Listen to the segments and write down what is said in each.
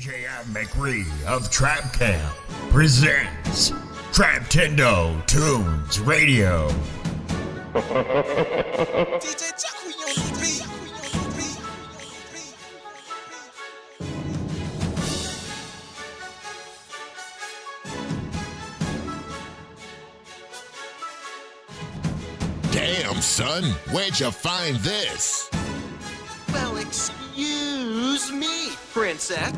DJ Mcree of Trap Camp presents Trap Tendo Tunes Radio. DJ Chuck, we on the beat. Damn, son, where'd you find this? Well, excuse me, princess.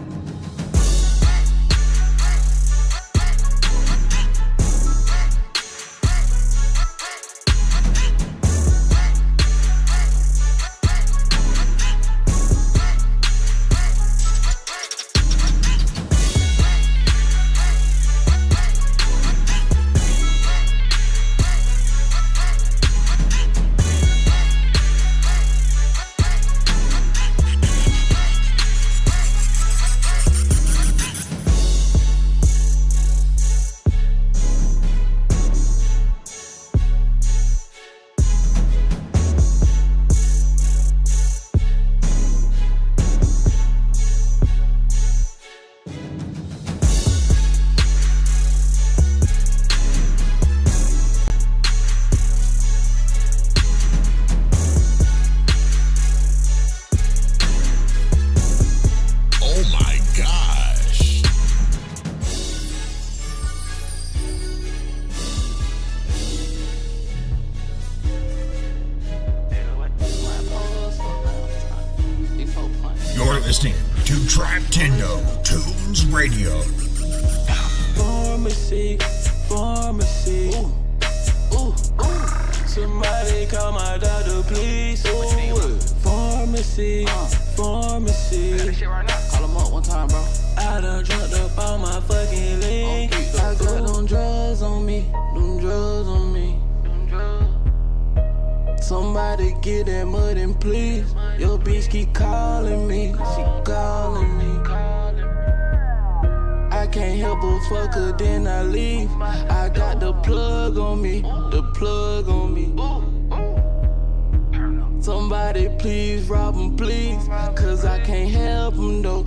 You're listening to Trap Tendo Tunes Radio. Pharmacy. Ooh. Somebody call my doctor, please. Ooh. Pharmacy. Call him up one time, bro. I done drugged up all my fucking lean. I got them drugs on me. Somebody get that mud and please. Your bitch keep calling me. I can't help but fuck her, then I leave. I got the plug on me. Somebody please rob him, please. Cause I can't help him though.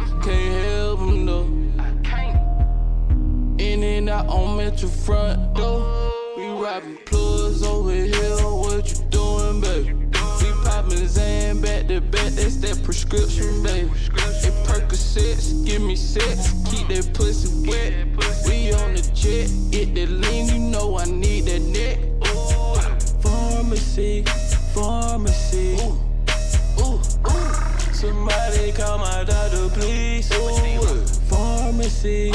In and out on Metro front door. We robbing plugs over here. What you doing, baby? We poppin' Zan back to back. That's that prescription, baby. They Percocets, give me sets. Keep that pussy wet. We on the jet. Get that lean, you know I need that neck. Pharmacy. Ooh. Somebody call my doctor, please. Ooh. Pharmacy.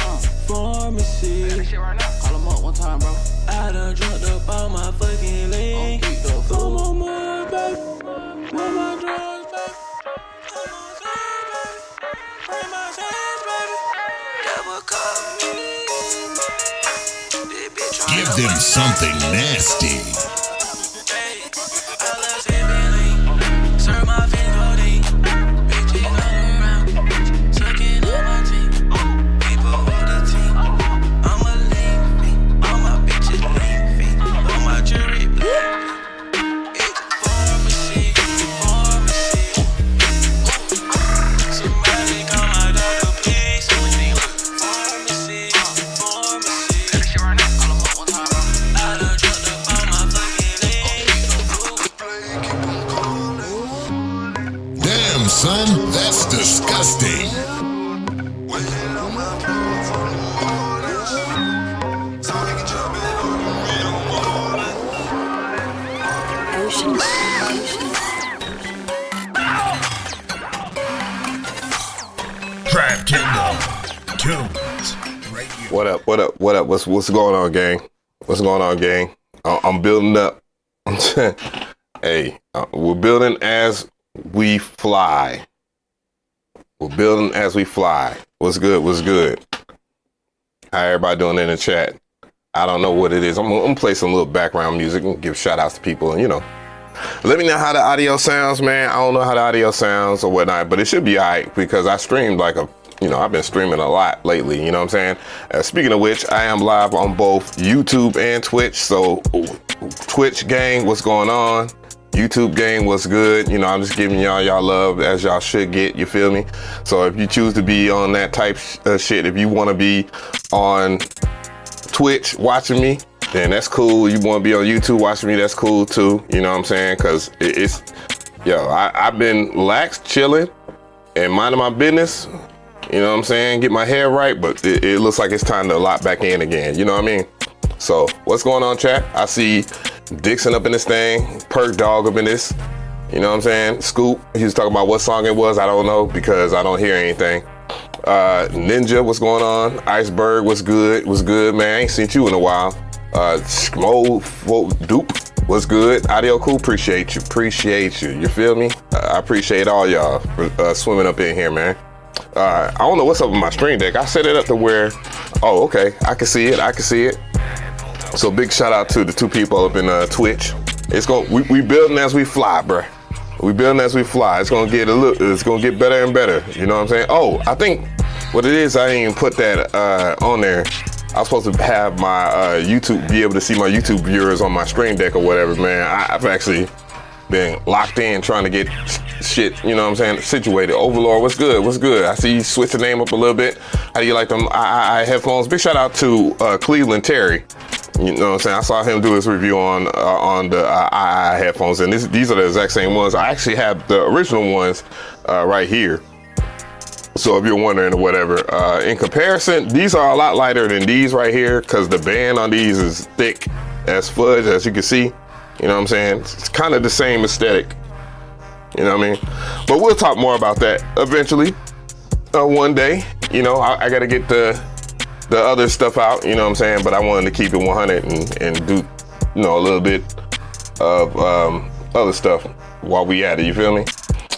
Call him up one time, bro. I done drugged up all my fucking lean. Come on, my baby. Where my drugs, baby? Come on, baby. Bring my hands, baby. Never call me. This bitch Give them something nasty. I love Timbaland. Serve my codeine. Bitches all around. Sucking on my teeth. People on the team. I'm a lean fiend. All my bitches lean fiend. All my jewelry black. It's pharmacy. Somebody call my doctor, please. Pharmacy. Call him up one time, bro. I done drugged up all my fucking lean. Damn, son, that's disgusting. Trap Tendo Tunes Radio. What up? What's going on, gang? I'm building up. Hey, we're building as we fly. What's good? How everybody doing in the chat? I don't know what it is. I'm gonna play some little background music and give shout outs to people, and let me know how the audio sounds, man. I don't know how the audio sounds or whatnot, but it should be all right because I streamed I've been streaming a lot lately, you know what I'm saying? Speaking of which, I am live on both YouTube and Twitch, so Twitch gang, what's going on? YouTube game was good. You know, I'm just giving y'all love as y'all should get, you feel me? So if you choose to be on that type shit, if you want to be on Twitch watching me, then that's cool. You want to be on YouTube watching me, that's cool too. You know what I'm saying? Because I've been lax, chilling, and minding my business. You know what I'm saying? Get my hair right, but it looks like it's time to lock back in again. You know what I mean? So what's going on, chat? I see Dixon up in this thing, Perk Dog up in this. You know what I'm saying? Scoop, he was talking about what song it was. I don't know because I don't hear anything. Ninja, what's going on? Iceberg, what's good? What's good, man? I ain't seen you in a while. Dupe, what's good? Audio Cool, appreciate you. You feel me? I appreciate all y'all for swimming up in here, man. I don't know what's up with my stream deck. I set it up to where, oh, okay, I can see it. So big shout out to the two people up in Twitch. We building as we fly, bruh. We building as we fly. It's gonna get better and better. You know what I'm saying? Oh, I think what it is, I didn't even put that on there. I was supposed to have my YouTube, be able to see my YouTube viewers on my stream deck or whatever, man. I've actually been locked in trying to get shit, you know what I'm saying, situated. Overlord, what's good? I see you switch the name up a little bit. How do you like them I headphones? Big shout out to Cleveland Terry. You know what I'm saying? I saw him do his review on the I headphones, and these are the exact same ones. I actually have the original ones right here. So if you're wondering or whatever, in comparison, these are a lot lighter than these right here because the band on these is thick as fudge, as you can see. You know what I'm saying? It's kind of the same aesthetic. You know what I mean? But we'll talk more about that eventually. One day, you know, I got to get the other stuff out, you know what I'm saying? But I wanted to keep it 100 and do, you know, a little bit of other stuff while we at it, you feel me?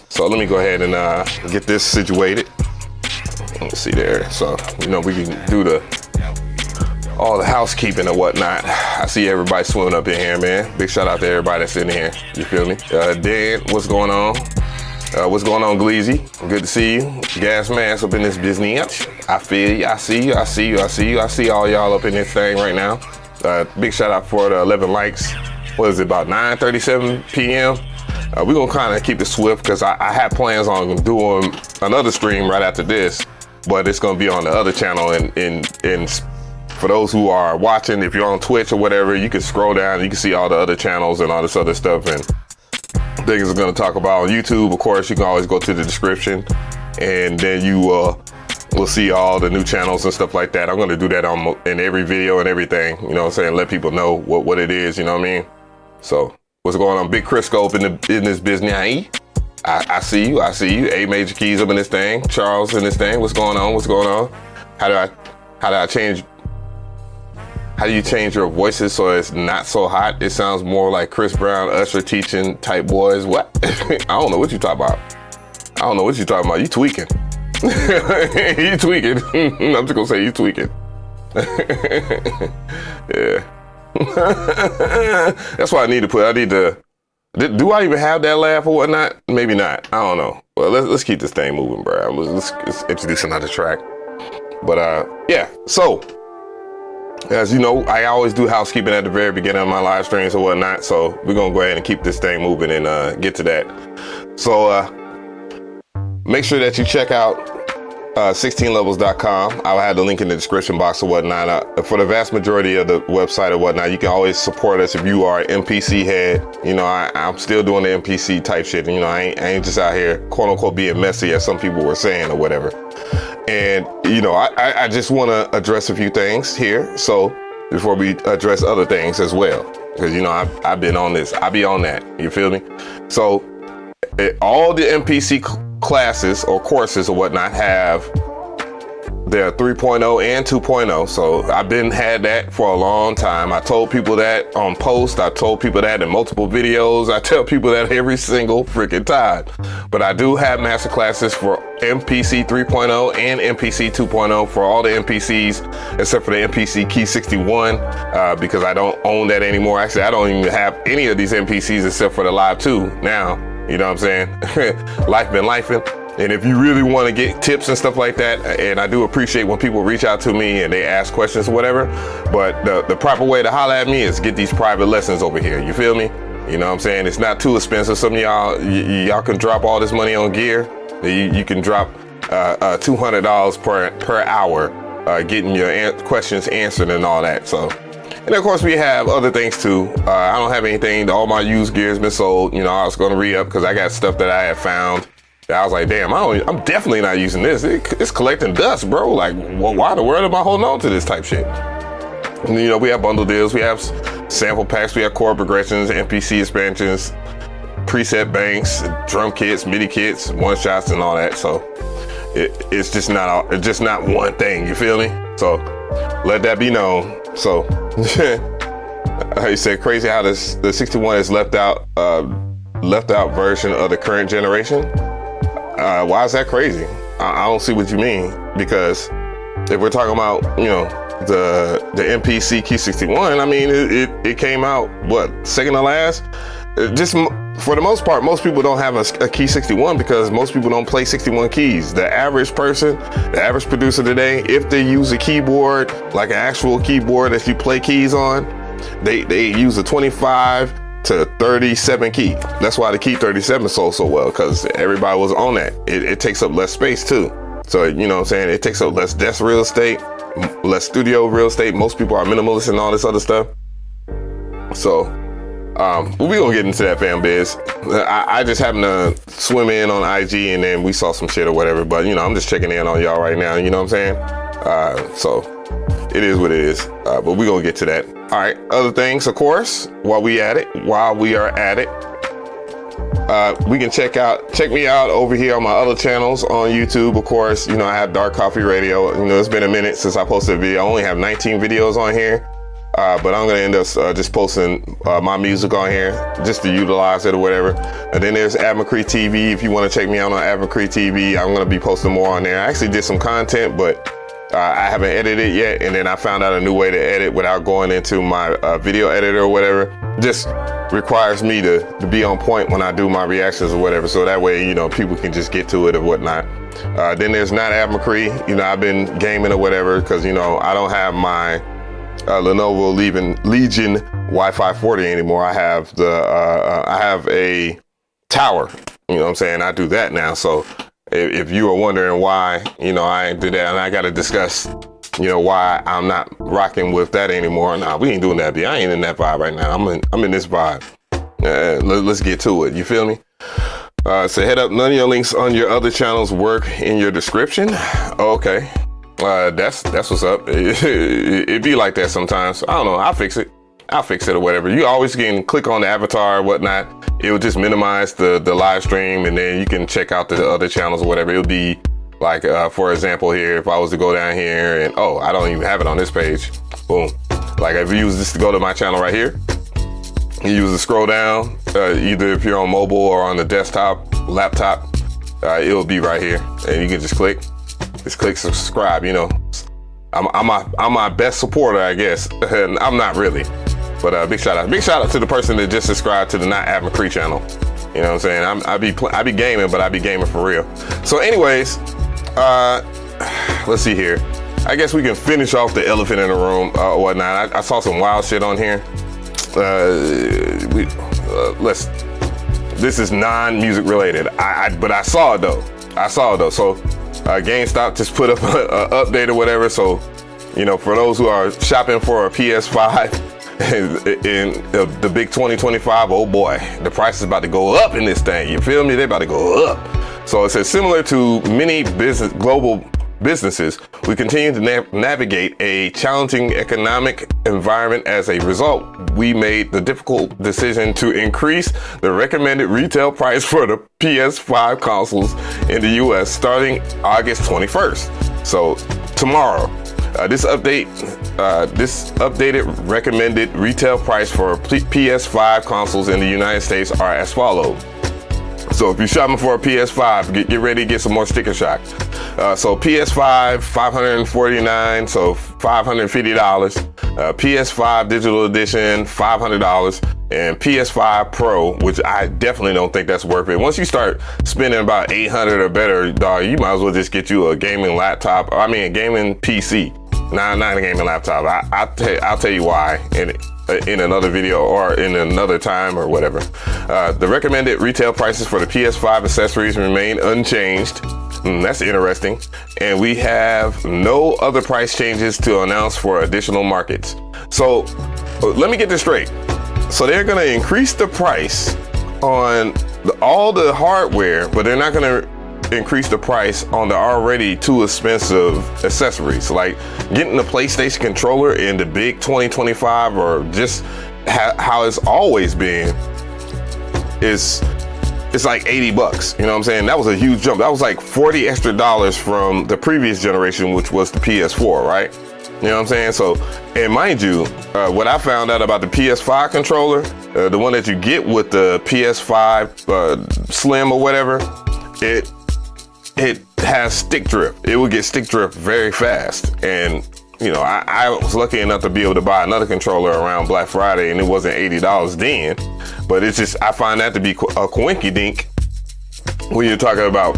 So let me go ahead and get this situated. Let's see there. So, you know, we can do all the housekeeping and whatnot. I see everybody swimming up in here, man. Big shout out to everybody that's in here, you feel me? Dan, what's going on? What's going on, Gleezy? Good to see you. Gas mask up in this business. I feel you. I see all y'all up in this thing right now. Big shout out for the 11 likes. What is it, about 9:37 p.m.? We're gonna kind of keep it swift because I have plans on doing another stream right after this, but it's gonna be on the other channel. And for those who are watching, if you're on Twitch or whatever, you can scroll down, you can see all the other channels and all this other stuff and things we're gonna talk about on YouTube. Of course, you can always go to the description and then you will see all the new channels and stuff like that. I'm gonna do that in every video and everything, you know what I'm saying? Let people know what it is, you know what I mean? So what's going on? Big Crisco up in this business. I see you. A Major Keys up in this thing. Charles in this thing. What's going on? How do you change your voices so it's not so hot? It sounds more like Chris Brown, Usher teaching type boys. What? I don't know what you talking about. You tweaking. You tweaking. I'm just gonna say you tweaking. Yeah. That's what I need to. Do I even have that laugh or whatnot? Maybe not. I don't know. Well, let's keep this thing moving, bro. Let's introduce another track. But yeah. So, as you know, I always do housekeeping at the very beginning of my live streams or whatnot. So we're gonna go ahead and keep this thing moving and get to that. So make sure that you check out 16levels.com. I'll have the link in the description box or whatnot. For the vast majority of the website or whatnot, you can always support us if you are an MPC head. You know, I'm still doing the MPC type shit. You know, I ain't just out here, quote unquote, being messy as some people were saying or whatever. And, you know, I just want to address a few things here. So before we address other things as well, because, you know, I've been on this. I be on that. You feel me? So all the MPC classes or courses or whatnot have their 3.0 and 2.0. So I've had that for a long time. I told people that on post. I told people that in multiple videos. I tell people that every single freaking time. But I do have masterclasses for MPC 3.0 and MPC 2.0 for all the MPCs except for the MPC Key 61 because I don't own that anymore. Actually, I don't even have any of these MPCs except for the Live 2 now. You know what I'm saying? Life been lifing. And if you really want to get tips and stuff like that, and I do appreciate when people reach out to me and they ask questions or whatever, but the proper way to holler at me is get these private lessons over here. You feel me? You know what I'm saying? It's not too expensive. Some of y'all can drop all this money on gear. You can drop $200 per hour getting your questions answered and all that. So, and of course we have other things too. I don't have anything. All my used gear has been sold. You know, I was going to re-up because I got stuff that I had found. I was like, damn, I'm definitely not using this. It's collecting dust, bro. Like, well, why in the world am I holding on to this type shit? And, you know, we have bundle deals. We have sample packs. We have chord progressions, MPC expansions, preset banks, drum kits, MIDI kits, one shots, and all that. So it's just not one thing. You feel me? So let that be known. So you said crazy how the 61 is left out version of the current generation. Why is that crazy? I don't see what you mean, because if we're talking about, you know, the MPC Key 61, I mean, it came out, what, second to last? Just for the most part, most people don't have a Key 61 because most people don't play 61 keys. The average person, the average producer today, if they use a keyboard, like an actual keyboard that you play keys on, they use a 25 to 37 key. That's why the Key 37 sold so well, because everybody was on that. It takes up less space too. So, you know what I'm saying? It takes up less desk real estate, less studio real estate. Most people are minimalists and all this other stuff. So, we gonna get into that, fan biz. I just happened to swim in on IG and then we saw some shit or whatever, but you know, I'm just checking in on y'all right now, you know what I'm saying? So it is what it is, but we gonna get to that. All right, other things, of course, while we are at it, we can check me out over here on my other channels on YouTube. Of course, you know, I have Dark Coffee Radio. You know, it's been a minute since I posted a video. I only have 19 videos on here. But I'm gonna end up just posting my music on here just to utilize it or whatever. And then there's avemcree TV. If you want to check me out on avemcree TV, I'm gonna be posting more on there. I actually did some content, but I haven't edited it yet. And then I found out a new way to edit without going into my video editor or whatever. Just requires me to be on point when I do my reactions or whatever. So that way, you know, people can just get to it or whatnot. Then there's not avemcree. You know, I've been gaming or whatever because, you know, I don't have my Lenovo Legion Wi-Fi 40 anymore. I have a tower, you know what I'm saying? I do that now. So if you are wondering why, you know, I did that, and I got to discuss, you know, why I'm not rocking with that anymore. Nah, we ain't doing that. I ain't in that vibe right now. I'm in this vibe. Let's get to it. You feel me? So head up. None of your links on your other channels work in your description. Okay. That's what's up. It be like that sometimes. I don't know. I'll fix it or whatever. You always can click on the avatar or whatnot. It will just minimize the live stream, and then you can check out the other channels or whatever. It'll be like, for example, here, if I was to go down here and, oh, I don't even have it on this page. Boom. Like if you use this to go to my channel right here, you use the scroll down, either if you're on mobile or on the desktop, laptop, it'll be right here, and you can just click subscribe. You know, I'm my best supporter, I guess. I'm not really, but big shout out to the person that just subscribed to the Not avemcree channel. You know what I'm saying? I be gaming, but I be gaming for real. So anyways, let's see here. I guess we can finish off the elephant in the room or whatnot. I saw some wild shit on here. This is non-music related. But I saw it though. So GameStop just put up an update or whatever. So, you know, for those who are shopping for a PS5 in the big 2025, oh boy, the price is about to go up in this thing. You feel me? They're about to go up. So it says, similar to many global businesses, we continue to navigate a challenging economic environment. As a result, we made the difficult decision to increase the recommended retail price for the PS5 consoles in the US starting August 21st. So tomorrow, this updated recommended retail price for PS5 consoles in the United States are as follows. So if you're shopping for a PS5, get ready to get some more sticker shock. So PS5, $549, so $550. PS5 Digital Edition, $500. And PS5 Pro, which I definitely don't think that's worth it. Once you start spending about $800 or better, dog, you might as well just get you a gaming laptop. I mean, a gaming PC. Not a gaming laptop. I'll tell you why in another video or in another time or whatever. The recommended retail prices for the PS5 accessories remain unchanged. That's interesting. And we have no other price changes to announce for additional markets. So let me get this straight. So they're gonna increase the price on all the hardware, but they're not gonna increase the price on the already too expensive accessories. Like getting the PlayStation controller in the big 2025 or just how it's always been is it's like $80. You know what I'm saying? That was a huge jump. That was like $40 extra from the previous generation, which was the PS4, right? You know what I'm saying? So, and mind you, what I found out about the PS5 controller, the one that you get with the PS5 Slim or whatever, it has stick drift. It will get stick drift very fast. And, you know, I was lucky enough to be able to buy another controller around Black Friday, and it wasn't $80 then. But it's just, I find that to be a coinky dink when you're talking about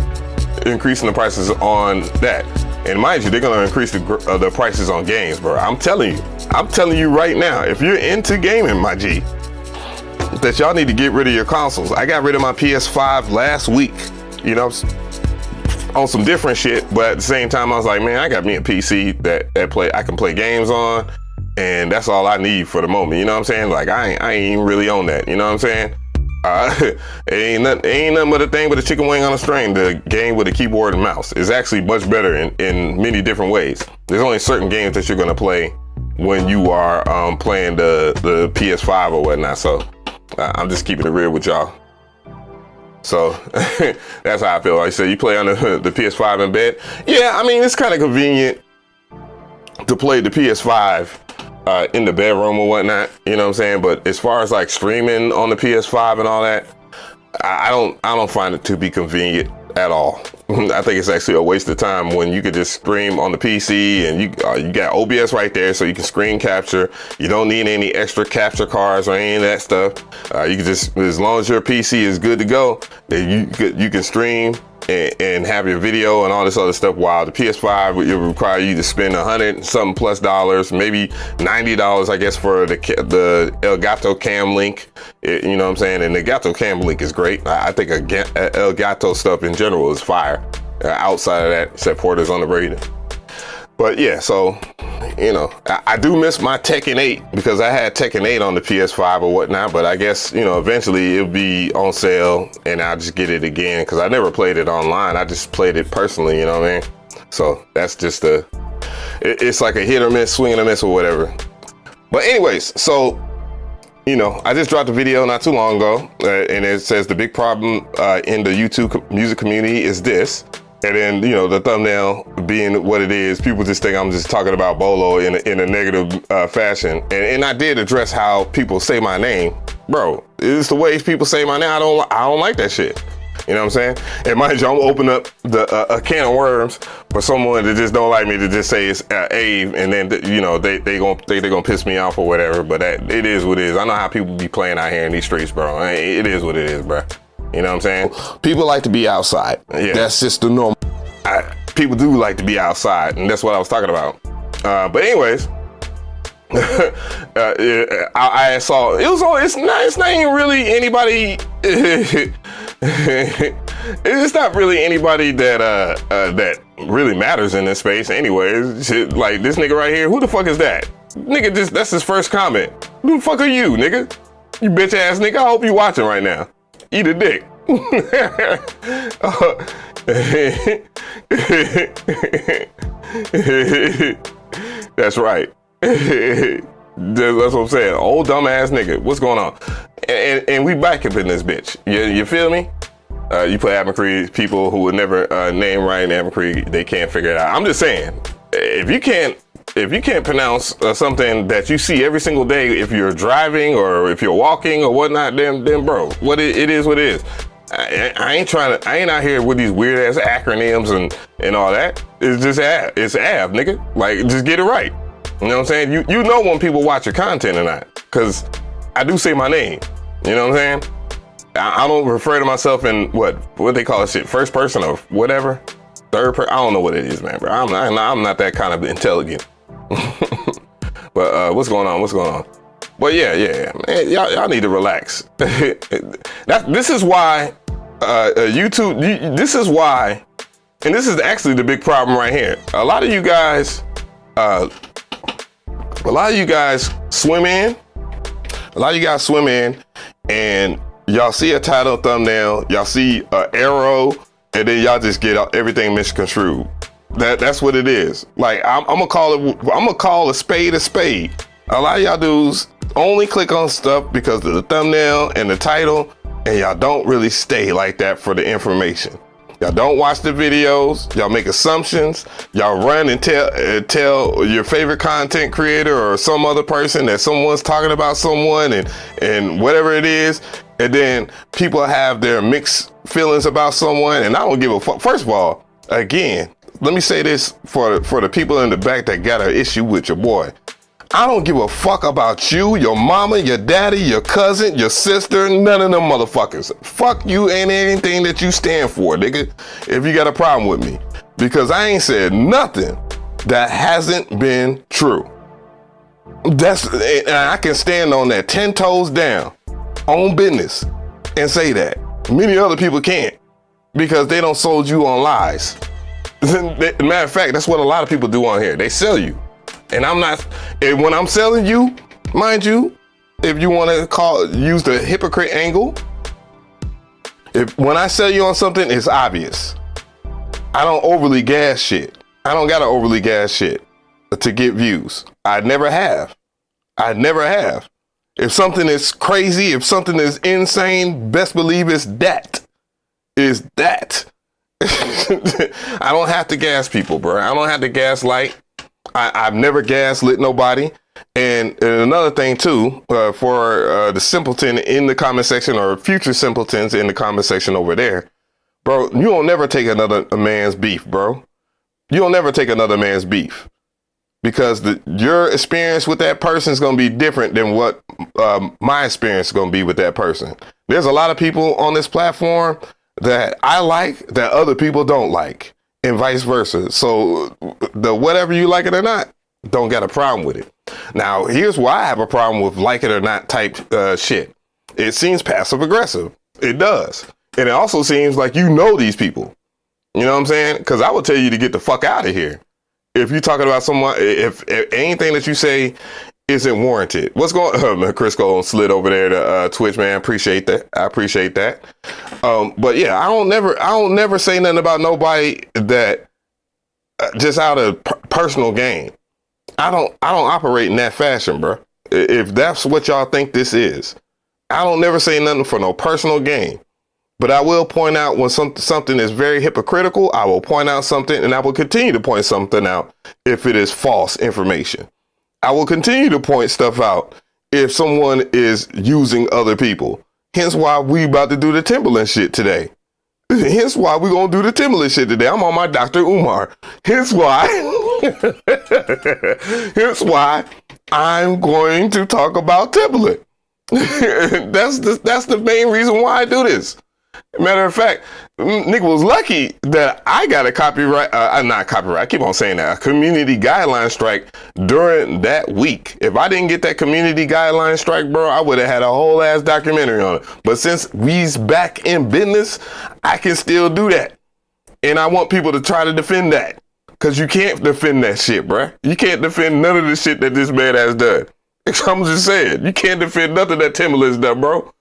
increasing the prices on that. And mind you, they're gonna increase the prices on games, bro. I'm telling you right now, if you're into gaming, my G, that y'all need to get rid of your consoles. I got rid of my PS5 last week, you know, on some different shit, but at the same time, I was like, man, I got me a PC that I can play games on, and that's all I need for the moment. You know what I'm saying? Like, I ain't even really on that. You know what I'm saying? It ain't nothing but a thing but a chicken wing on a string. The game with a keyboard and mouse is actually much better in many different ways. There's only certain games that you're gonna play when you are playing the PS5 or whatnot. So I'm just keeping it real with y'all. So that's how I feel. Like I said, you play on the PS5 in bed. Yeah, I mean, it's kind of convenient to play the PS5 in the bedroom or whatnot, you know what I'm saying? But as far as like streaming on the PS5 and all that, I don't find it to be convenient at all. I think it's actually a waste of time when you could just stream on the PC and you got OBS right there, so you can screen capture. You don't need any extra capture cards or any of that stuff. You can just, as long as your PC is good to go, then you can stream and have your video and all this other stuff, while the PS5 will require you to spend $100 something plus, maybe $90, I guess, for the Elgato Cam Link. You know what I'm saying? And the Elgato Cam Link is great. I think Elgato stuff in general is fire. Outside of that, except Porter's on the rating. But yeah, so, you know, I do miss my Tekken 8 because I had Tekken 8 on the PS5 or whatnot, but I guess, you know, eventually it'll be on sale and I'll just get it again because I never played it online. I just played it personally, you know what I mean? So that's just it's like a hit or miss, swing and a miss or whatever. But anyways, so, you know, I just dropped a video not too long ago and it says the big problem in the YouTube music community is this. And then, you know, the thumbnail being what it is, people just think I'm just talking about Bolo in a negative fashion. And I did address how people say my name. Bro, it's the way people say my name. I don't like that shit. You know what I'm saying? And mind you, I'm opening up a can of worms for someone that just don't like me to just say it's Ave, and then, you know, they gonna piss me off or whatever. But it is what it is. I know how people be playing out here in these streets, bro. It is what it is, bro. You know what I'm saying? People like to be outside. Yeah. That's just the norm. People do like to be outside, and that's what I was talking about. But anyways, I saw it's not even really anybody. It's not really anybody that really matters in this space. Anyways, like this nigga right here. Who the fuck is that? Nigga, that's his first comment. Who the fuck are you, nigga? You bitch ass nigga. I hope you watching right now. Eat a dick. That's right. That's what I'm saying. Old dumbass nigga. What's going on? And we back up in this bitch. You feel me? You put McRee, people who would never name right McRee, they can't figure it out. I'm just saying, if you can't pronounce something that you see every single day, if you're driving or if you're walking or whatnot, then bro, it is what it is. I ain't out here with these weird ass acronyms and all that. It's just it's Av, nigga. Like, just get it right. You know what I'm saying? You know when people watch your content or not, because I do say my name. You know what I'm saying? I don't refer to myself in what they call it shit, first person or whatever, third person. I don't know what it is, man, bro. I'm not that kind of intelligent. But what's going on? But yeah, man, y'all need to relax. This is why YouTube. This is why, and this is actually the big problem right here. A lot of you guys swim in. A lot of you guys swim in, and y'all see a title, thumbnail, y'all see an arrow, and then y'all just get everything misconstrued. That's what it is. Like I'm gonna call a spade a spade. A lot of y'all dudes only click on stuff because of the thumbnail and the title, and y'all don't really stay like that for the information. Y'all don't watch the videos. Y'all make assumptions. Y'all run and tell your favorite content creator or some other person that someone's talking about someone and whatever it is. And then people have their mixed feelings about someone. And I don't give a fuck. First of all, again, let me say this for the people in the back that got an issue with your boy. I don't give a fuck about you, your mama, your daddy, your cousin, your sister, none of them motherfuckers. Fuck you and anything that you stand for, nigga, if you got a problem with me. Because I ain't said nothing that hasn't been true. And I can stand on that 10 toes down, on business, and say that. Many other people can't, because they don't sold you on lies. Matter of fact, that's what a lot of people do on here. They sell you. And when I'm selling you, mind you, if you want to use the hypocrite angle, when I sell you on something, it's obvious. I don't overly gas shit. I don't gotta overly gas shit to get views. I never have. If something is crazy, if something is insane, best believe it's that. I don't have to gas people, bro. I don't have to gaslight. I've never gaslit nobody. And another thing too, for the simpleton in the comment section or future simpletons in the comment section over there, bro, you don't never take another man's beef, bro. You don't never take another man's beef, because your experience with that person is going to be different than what my experience is going to be with that person. There's a lot of people on this platform that I like that other people don't like, and vice versa. So whatever you like it or not, don't got a problem with it. Now, here's why I have a problem with like it or not type shit. It seems passive aggressive. It does. And it also seems like you know these people. You know what I'm saying? Because I would tell you to get the fuck out of here. If you're talking about someone, if anything that you say isn't warranted. What's going on? Crisco slid over there to Twitch, man. Appreciate that. I appreciate that. But yeah, I don't never say nothing about nobody that just out of personal gain. I don't operate in that fashion, bro. If that's what y'all think this is, I don't never say nothing for no personal gain. But I will point out when something is very hypocritical. I will point out something, and I will continue to point something out if it is false information. I will continue to point stuff out if someone is using other people. Hence why we about to do the Timbaland shit today. Hence why we gonna do the Timbaland shit today. I'm on my Dr. Umar. Hence why I'm going to talk about Timbaland. That's the main reason why I do this. Matter of fact, nigga was lucky that I got a copyright, not copyright, I keep on saying that, a community guideline strike during that week. If I didn't get that community guideline strike, bro, I would have had a whole ass documentary on it. But since we's back in business, I can still do that. And I want people to try to defend that. Because you can't defend that shit, bro. You can't defend none of the shit that this man has done. I'm just saying, you can't defend nothing that Timbaland's done, bro.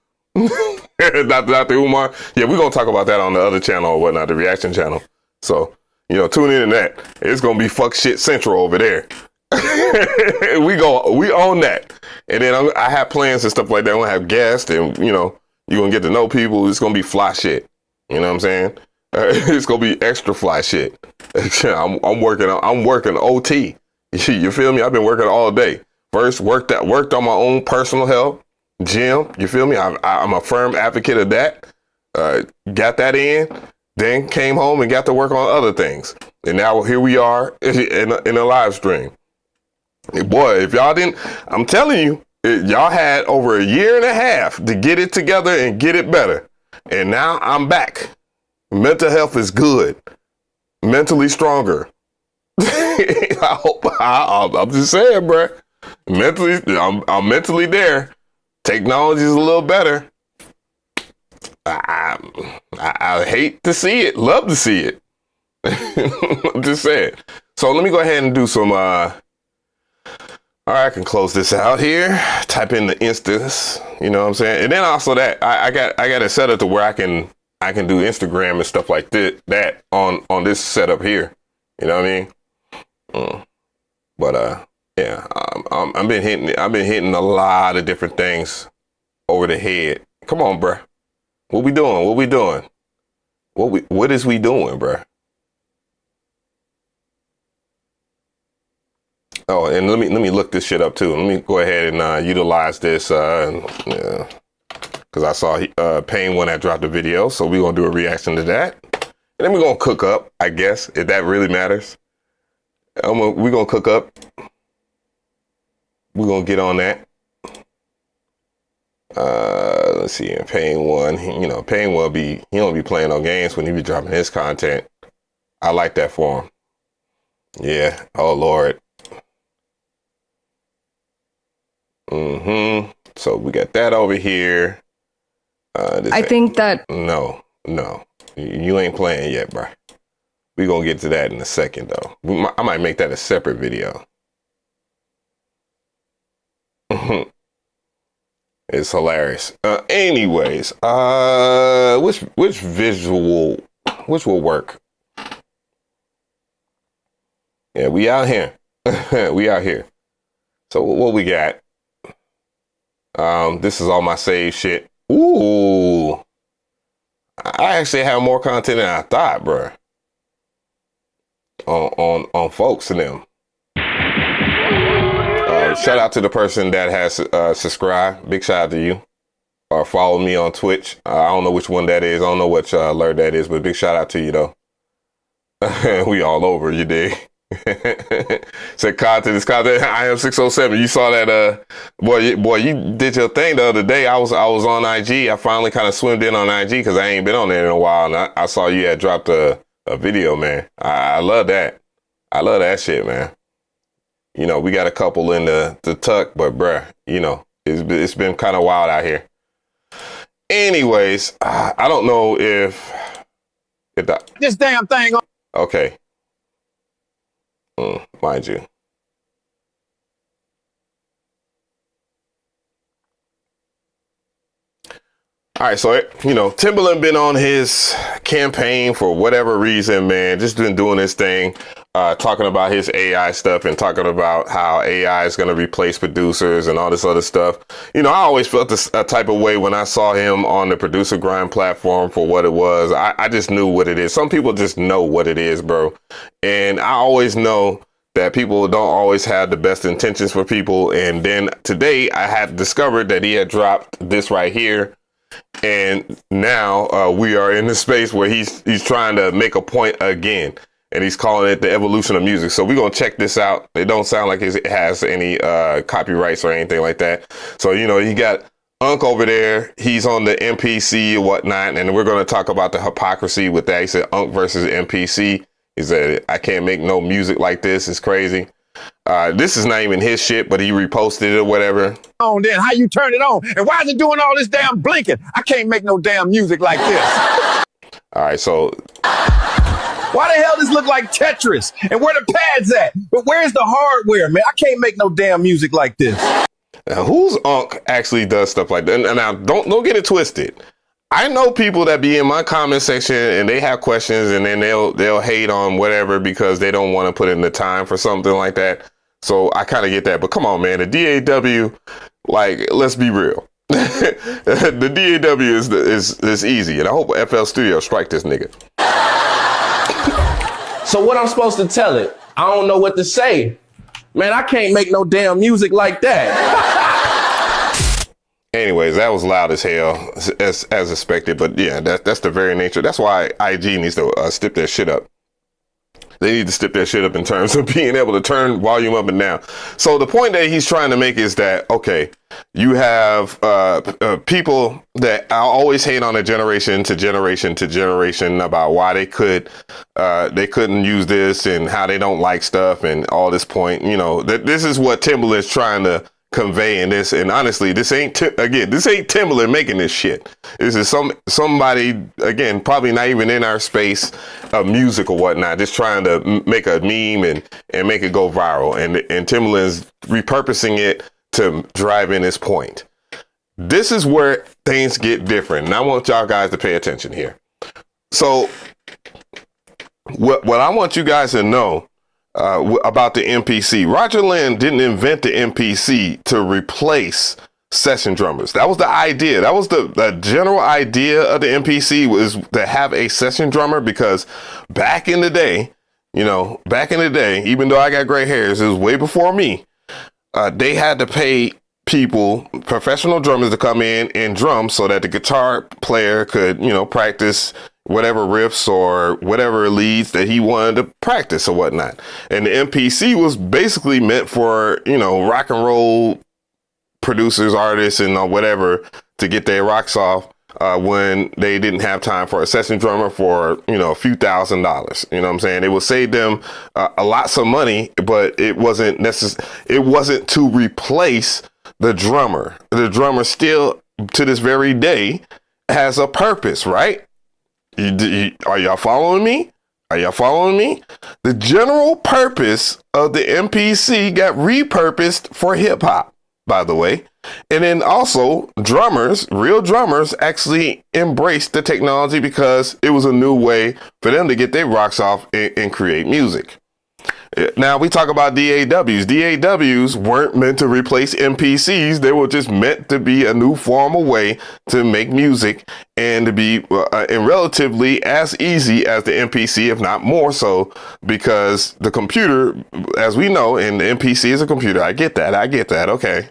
Dr. Umar. Yeah, we're going to talk about that on the other channel or whatnot, the reaction channel. So, tune in to that. It's going to be fuck shit central over there. we own that. And then I have plans and stuff like that. I'm going to have guests and, you're going to get to know people. It's going to be fly shit. You know what I'm saying? It's going to be extra fly shit. I'm working OT. You feel me? I've been working all day. First, worked on my own personal health. Gym, you feel me? I'm a firm advocate of that. Got that in, then came home and got to work on other things. And now here we are in a live stream. Boy, if y'all didn't, I'm telling you, y'all had over a year and a half to get it together and get it better. And now I'm back. Mental health is good. Mentally stronger. I'm just saying, bruh. Mentally, I'm mentally there. Technology is a little better. I hate to see it. Love to see it. I'm just saying. So let me go ahead and do some. All right, I can close this out here. Type in the instance. You know what I'm saying? And then also that I got it set up to where I can do Instagram and stuff like that on this setup here. You know what I mean? But yeah, I've been hitting a lot of different things over the head. Come on, bruh. What we doing? What is we doing, bruh? Oh, and let me look this shit up too. Let me go ahead and utilize this because I saw Pain when I dropped the video, so we're gonna do a reaction to that, and then we're gonna cook up. I guess if that really matters, we're gonna cook up. We're gonna get on that. Let's see. Pain one, Pain will be. He don't be playing no games when he be dropping his content. I like that for him. Yeah. Oh Lord. So we got that over here. I think that no, you ain't playing yet, bro. We gonna get to that in a second, though. I might make that a separate video. It's hilarious. Anyways, which visual, which will work? Yeah, we out here. We out here. So what we got? This is all my save shit. Ooh, I actually have more content than I thought, bro. On folks and them. Shout out to the person that has subscribed. Big shout out to you. Or follow me on Twitch. I don't know which one that is. I don't know which alert that is, but big shout out to you though. We all over, you dig? Said content is content. I am 607. You saw that boy, you did your thing the other day. I was on IG. I finally kind of swimmed in on IG because I ain't been on there in a while, and I saw you had dropped a video, man. I love that. I love that shit, man. You know, we got a couple in the tuck, but bruh, you know, it's been kind of wild out here. Anyways, I don't know if this damn thing. Okay. Mind you. All right, so, you know, Timbaland been on his campaign for whatever reason, man, just been doing this thing, talking about his AI stuff and talking about how AI is going to replace producers and all this other stuff. You know, I always felt this type of way when I saw him on the Producer Grind platform for what it was. I just knew what it is. Some people just know what it is, bro. And I always know that people don't always have the best intentions for people. And then today I had discovered that he had dropped this right here. And now we are in the space where he's trying to make a point again, and he's calling it the evolution of music. So we're gonna check this out. It don't sound like it has any copyrights or anything like that. So you know, you got Unc over there. He's on the MPC or whatnot, and we're gonna talk about the hypocrisy with that. He said Unc versus MPC. He said I can't make no music like this. It's crazy. This is not even his shit, but he reposted it or whatever. On then, how you turn it on? And why is it doing all this damn blinking? I can't make no damn music like this. All right, so why the hell does this look like Tetris? And where the pads at? But where's the hardware, man? I can't make no damn music like this. Now, whose Unc actually does stuff like that? And now, don't get it twisted. I know people that be in my comment section and they have questions and then they'll hate on whatever because they don't want to put in the time for something like that. So I kind of get that. But come on, man, the DAW, like, let's be real. The DAW is easy, and I hope FL Studio strike this nigga. So what I'm supposed to tell it? I don't know what to say. Man, I can't make no damn music like that. Anyways, that was loud as hell, as expected. But yeah, that's the very nature. That's why IG needs to step their shit up. They need to step that shit up in terms of being able to turn volume up and down. So the point that he's trying to make is that, okay, you have people that I always hate on a generation to generation about why they couldn't use this and how they don't like stuff and all this point. You know, that this is what Timbaland's trying to convey in this. And honestly, this ain't Timbaland making this shit. This is somebody, again, probably not even in our space of music or whatnot, just trying to make a meme and make it go viral. And Timbaland's repurposing it to drive in his point. This is where things get different. And I want y'all guys to pay attention here. So what I want you guys to know about the MPC. Roger Lynn didn't invent the MPC to replace session drummers. That was the idea. That was the general idea of the MPC, was to have a session drummer, because back in the day, even though I got gray hairs, it was way before me. They had to pay people, professional drummers, to come in and drum so that the guitar player could, practice whatever riffs or whatever leads that he wanted to practice or whatnot. And the MPC was basically meant for, rock and roll producers, artists, and whatever, to get their rocks off when they didn't have time for a session drummer for, a few $1,000s. You know what I'm saying? It would save them a lots of money, but it wasn't it wasn't to replace the drummer. The drummer still, to this very day, has a purpose, right? Are y'all following me? The general purpose of the MPC got repurposed for hip hop, by the way. And then also real drummers actually embraced the technology because it was a new way for them to get their rocks off and create music. Now we talk about DAWs. DAWs weren't meant to replace MPCs. They were just meant to be a new formal way to make music and to be and relatively as easy as the MPC, if not more so, because the computer, as we know, and the MPC is a computer. I get that. Okay.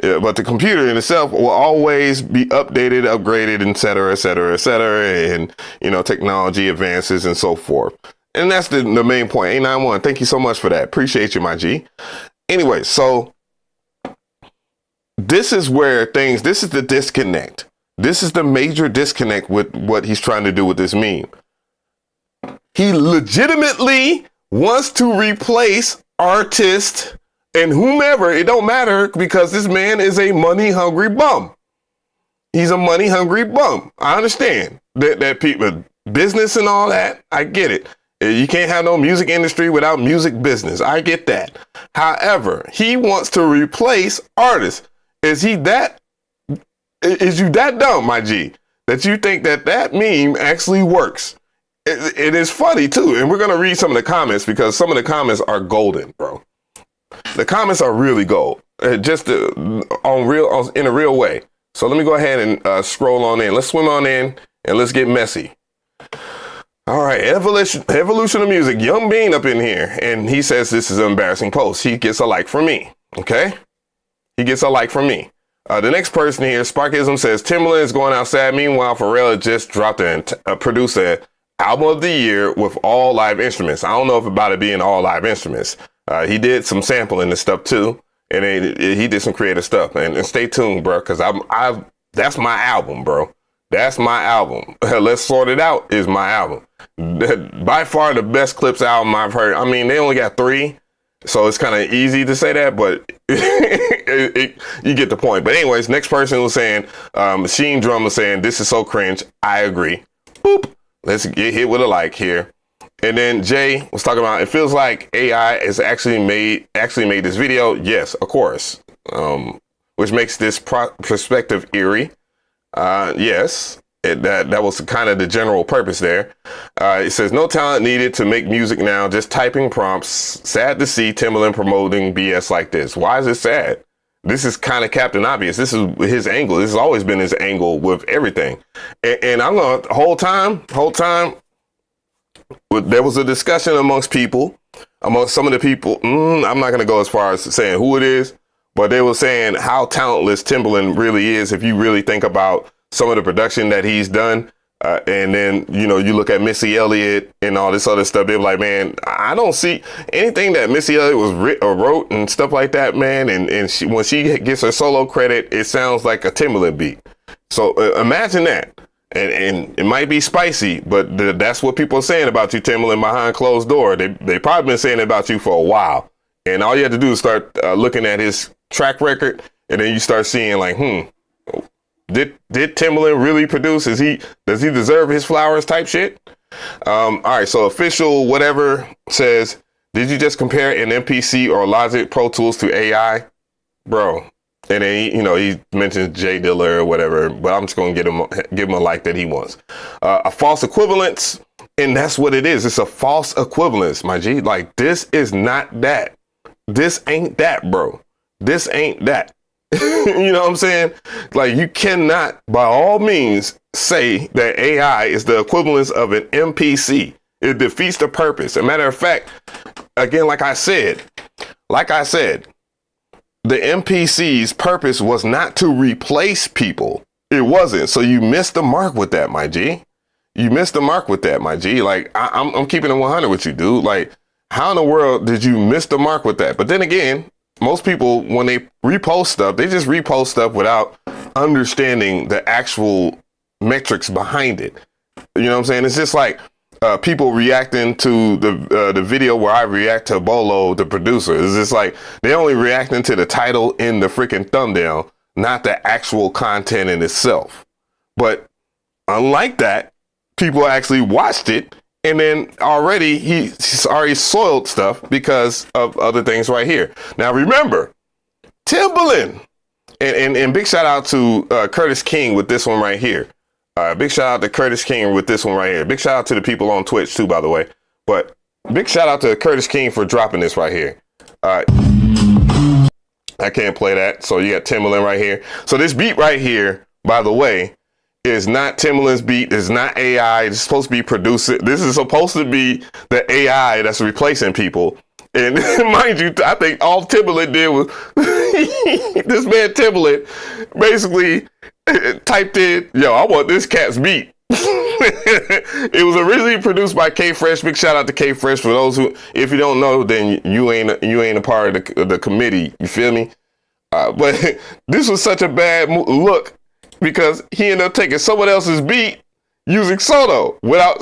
Yeah, but the computer in itself will always be updated, upgraded, et cetera, et cetera, et cetera. And, technology advances and so forth. And that's the main point. 891, thank you so much for that. Appreciate you, my G. Anyway, so this is the disconnect. This is the major disconnect with what he's trying to do with this meme. He legitimately wants to replace artists and whomever. It don't matter, because this man is a money-hungry bum. He's a money-hungry bum. I understand that people, business and all that, I get it. You can't have no music industry without music business. I get that. However, he wants to replace artists. Is you that dumb, my G, that you think that meme actually works? It is funny too. And we're going to read some of the comments, because some of the comments are golden, bro. The comments are really gold, just in a real way. So let me go ahead and scroll on in. Let's swim on in and let's get messy. All right, evolution of music. Young Bean up in here, and he says this is an embarrassing post. He gets a like from me. Okay, he gets a like from me. The next person here, Sparkism, says Timbaland is going outside. Meanwhile, Pharrell just dropped produced an album of the year with all live instruments. I don't know if about it being all live instruments. He did some sampling and stuff too, and he did some creative stuff. And stay tuned, bro, because that's my album, bro. That's my album. Let's Sort It Out is my album. By far the best Clips album I've heard. I mean, they only got 3, so it's kind of easy to say that, but you get the point. But anyways, next person was saying, Machine Drum was saying, this is so cringe. I agree. Boop. Let's get hit with a like here. And then Jay was talking about, it feels like AI has actually made this video. Yes, of course. Which makes this perspective eerie. Yes, that was kind of the general purpose there. It says no talent needed to make music now, just typing prompts. Sad to see Timbaland promoting BS like this. Why is it sad? This is kind of Captain Obvious. This is his angle. This has always been his angle with everything. And I'm going to whole time, there was a discussion amongst some of the people. I'm not going to go as far as saying who it is, but they were saying how talentless Timbaland really is. If you really think about some of the production that he's done, And then, you know, you look at Missy Elliott and all this other stuff. They're like, man, I don't see anything that Missy Elliott was wrote and stuff like that, man. And she, when she gets her solo credit, it sounds like a Timbaland beat. So imagine that. And it might be spicy, but that's what people are saying about you, Timbaland, behind closed door. They probably been saying it about you for a while. And all you have to do is start looking at his track record, and then you start seeing like, did Timbaland really produce? Does he deserve his flowers type shit? All right, so official whatever says, did you just compare an MPC or Logic Pro Tools to AI? Bro. And then he mentions Jay Dilla or whatever, but I'm just gonna give him a like that he wants. A false equivalence, and that's what it is. It's a false equivalence, my G. Like, this is not that. This ain't that, bro. This ain't that. You know what I'm saying? Like, you cannot, by all means, say that AI is the equivalence of an MPC. It defeats the purpose. As a matter of fact, again, like I said, the MPC's purpose was not to replace people. It wasn't. So you missed the mark with that, my G. You missed the mark with that, my G. Like, I'm keeping it 100 with you, dude. Like, how in the world did you miss the mark with that? But then again, most people, when they repost stuff, they just repost stuff without understanding the actual metrics behind it. You know what I'm saying? It's just like people reacting to the video where I react to Bolo, the producer. It's just like they only reacting to the title in the freaking thumbnail, not the actual content in itself. But unlike that, people actually watched it, and then already he's already soiled stuff because of other things right here. Now remember, Timbaland, and big shout out to Curtis King with this one right here. Big shout out to Curtis King with this one right here. Big shout out to the people on Twitch too, by the way. But big shout out to Curtis King for dropping this right here. I can't play that. So you got Timbaland right here. So this beat right here, by the way, is not Timbaland's beat. It's not AI. It's supposed to be produced. This is supposed to be the AI that's replacing people. And mind you, I think all Timbaland did was this man Timbaland basically typed in, yo, I want this cat's beat. It was originally produced by K Fresh. Big shout out to K Fresh. For those who, if you don't know, then you ain't a part of the committee. You feel me? But this was such a bad look because he ended up taking someone else's beat using Soto without.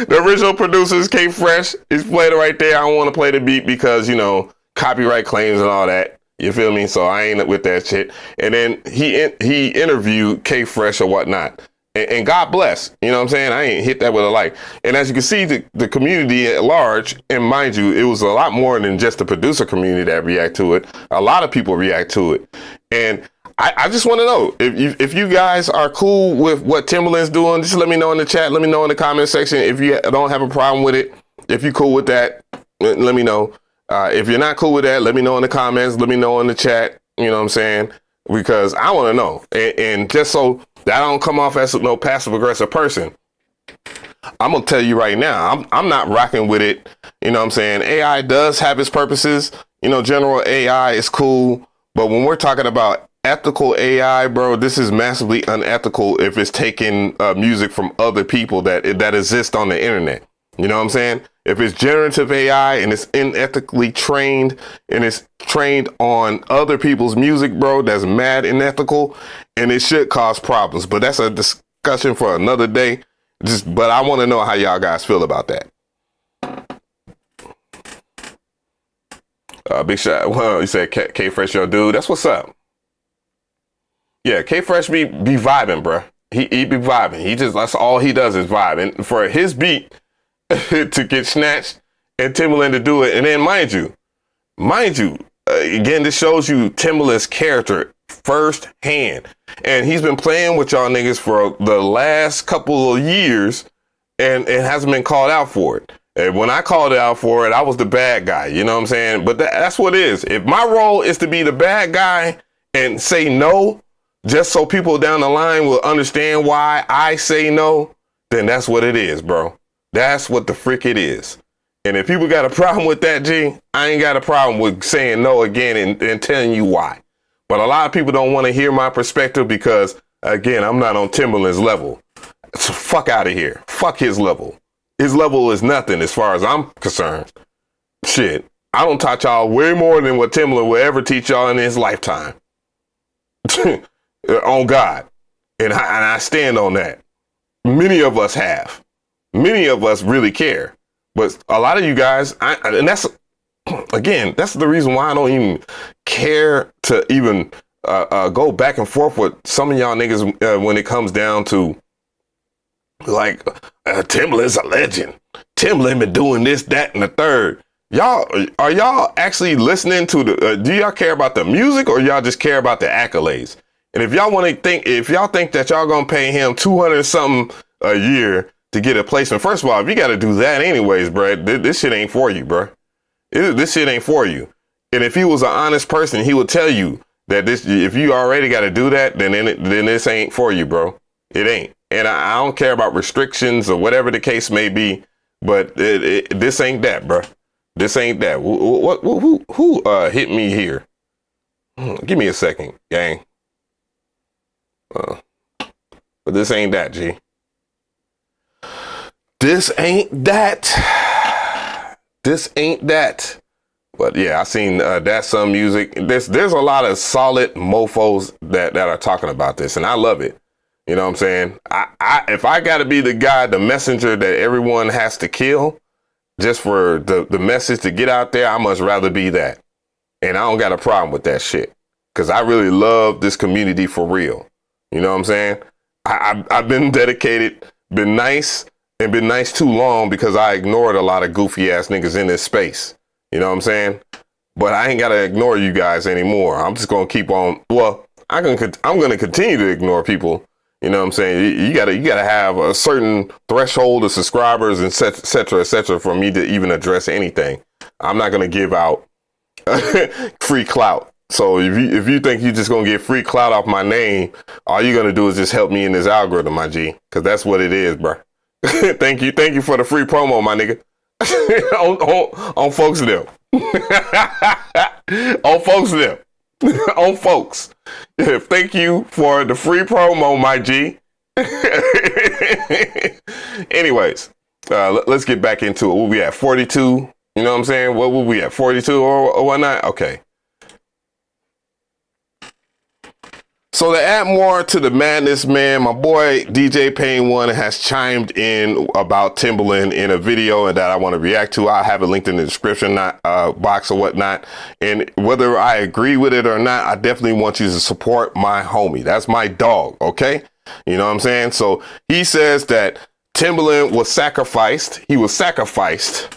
The original producers, K Fresh, is playing it right there. I don't want to play the beat because, you know, copyright claims and all that. You feel me? So I ain't with that shit. And then he interviewed K Fresh or whatnot. And God bless. You know what I'm saying? I ain't hit that with a like. And as you can see, the community at large, and mind you, it was a lot more than just the producer community that react to it. A lot of people react to it. And I just want to know, if you guys are cool with what Timbaland's doing, just let me know in the chat. Let me know in the comment section. If you don't have a problem with it, if you're cool with that, let me know. If you're not cool with that, let me know in the comments. Let me know in the chat. You know what I'm saying? Because I want to know. And just so that I don't come off as no passive aggressive person, I'm going to tell you right now, I'm not rocking with it. You know what I'm saying? AI does have its purposes. You know, general AI is cool. But when we're talking about ethical AI, bro, this is massively unethical if it's taking music from other people that exist on the internet. You know what I'm saying? If it's generative AI and it's unethically trained and it's trained on other people's music, bro, that's mad unethical, and it should cause problems. But that's a discussion for another day. But I want to know how y'all guys feel about that. Big shot. Well, you said K Fresh, yo, dude. That's what's up. Yeah, K Fresh be vibing, bro. He be vibing. That's all he does is vibe. And for his beat to get snatched and Timbaland to do it, and then mind you, again, this shows you Timbaland's character firsthand. And he's been playing with y'all niggas for the last couple of years, and it hasn't been called out for it. And when I called out for it, I was the bad guy. You know what I'm saying? But that's what it is. If my role is to be the bad guy and say no, just so people down the line will understand why I say no, then that's what it is, bro. That's what the frick it is. And if people got a problem with that, G, I ain't got a problem with saying no again and telling you why. But a lot of people don't want to hear my perspective because, again, I'm not on Timbaland's level. So fuck out of here. Fuck his level. His level is nothing as far as I'm concerned. Shit, I don't taught y'all way more than what Timbaland will ever teach y'all in his lifetime. On God. And I stand on that. Many of us have. Many of us really care. But a lot of you guys, and that's, again, that's the reason why I don't even care to even go back and forth with some of y'all niggas when it comes down to, like, Timbaland's a legend. Timbaland been doing this, that, and the third. Y'all, are y'all actually listening to the, do y'all care about the music or y'all just care about the accolades? And if y'all want to think, if y'all think that y'all gonna pay him 200 something a year to get a placement, first of all, if you got to do that anyways, bro, this shit ain't for you, bro. This shit ain't for you. And if he was an honest person, he would tell you that this, if you already got to do that, then this ain't for you, bro. It ain't. And I don't care about restrictions or whatever the case may be, but this ain't that, bro. This ain't that. Who hit me here? Give me a second, gang. But this ain't that, G. This ain't that. This ain't that. But yeah, I seen That's Some Music. There's a lot of solid mofos that are talking about this, and I love it. You know what I'm saying? If I got to be the guy, the messenger that everyone has to kill, just for the message to get out there, I much rather be that. And I don't got a problem with that shit, because I really love this community for real. You know what I'm saying? I've been dedicated, been nice, and been nice too long because I ignored a lot of goofy ass niggas in this space. You know what I'm saying? But I ain't got to ignore you guys anymore. I'm just going to keep on. Well, I'm going to continue to ignore people. You know what I'm saying? You gotta have a certain threshold of subscribers and et cetera, for me to even address anything. I'm not going to give out free clout. So if you think you're just going to get free clout off my name, all you're going to do is just help me in this algorithm, my G. Because that's what it is, bro. Thank you for the free promo, my nigga. on folks them. On folks them. On folks. Thank you for the free promo, my G. Anyways, let's get back into it. We'll be at 42. You know what I'm saying? What will we at? 42 or whatnot? Okay. So to add more to the madness, man, my boy DJ Payne One has chimed in about Timbaland in a video and that I want to react to. I'll have it linked in the description box or whatnot. And whether I agree with it or not, I definitely want you to support my homie. That's my dog, okay? You know what I'm saying? So he says that Timbaland was sacrificed. He was sacrificed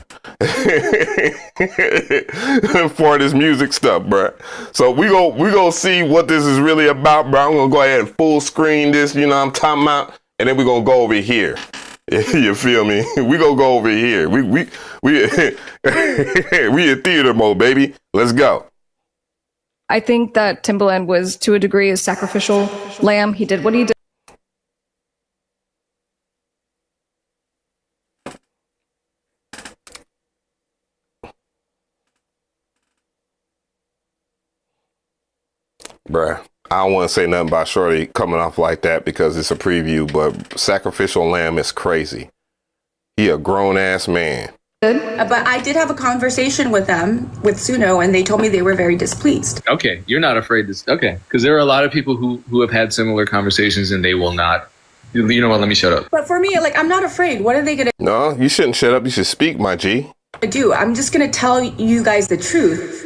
for this music stuff, bro. So we go see what this is really about, bro. I'm gonna go ahead and full screen this, you know what I'm talking about, and then we're gonna go over here. You feel me? We gonna go over here. We we in theater mode, baby. Let's go. I think that Timbaland was, to a degree, a sacrificial lamb. He did what he did. Bruh, I don't want to say nothing about Shorty coming off like that because it's a preview, but Sacrificial Lamb is crazy. He a grown-ass man. But I did have a conversation with them, with Suno, and they told me they were very displeased. Okay, you're not afraid to... Okay, because there are a lot of people who have had similar conversations and they will not... You know what, let me shut up. But for me, like, I'm not afraid. What are they going to... No, you shouldn't shut up. You should speak, my G. do? I'm just going to tell you guys the truth.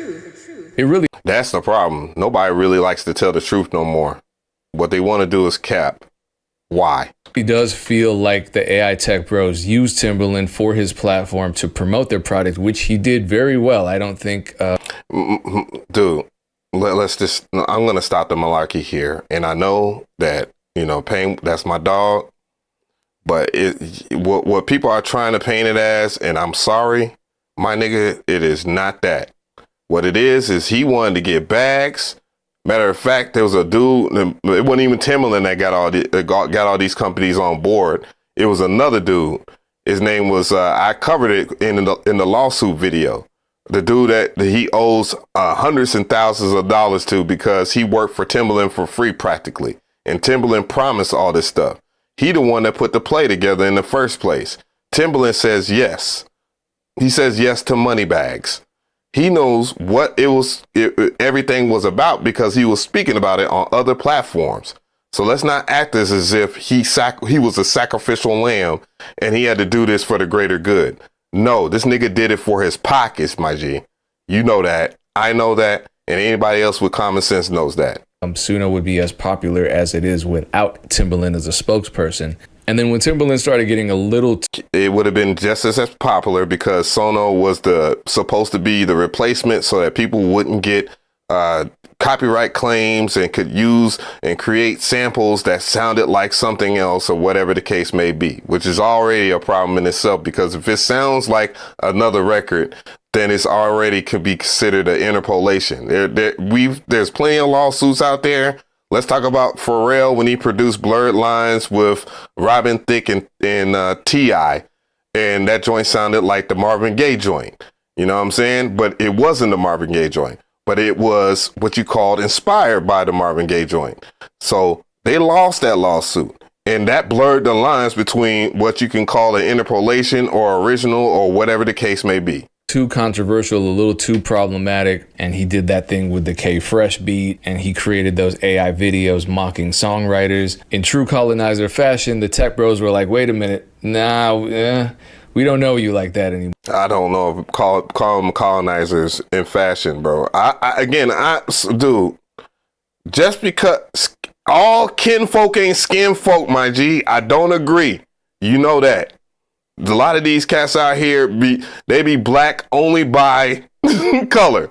It really... That's the problem. Nobody really likes to tell the truth no more. What they want to do is cap. Why? He does feel like the AI tech bros used Timbaland for his platform to promote their product, which he did very well. I don't think... Dude, let's just... I'm going to stop the malarkey here. And I know that, you know, Payne, that's my dog. But what people are trying to paint it as, and I'm sorry, my nigga, it is not that. What it is he wanted to get bags. Matter of fact, there was a dude, it wasn't even Timbaland that got all these companies on board. It was another dude. His name was, I covered it in the lawsuit video. the dude that he owes hundreds and thousands of dollars to because he worked for Timbaland for free practically. And Timbaland promised all this stuff. He the one that put the play together in the first place. Timbaland says yes. He says yes to money bags. He knows what everything was about because he was speaking about it on other platforms. So let's not act as if he was a sacrificial lamb and he had to do this for the greater good. No, this nigga did it for his pockets, my G. You know that. I know that. And anybody else with common sense knows that. Suno would be as popular as it is without Timbaland as a spokesperson. And then when Timbaland started getting a little... it would have been just as popular because Sono was supposed to be the replacement so that people wouldn't get copyright claims and could use and create samples that sounded like something else or whatever the case may be, which is already a problem in itself because if it sounds like another record, then it's already could be considered an interpolation. There's plenty of lawsuits out there. Let's talk about Pharrell when he produced Blurred Lines with Robin Thicke and T.I. And that joint sounded like the Marvin Gaye joint. You know what I'm saying? But it wasn't the Marvin Gaye joint. But it was what you called inspired by the Marvin Gaye joint. So they lost that lawsuit. And that blurred the lines between what you can call an interpolation or original or whatever the case may be. Too controversial, a little too problematic, and he did that thing with the K-Fresh beat, and he created those AI videos mocking songwriters. In true colonizer fashion, the tech bros were like, wait a minute, we don't know you like that anymore. I don't know if call them colonizers in fashion, bro. Dude, just because all kinfolk ain't skin folk, my G, I don't agree. You know that. A lot of these cats out here be black only by color.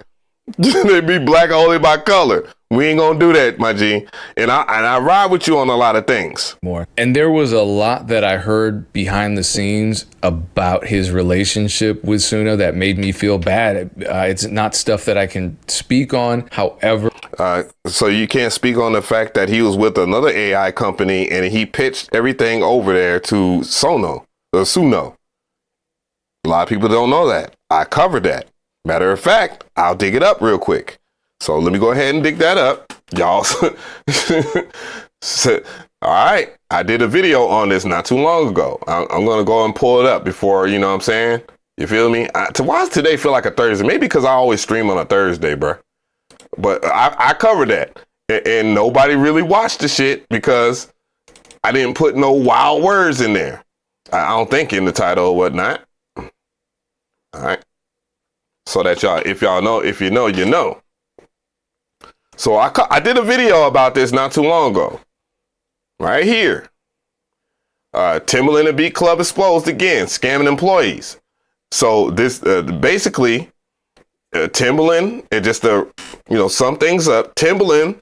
They be black only by color. We ain't gonna do that, my G. And I ride with you on a lot of things. More. And there was a lot that I heard behind the scenes about his relationship with Suno that made me feel bad. It's not stuff that I can speak on. However, so you can't speak on the fact that he was with another AI company and he pitched everything over there to Suno. A lot of people don't know that. I covered that. Matter of fact, I'll dig it up real quick. So let me go ahead and dig that up, y'all. All right. I did a video on this not too long ago. I'm going to go and pull it up before, you know what I'm saying? You feel me? Why does today feel like a Thursday? Maybe because I always stream on a Thursday, bro. But I covered that. And nobody really watched the shit because I didn't put no wild words in there. I don't think in the title or whatnot. All right. So that y'all, if you know, you know. So I did a video about this not too long ago. Right here. Timbaland and Beat Club exposed again, scamming employees. So this basically Timbaland, and just to sum things up, Timbaland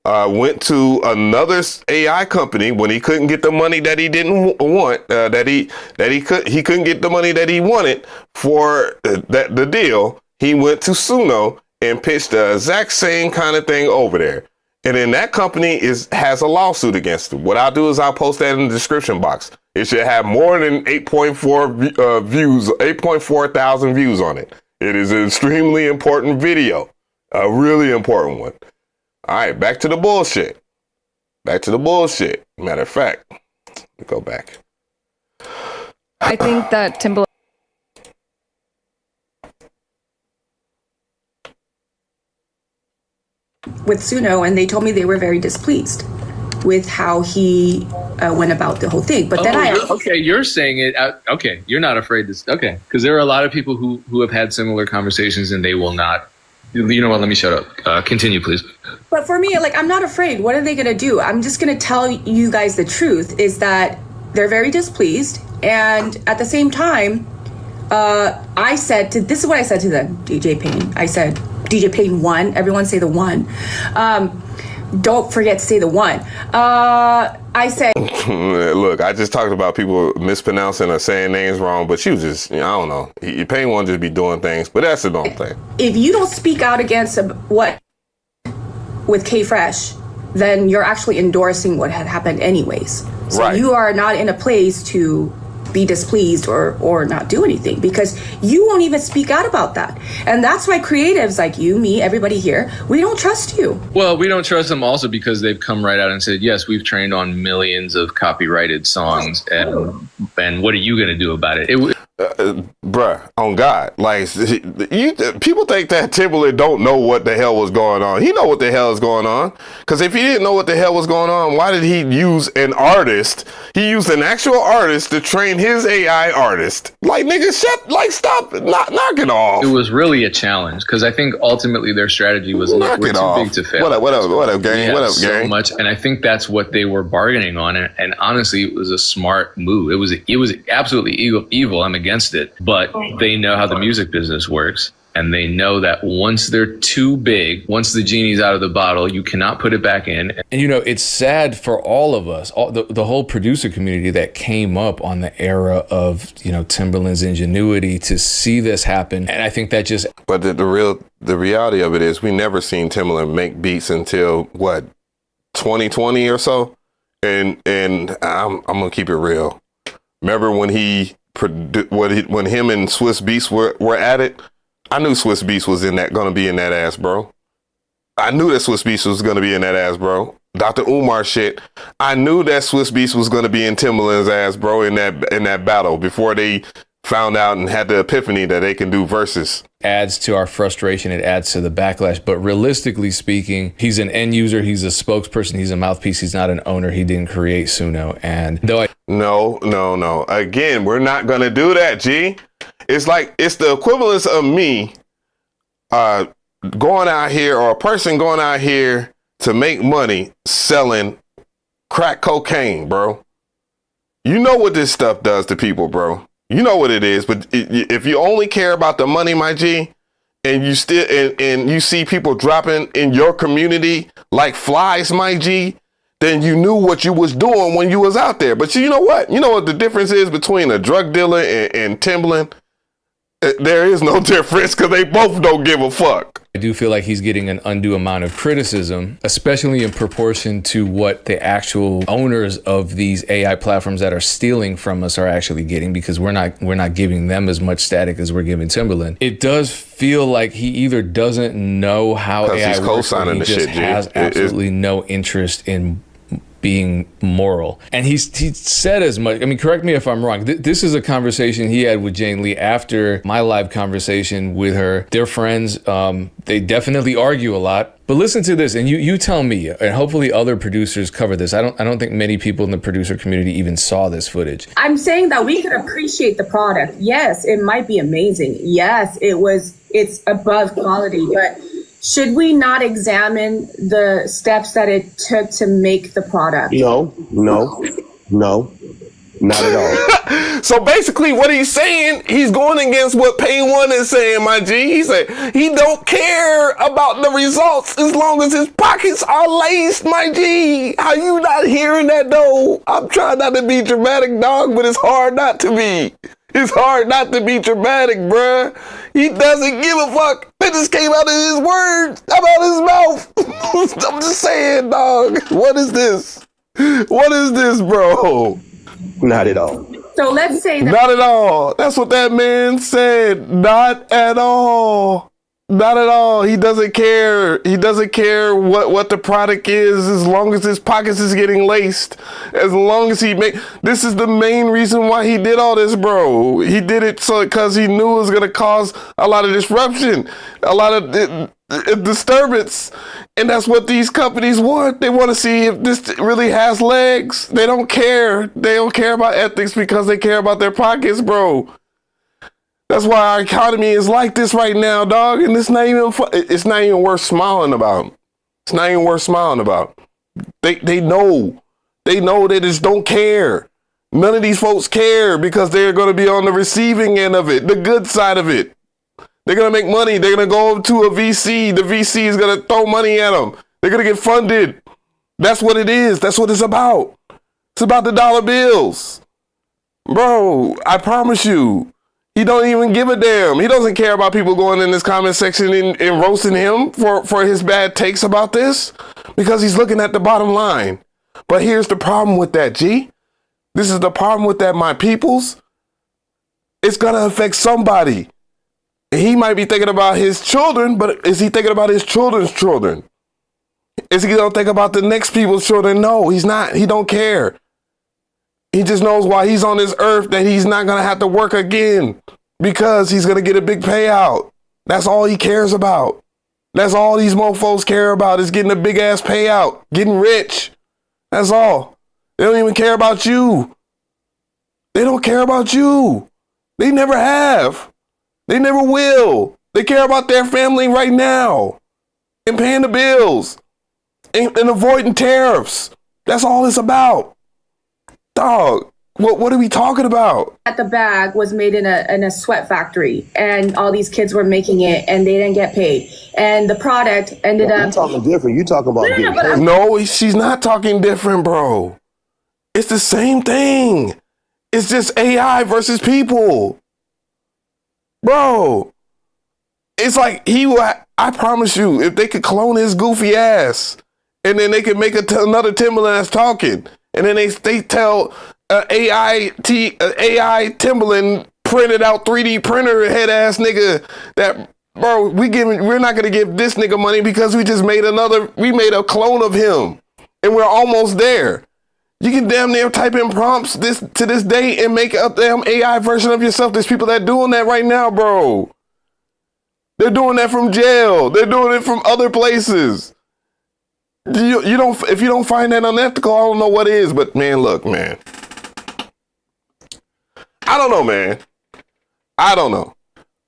went to another AI company when he couldn't get the money that he didn't want. He couldn't get the money that he wanted for the deal. He went to Suno and pitched the exact same kind of thing over there. And then that company has a lawsuit against him. What I'll do is I'll post that in the description box. It should have more than 8.4 thousand views on it. It is an extremely important video, a really important one. All right, back to the bullshit. Matter of fact, let me go back. I think that Timbaland with Suno, and they told me they were very displeased with how he went about the whole thing. But then you're saying it. Okay, you're not afraid to. Okay, because there are a lot of people who have had similar conversations and they will not. You know what? Let me shut up. Continue, please. But for me, I'm not afraid. What are they going to do? I'm just going to tell you guys the truth is that they're very displeased. And at the same time, this is what I said to them, DJ Payne. I said, DJ Payne 1, everyone say the 1. Don't forget to say the 1. I said, look, I just talked about people mispronouncing or saying names wrong, but you just, I don't know. Payne won't just be doing things, but that's his own thing. If you don't speak out against what with K-Fresh, then you're actually endorsing what had happened anyways. So right. You are not in a place to be displeased or not do anything, because you won't even speak out about that. And that's why creatives like you, me, everybody here, we don't trust you. Well, we don't trust them also because they've come right out and said, yes, we've trained on millions of copyrighted songs, and what are you going to do about it? Bruh, on God, like people think that Timbaland don't know what the hell was going on. He know what the hell is going on, because if he didn't know what the hell was going on, why did he use an artist? He used an actual artist to train his AI artist. Like, nigga, stop, knock it off. It was really a challenge, because I think ultimately their strategy was, look, we're too big to fail. What up, gang? What up, gang? So much, and I think that's what they were bargaining on, and honestly, it was a smart move. It was absolutely evil. I'm against it, but they know how the music business works, and they know that once they're too big, once the genie's out of the bottle, you cannot put it back in. And you know, it's sad for all of us, the whole producer community that came up on the era of, you know, Timbaland's ingenuity, to see this happen. And I think that just... But the reality of it is, we never seen Timbaland make beats until what, 2020 or so. And I'm gonna keep it real. Remember when when him and Swiss Beats were at it? I knew Swiss Beats was gonna be in that ass, bro. I knew that Swiss Beats was gonna be in that ass, bro. Dr. Umar shit. I knew that Swiss Beats was gonna be in Timbaland's ass, bro, in that battle, before they found out and had the epiphany that they can do verses. Adds to our frustration, it adds to the backlash. But realistically speaking, he's an end user, he's a spokesperson, he's a mouthpiece, he's not an owner, he didn't create Suno. And though No. Again, we're not gonna do that, G. It's like, it's the equivalence of me going out here, or a person going out here to make money selling crack cocaine, bro. You know what this stuff does to people, bro. You know what it is, but if you only care about the money, my G, and you still and you see people dropping in your community like flies, my G, then you knew what you was doing when you was out there. But you know what? You know what the difference is between a drug dealer and Timbaland? There is no difference, because they both don't give a fuck. I do feel like he's getting an undue amount of criticism, especially in proportion to what the actual owners of these AI platforms that are stealing from us are actually getting, because we're not giving them as much static as we're giving Timbaland. It does feel like he either doesn't know how AI works, or he just has absolutely no interest in being moral. And he said as much. I mean, correct me if I'm wrong. This is a conversation he had with Jane Lee after my live conversation with her. They're friends. They definitely argue a lot. But listen to this, and you tell me, and hopefully other producers cover this. I don't think many people in the producer community even saw this footage. I'm saying that we can appreciate the product. Yes, it might be amazing. Yes, it's above quality, but should we not examine the steps that it took to make the product? No, not at all. So basically what he's saying, he's going against what Payne One is saying, my G. He said he don't care about the results as long as his pockets are laced, my G. How you not hearing that, though? I'm trying not to be dramatic, dog, but it's hard not to be. It's hard not to be dramatic, bruh. He doesn't give a fuck. It just came out of his words, out his mouth. I'm just saying, dog. What is this? What is this, bro? Not at all. So let's say that. Not at all. That's what that man said. Not at all. Not at all. He doesn't care. He doesn't care what the product is, as long as his pockets is getting laced. As long as he make. This is the main reason why he did all this, bro. He did it because he knew it was gonna cause a lot of disruption, a lot of disturbance, and that's what these companies want. They want to see if this really has legs. They don't care. They don't care about ethics because they care about their pockets, bro. That's why our economy is like this right now, dog. And it's not even worth smiling about. It's not even worth smiling about. They know. They know they just don't care. None of these folks care because they're going to be on the receiving end of it, the good side of it. They're going to make money. They're going to go to a VC. The VC is going to throw money at them. They're going to get funded. That's what it is. That's what it's about. It's about the dollar bills. Bro, I promise you. He don't even give a damn. He doesn't care about people going in this comment section and roasting him for his bad takes about this, because he's looking at the bottom line. But here's the problem with that, G. This is the problem with that, my peoples. It's gonna affect somebody. He might be thinking about his children, but is he thinking about his children's children? Is he gonna think about the next people's children? No, he's not. He don't care. He just knows while he's on this earth that he's not gonna have to work again because he's gonna get a big payout. That's all he cares about. That's all these mofos care about is getting a big ass payout, getting rich. That's all. They don't even care about you. They don't care about you. They never have. They never will. They care about their family right now and paying the bills and avoiding tariffs. That's all it's about. Dog, what are we talking about? That the bag was made in a sweat factory and all these kids were making it and they didn't get paid. And the product ended up... You're talking different. You talking about getting paid. No, she's not talking different, bro. It's the same thing. It's just AI versus people. Bro, it's like I promise you, if they could clone his goofy ass and then they could make another Timbaland that's talking and then they tell AI Timbaland printed out 3D printer head ass nigga that, bro, we're not going to give this nigga money because we made a clone of him and we're almost there. You can damn near type in prompts to this day and make a damn AI version of yourself. There's people that doing that right now, bro. They're doing that from jail. They're doing it from other places. If you don't find that unethical, I don't know what is. But man, look, man. I don't know, man. I don't know.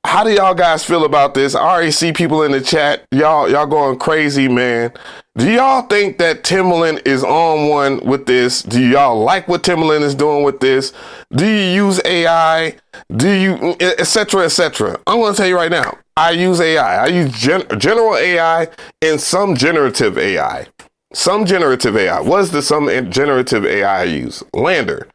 How do y'all guys feel about this? I already see people in the chat. Y'all going crazy, man. Do y'all think that Timbaland is on one with this? Do y'all like what Timbaland is doing with this? Do you use AI? Do you, et cetera, et cetera? I'm going to tell you right now. I use AI. I use general AI and some generative AI. Some generative AI. What is the some generative AI I use? Lander.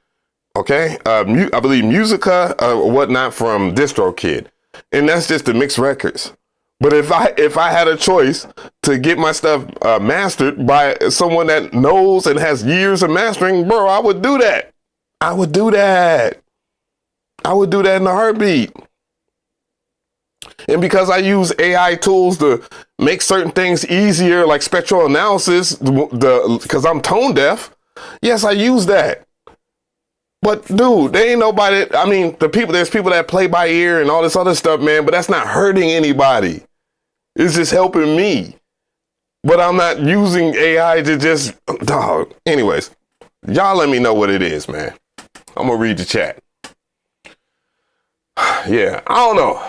Okay. I believe Musica or whatnot from DistroKid. And that's just to mix records. But if I had a choice to get my stuff mastered by someone that knows and has years of mastering, bro, I would do that. I would do that. I would do that in a heartbeat. And because I use AI tools to make certain things easier, like spectral analysis, because I'm tone deaf, yes, I use that. But dude, there ain't nobody. I mean, there's people that play by ear and all this other stuff, man, but that's not hurting anybody. It's just helping me. But I'm not using AI to just, dog. Anyways, y'all let me know what it is, man. I'm gonna read the chat. Yeah, I don't know.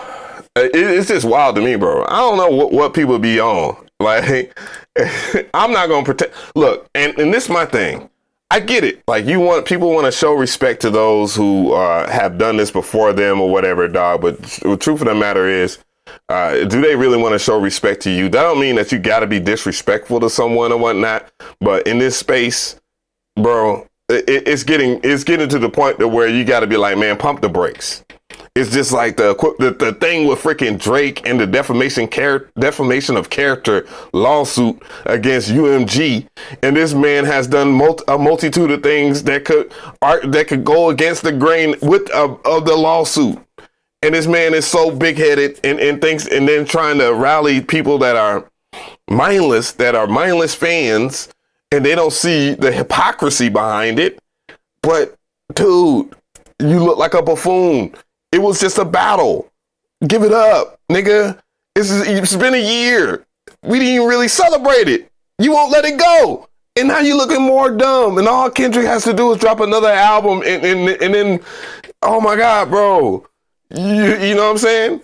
It's just wild to me, bro. I don't know what people be on. Like, I'm not gonna pretend. Look, and this is my thing. I get it. Like, people want to show respect to those who have done this before them or whatever, dog. But the truth of the matter is, do they really want to show respect to you? That don't mean that you got to be disrespectful to someone or whatnot. But in this space, bro, it's getting to the point to where you got to be like, man, pump the brakes. It's just like the thing with freaking Drake and the defamation of character lawsuit against UMG, and this man has done a multitude of things that could go against the grain of the lawsuit. And this man is so big-headed and thinks, and then trying to rally people that are mindless fans, and they don't see the hypocrisy behind it. But dude, you look like a buffoon. It was just a battle. Give it up, nigga. It's been a year. We didn't even really celebrate it. You won't let it go. And now you looking more dumb. And all Kendrick has to do is drop another album and then, oh my God, bro. You know what I'm saying?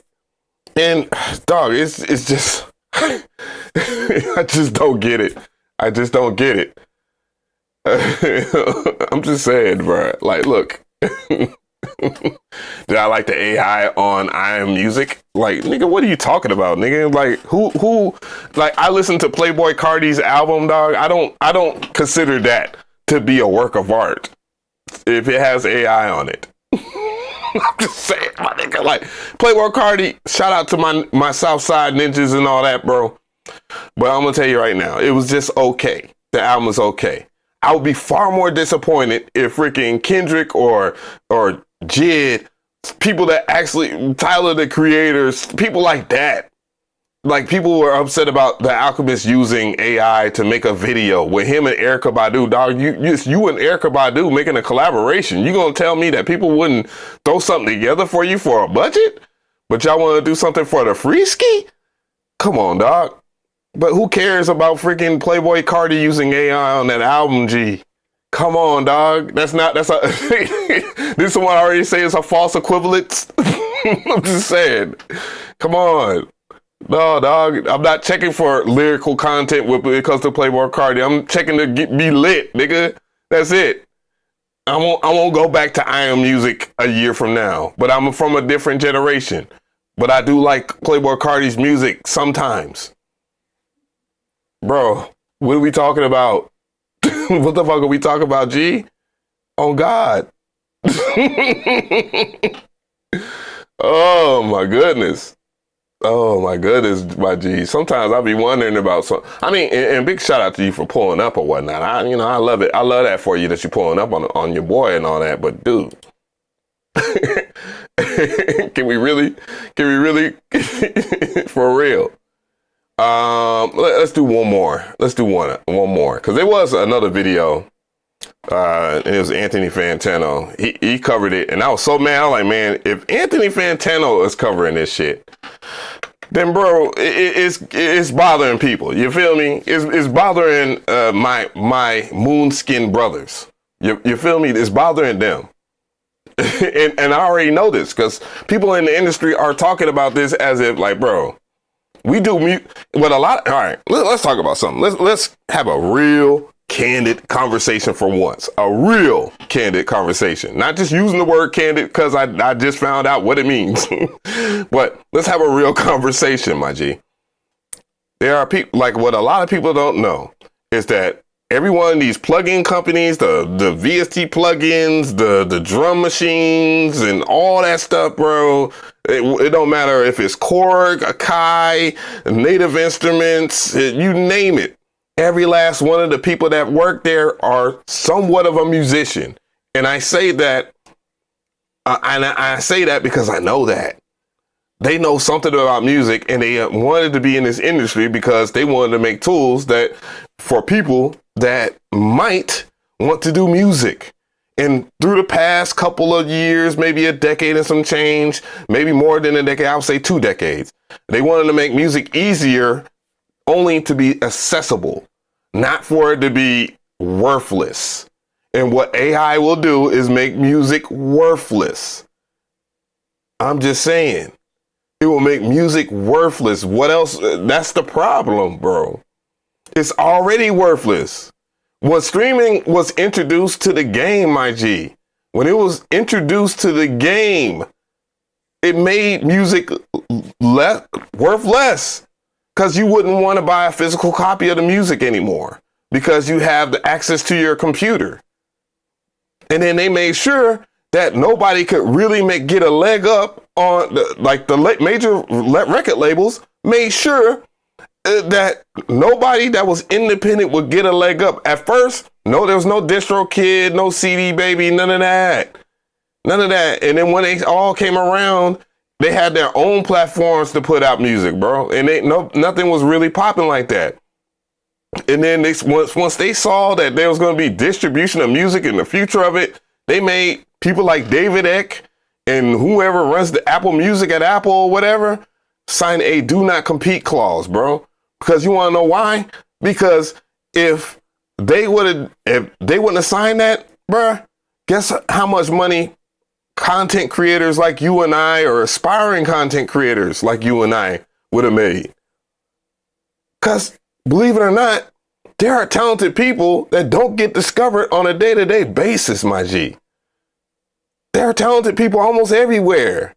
And dog, it's just, I just don't get it. I just don't get it. I'm just saying, bro. Like, look. Did I like the AI on I Am Music? Like, nigga, what are you talking about, nigga? Like, who? Like, I listened to Playboi Carti's album, dog. I don't consider that to be a work of art if it has AI on it. I'm just saying, my nigga. Like, Playboi Carti, shout out to my Southside Ninjas and all that, bro. But I'm gonna tell you right now, it was just okay. The album was okay. I would be far more disappointed if freaking Kendrick or Jid people that actually, Tyler the Creators, people like that. Like, people were upset about The Alchemist using AI to make a video with him and Erykah Badu. Dog, you and Erykah Badu making a collaboration. You gonna tell me that people wouldn't throw something together for you for a budget? But y'all want to do something for the free ski? Come on, dog. But who cares about freaking Playboy Cardi using AI on that album, G? Come on, dog. Did someone already say it's a false equivalence? I'm just saying. Come on. No, dog. I'm not checking for lyrical content when it comes to Playboy Cardi. I'm checking to be lit, nigga. That's it. I won't go back to I Am Music a year from now, but I'm from a different generation. But I do like Playboy Cardi's music sometimes. Bro, what are we talking about? What the fuck are we talking about, G? Oh, God. Oh, my goodness. Oh, my goodness, my G. Sometimes I'll be wondering about some. I mean, and big shout out to you for pulling up or whatnot. I love it. I love that for you that you're pulling up on your boy and all that. But, dude. Can we really for real? Let's do one more. Let's do one more, because there was another video. And it was Anthony Fantano. He covered it, and I was so mad. I was like, man, if Anthony Fantano is covering this shit, then bro, it's bothering people. You feel me? It's bothering my moon-skinned brothers. You feel me? It's bothering them. and I already know this because people in the industry are talking about this as if, like, bro, we do but a lot. All right, let's talk about something. Let's have a real candid conversation for once. A real candid conversation, not just using the word candid because I just found out what it means. But let's have a real conversation, my G. There are people, like, what a lot of people don't know is that every one of these plugin companies, the VST plugins, the drum machines, and all that stuff, bro. It don't matter if it's Korg, Akai, Native Instruments, you name it. Every last one of the people that work there are somewhat of a musician, and I say that, I say that because I know that. They know something about music, and they wanted to be in this industry because they wanted to make tools that for people that might want to do music. And through the past couple of years, maybe a decade and some change, maybe more than a decade, I would say 2 decades, they wanted to make music easier, only to be accessible, not for it to be worthless. And what AI will do is make music worthless. I'm just saying. It will make music worthless. What else? That's the problem, bro. It's already worthless. When streaming was introduced to the game, my G, when it was introduced to the game, it made music worth less because you wouldn't want to buy a physical copy of the music anymore because you have the access to your computer. And then they made sure that nobody could really get a leg up on the major record labels made sure that nobody that was independent would get a leg up. At first, no, there was no DistroKid, no CD Baby, none of that. None of that. And then when they all came around, they had their own platforms to put out music, bro. And nothing was really popping like that. And then once they saw that there was going to be distribution of music in the future of it, they made people like David Eck and whoever runs the Apple Music at Apple or whatever sign a do not compete clause, bro. Because you want to know why? Because if they wouldn't have signed that, bro, guess how much money content creators like you and I, or aspiring content creators like you and I, would have made. Because believe it or not, there are talented people that don't get discovered on a day-to-day basis, my G. There are talented people almost everywhere.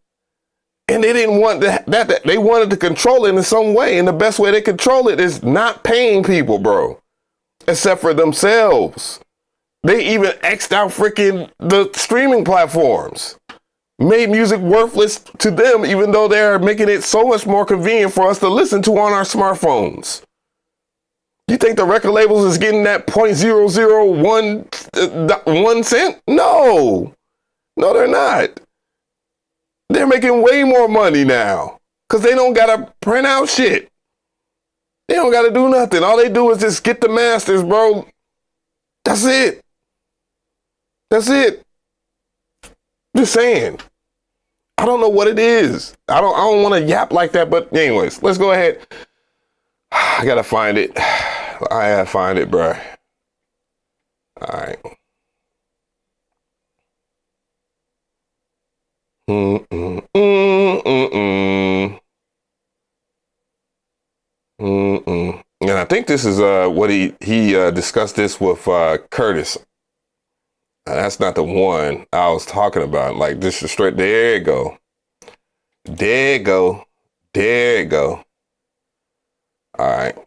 And they didn't want that. They wanted to control it in some way. And the best way they control it is not paying people, bro. Except for themselves. They even X'd out freaking the streaming platforms. Made music worthless to them, even though they're making it so much more convenient for us to listen to on our smartphones. You think the record labels is getting that 0.001 cent? No. No, they're not. They're making way more money now because they don't got to print out shit. They don't got to do nothing. All they do is just get the masters, bro. That's it. That's it. Just saying. I don't know what it is. I don't want to yap like that, but anyways, let's go ahead. I gotta find it. I gotta find it, bro. All right. And I think this is what he discussed this with Curtis. That's not the one I was talking about. Like, this is straight. There you go. There you go. There you go. All right.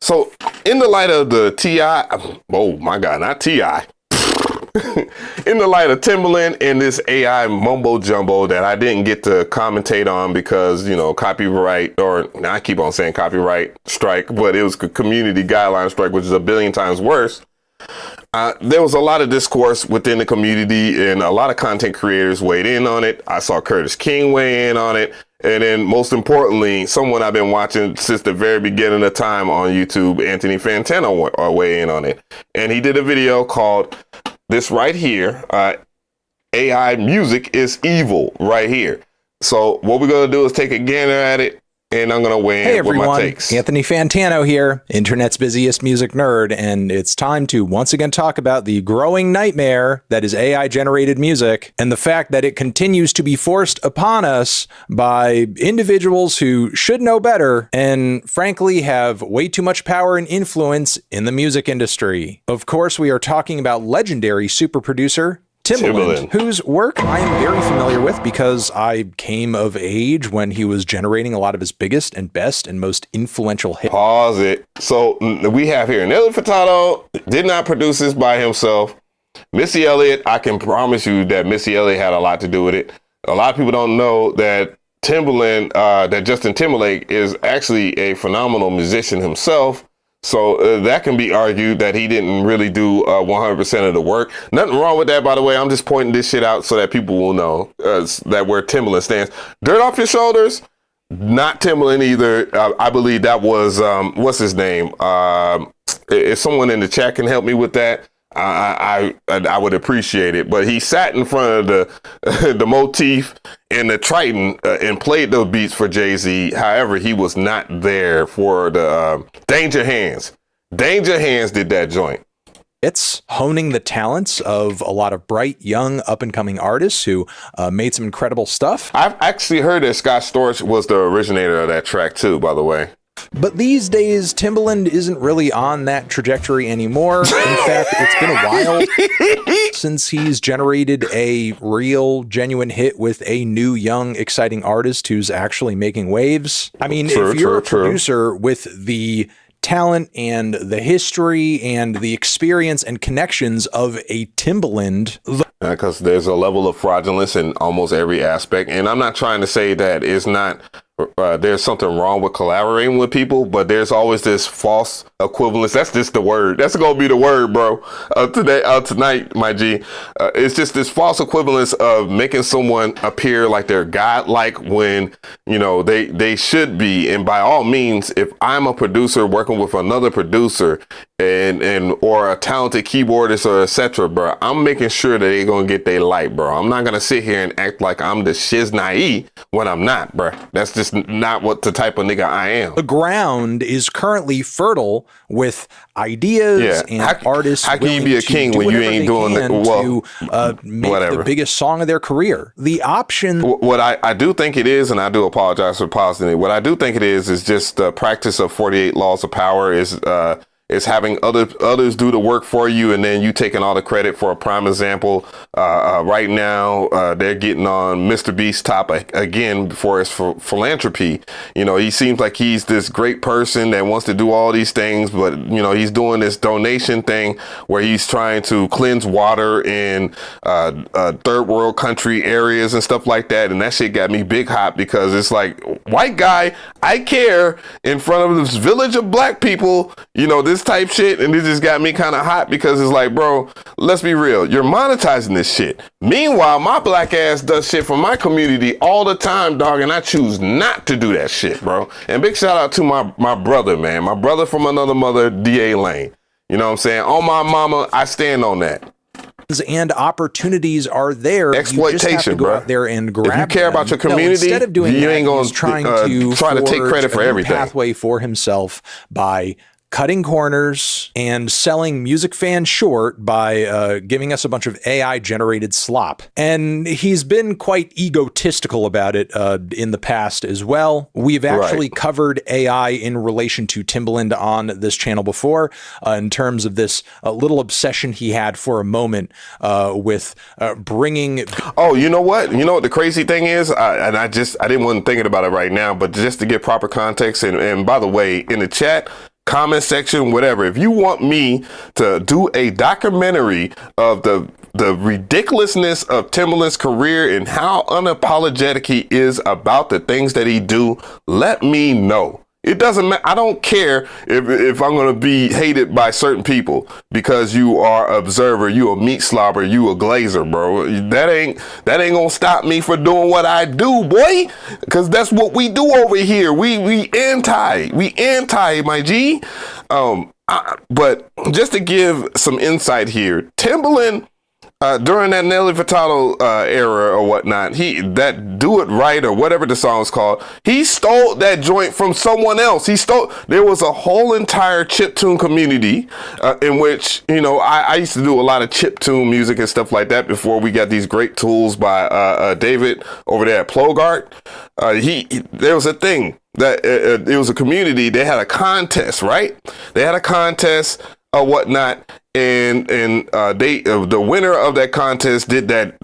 So, in the light of the T.I., oh my God, not T.I. In the light of Timbaland and this AI mumbo jumbo that I didn't get to commentate on because, you know, copyright, or I keep on saying copyright strike, but it was a community guideline strike, which is a billion times worse. There was a lot of discourse within the community and a lot of content creators weighed in on it. I saw Curtis King weigh in on it. And then most importantly, someone I've been watching since the very beginning of time on YouTube, Anthony Fantano, weigh in on it. And he did a video called this right here, AI music is evil, right here. So what we're going to do is take a gander at it, and I'm going to weigh in with my takes. Anthony Fantano here, internet's busiest music nerd, and it's time to once again talk about the growing nightmare that is AI-generated music and the fact that it continues to be forced upon us by individuals who should know better and frankly have way too much power and influence in the music industry. Of course, we are talking about legendary super producer Timbaland, whose work I am very familiar with because I came of age when he was generating a lot of his biggest and best and most influential hits. Pause it. So we have here Nelly Furtado did not produce this by himself. Missy Elliott, I can promise you that Missy Elliott had a lot to do with it. A lot of people don't know that Timbaland, that Justin Timberlake is actually a phenomenal musician himself. So that can be argued that he didn't really do 100% of the work. Nothing wrong with that, by the way. I'm just pointing this shit out so that people will know that where Timbaland stands. Dirt Off Your Shoulders, not Timbaland either. I believe that was, what's his name? If someone in the chat can help me with that, I would appreciate it. But he sat in front of the motif and the Triton and played those beats for Jay-Z. However, he was not there for the Danger Hands. Danger Hands did that joint. It's honing the talents of a lot of bright, young, up-and-coming artists who made some incredible stuff. I've actually heard that Scott Storch was the originator of that track too, by the way. But these days, Timbaland isn't really on that trajectory anymore. In fact, it's been a while since he's generated a real, genuine hit with a new, young, exciting artist who's actually making waves. I mean, if you're a producer with the talent and the history and the experience and connections of a Timbaland. Because there's a level of fraudulence in almost every aspect. And I'm not trying to say that it's not, there's something wrong with collaborating with people, but there's always this false equivalence. That's just the word. That's going to be the word, bro. Tonight, my G. It's just this false equivalence of making someone appear like they're godlike when, you know, they should be. And by all means, if I'm a producer working with another producer and or a talented keyboardist or etc., bro, I'm making sure that they're going to get their light, bro. I'm not going to sit here and act like I'm the shiznai when I'm not, bro. That's just not what the type of nigga I am. The ground is currently fertile with ideas and artists. How can you be a king when you ain't doing to make the biggest song of their career? The option. What I do think it is, and I do apologize for pausing it. What I do think it is just the practice of 48 laws of power is having others do the work for you, and then you taking all the credit. For a prime example, right now they're getting on Mr. Beast's top again for his philanthropy. You know, he seems like he's this great person that wants to do all these things, but you know, he's doing this donation thing where he's trying to cleanse water in third world country areas and stuff like that. And that shit got me big hot because it's like, white guy, I care in front of this village of black people, you know, this type shit. And it just got me kind of hot because it's like, bro, let's be real. You're monetizing this shit. Meanwhile, my black ass does shit for my community all the time, dog. And I choose not to do that shit, bro. And big shout out to my brother, man. My brother from another mother, D.A. Lane. You know what I'm saying? On my mama, I stand on that. And opportunities are there. Exploitation, you just have to go bro. out there and grab if you care them. about your community, instead of doing you that, ain't gonna he's trying to take credit for everything. Pathway for himself by cutting corners and selling music fans short by giving us a bunch of AI generated slop. And he's been quite egotistical about it in the past as well. We've actually covered AI in relation to Timbaland on this channel before in terms of this little obsession he had for a moment with bringing. Oh, you know what? You know what the crazy thing is? I didn't want to think about it right now, but just to get proper context. And by the way, in the chat, comment section, whatever, if you want me to do a documentary of the ridiculousness of Timbaland's career and how unapologetic he is about the things that he do, let me know. It doesn't matter. I don't care if I'm going to be hated by certain people because you are observer, you a meat slobber, you a glazer, bro. That ain't going to stop me for doing what I do, boy. Because that's what we do over here. We anti, my G. But just to give some insight here, Timbaland, during that Nelly Furtado era or whatnot, that Do It Right or whatever the song's called, he stole that joint from someone else. There was a whole entire chiptune community in which, you know, I used to do a lot of chiptune music and stuff like that before we got these great tools by David over there at Plogart. There was a thing that it was a community. They had a contest, right? They had a contest or whatnot. And the winner of that contest did that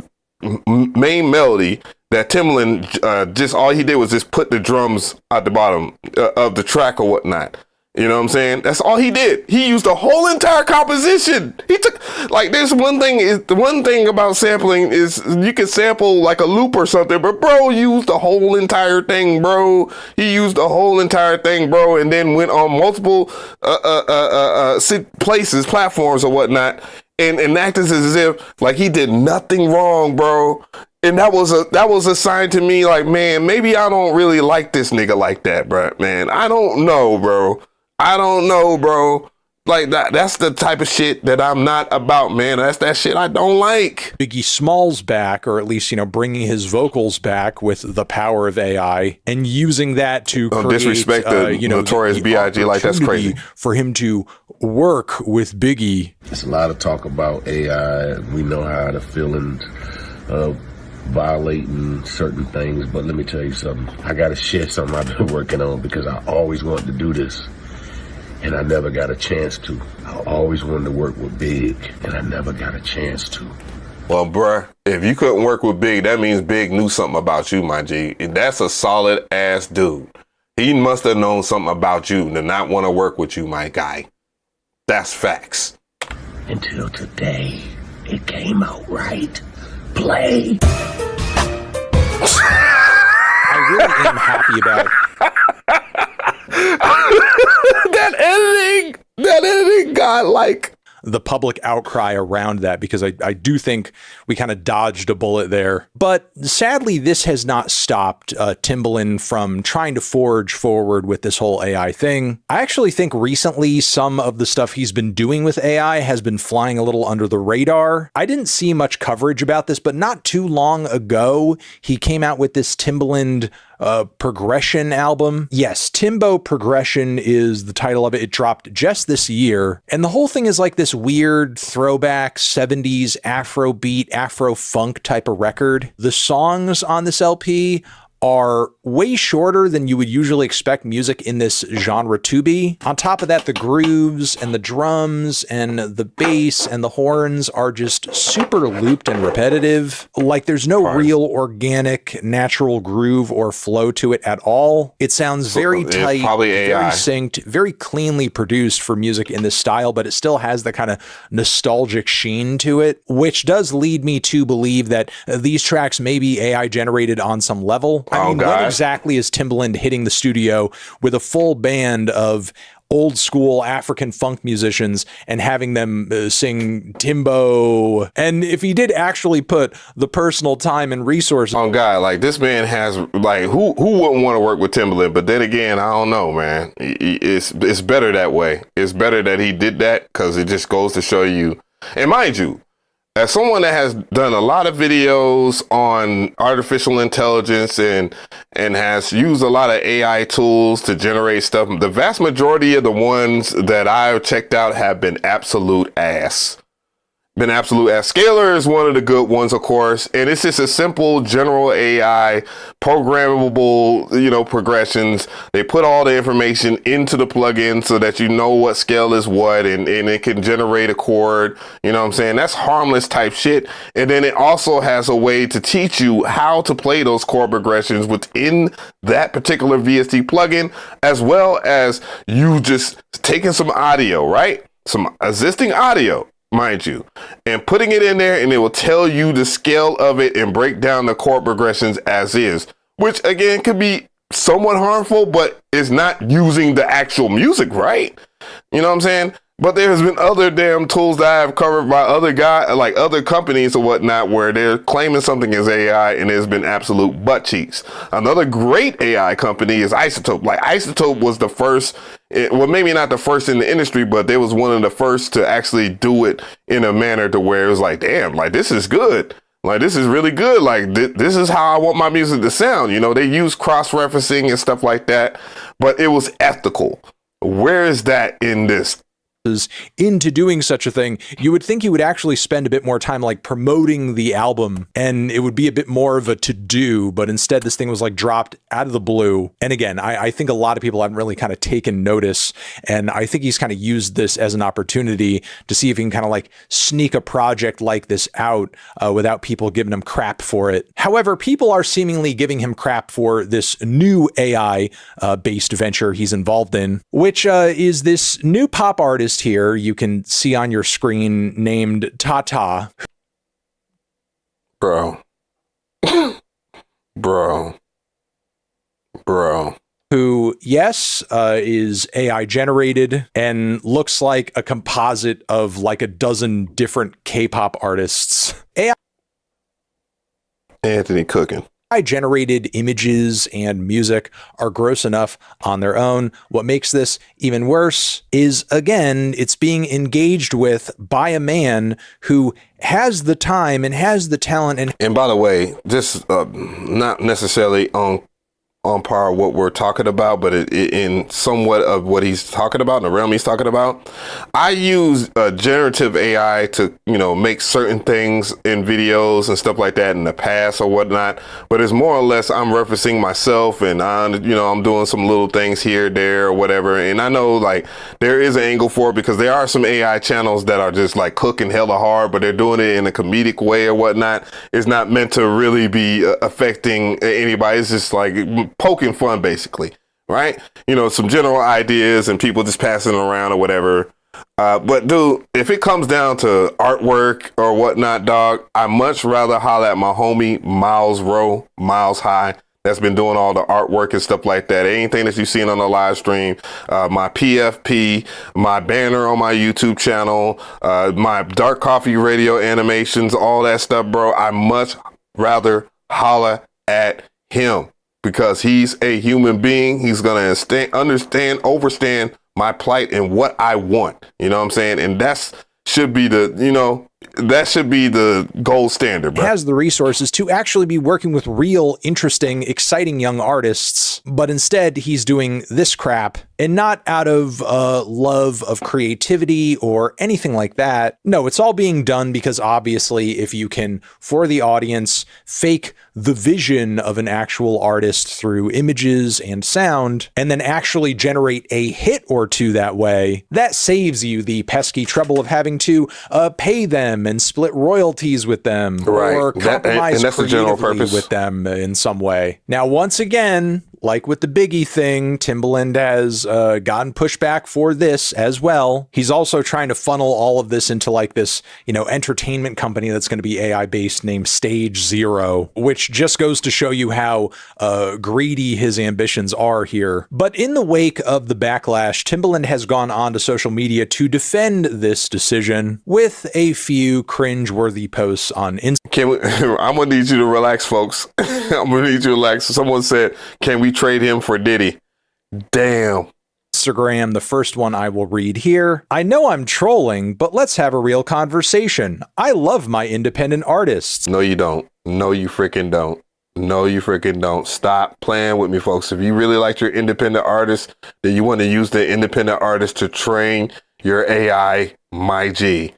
main melody that Timbaland just all he did was just put the drums at the bottom of the track or whatnot. You know what I'm saying? That's all he did. He used the whole entire composition. He took there's the one thing about sampling is you can sample like a loop or something, but bro used the whole entire thing, bro. He used the whole entire thing, bro, and then went on multiple platforms or whatnot, and acted as if like he did nothing wrong, bro. And that was a sign to me, like, man, maybe I don't really like this nigga like that, bro. Man, I don't know, bro. Like that's the type of shit that I'm not about, man. That's that shit I don't like. Biggie Smalls back, or at least, you know, bringing his vocals back with the power of AI and using that to create, disrespect the Notorious B.I.G. like that's crazy. For him to work with Biggie. There's a lot of talk about AI. We know how the feelings of violating certain things, but let me tell you something. I got to share something I've been working on because I always wanted to do this. And I never got a chance to. I always wanted to work with Big, and I never got a chance to. Well, bruh, if you couldn't work with Big, that means Big knew something about you, my G. That's a solid ass dude. He must have known something about you to not want to work with you, my guy. That's facts. Until today, it came out right. Play. I really am happy about that editing got like the public outcry around that, because I do think we kind of dodged a bullet there. But sadly, this has not stopped Timbaland from trying to forge forward with this whole AI thing. I actually think recently some of the stuff he's been doing with AI has been flying a little under the radar. I didn't see much coverage about this, but not too long ago, he came out with this Timbaland progression album. Yes, Timbo Progression is the title of it. It dropped just this year. And the whole thing is like this weird throwback 70s Afrobeat, Afro-funk type of record. The songs on this LP are way shorter than you would usually expect music in this genre to be. On top of that, the grooves and the drums and the bass and the horns are just super looped and repetitive. Like there's no real organic, natural groove or flow to it at all. It sounds very tight, very synced, very cleanly produced for music in this style, but it still has the kind of nostalgic sheen to it, which does lead me to believe that these tracks may be AI generated on some level. I mean, when exactly is Timbaland hitting the studio with a full band of old school African funk musicians and having them sing Timbo? And if he did actually put the personal time and resources on God, like this man has, like, who wouldn't want to work with Timbaland? But then again, I don't know, man. It's better that way. It's better that he did that, because it just goes to show you. And mind you, as someone that has done a lot of videos on artificial intelligence and has used a lot of AI tools to generate stuff, the vast majority of the ones that I've checked out have been absolute ass. Scalar is one of the good ones, of course, and it's just a simple general AI programmable, progressions. They put all the information into the plugin so that you know what scale is what, and it can generate a chord. You know what I'm saying? That's harmless type shit. And then it also has a way to teach you how to play those chord progressions within that particular VST plugin, as well as you just taking some audio, right? Some existing audio, mind you, and putting it in there, and it will tell you the scale of it and break down the chord progressions as is, which again could be somewhat harmful, but it's not using the actual music, right? You know what I'm saying? But there's been other damn tools that I have covered by other guys, like other companies or whatnot, where they're claiming something as AI and there's been absolute butt cheeks. Another great AI company is Isotope. Like Isotope was the first, well, maybe not the first in the industry, but they was one of the first to actually do it in a manner to where it was like, damn, like this is good. Like, this is really good. Like, this is how I want my music to sound. They use cross-referencing and stuff like that, but it was ethical. Where is that in this? Into doing such a thing, you would think you would actually spend a bit more time like promoting the album, and it would be a bit more of a to-do, but instead this thing was like dropped out of the blue. And again, I think a lot of people haven't really kind of taken notice, and I think he's kind of used this as an opportunity to see if he can kind of like sneak a project like this out without people giving him crap for it. However, people are seemingly giving him crap for this new AI based venture he's involved in, which is this new pop artist here you can see on your screen named Tata. Bro. Who, yes, is AI generated and looks like a composite of like a dozen different K-pop artists. AI Anthony Cooking. AI-generated images and music are gross enough on their own. What makes this even worse is, again, it's being engaged with by a man who has the time and has the talent. And by the way, just not necessarily on par what we're talking about, but in somewhat of what he's talking about, in the realm he's talking about. I use generative AI to, make certain things in videos and stuff like that in the past or whatnot, but it's more or less I'm referencing myself, and I'm doing some little things here, there, or whatever. And I know like there is an angle for it, because there are some AI channels that are just like cooking hella hard, but they're doing it in a comedic way or whatnot. It's not meant to really be affecting anybody. It's just like poking fun, basically, right? Some general ideas and people just passing it around or whatever. But dude, if it comes down to artwork or whatnot, dog, I much rather holler at my homie Miles High, that's been doing all the artwork and stuff like that. Anything that you've seen on the live stream, my PFP, my banner on my YouTube channel, my Dark Coffee Radio animations, all that stuff, bro. I much rather holler at him, because he's a human being. He's going to understand my plight and what I want. You know what I'm saying? And should be that should be the gold standard, bro. Has the resources to actually be working with real, interesting, exciting young artists, but instead he's doing this crap, and not out of love of creativity or anything like that. No, it's all being done because obviously if you can, for the audience, fake the vision of an actual artist through images and sound, and then actually generate a hit or two that way, that saves you the pesky trouble of having to pay them and split royalties with them, right, or compromise and that's the general creatively purpose with them in some way. Now, once again, like with the Biggie thing, Timbaland has gotten pushback for this as well. He's also trying to funnel all of this into like this, entertainment company that's going to be AI based named Stage Zero, which just goes to show you how greedy his ambitions are here. But in the wake of the backlash, Timbaland has gone on to social media to defend this decision with a few cringe-worthy posts on Instagram. I'm gonna need you to relax, folks. I'm gonna need you to relax. Someone said, "Can we trade him for Diddy?" Damn. Instagram, the first one I will read here. I know I'm trolling, but let's have a real conversation. I love my independent artists. No, you don't. No, you freaking don't. No, you freaking don't. Stop playing with me, folks. If you really like your independent artist, then you want to use the independent artist to train your AI, my G.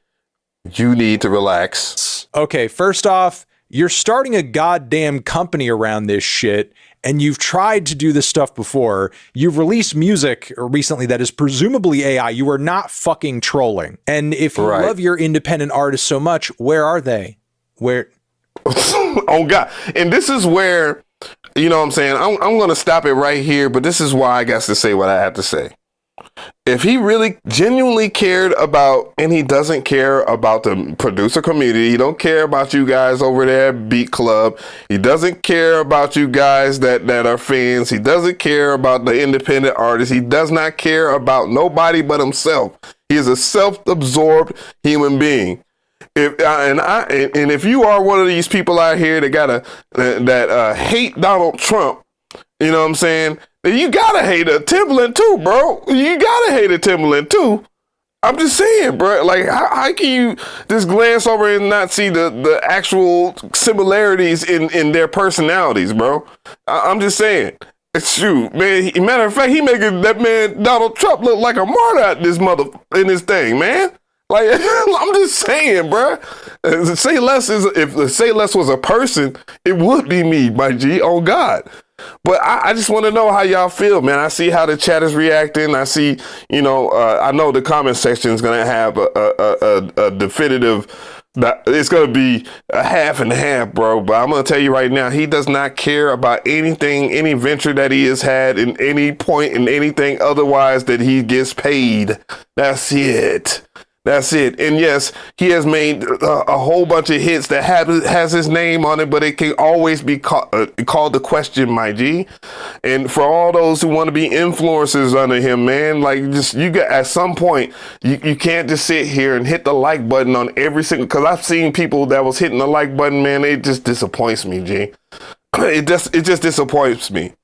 You need to relax. Okay, first off, you're starting a goddamn company around this shit, and you've tried to do this stuff before. You've released music recently that is presumably AI. You are not fucking trolling. And if you love your independent artists so much, where are they? Where? Oh, God. And this is where, you know what I'm saying? I'm going to stop it right here, but this is why I got to say what I have to say. If he really genuinely cared about, and he doesn't care about the producer community, he don't care about you guys over there at Beat Club, he doesn't care about you guys that are fans, he doesn't care about the independent artists, he does not care about nobody but himself. He is a self-absorbed human being. If you are one of these people out here that hate Donald Trump, you know what I'm saying? You gotta hate a Timbaland too, bro. You gotta hate a Timbaland too. I'm just saying, bro. Like, how can you just glance over and not see the actual similarities in their personalities, bro? I'm just saying. Shoot, man. Matter of fact, he making that man Donald Trump look like a martyr at this in this thing, man. Like, I'm just saying, bro. Say Less if Say Less was a person, it would be me, my G. Oh God. But I just want to know how y'all feel, man. I see how the chat is reacting. I see, I know the comment section is going to have a definitive, it's going to be a half and half, bro. But I'm going to tell you right now, he does not care about anything, any venture that he has had in any point in anything otherwise that he gets paid. That's it. That's it. And yes, he has made a whole bunch of hits that has his name on it, but it can always be called the question, my G. And for all those who want to be influencers under him, man, like you got at some point, you can't just sit here and hit the like button on every single, because I've seen people that was hitting the like button, man, it just disappoints me, G. It just disappoints me.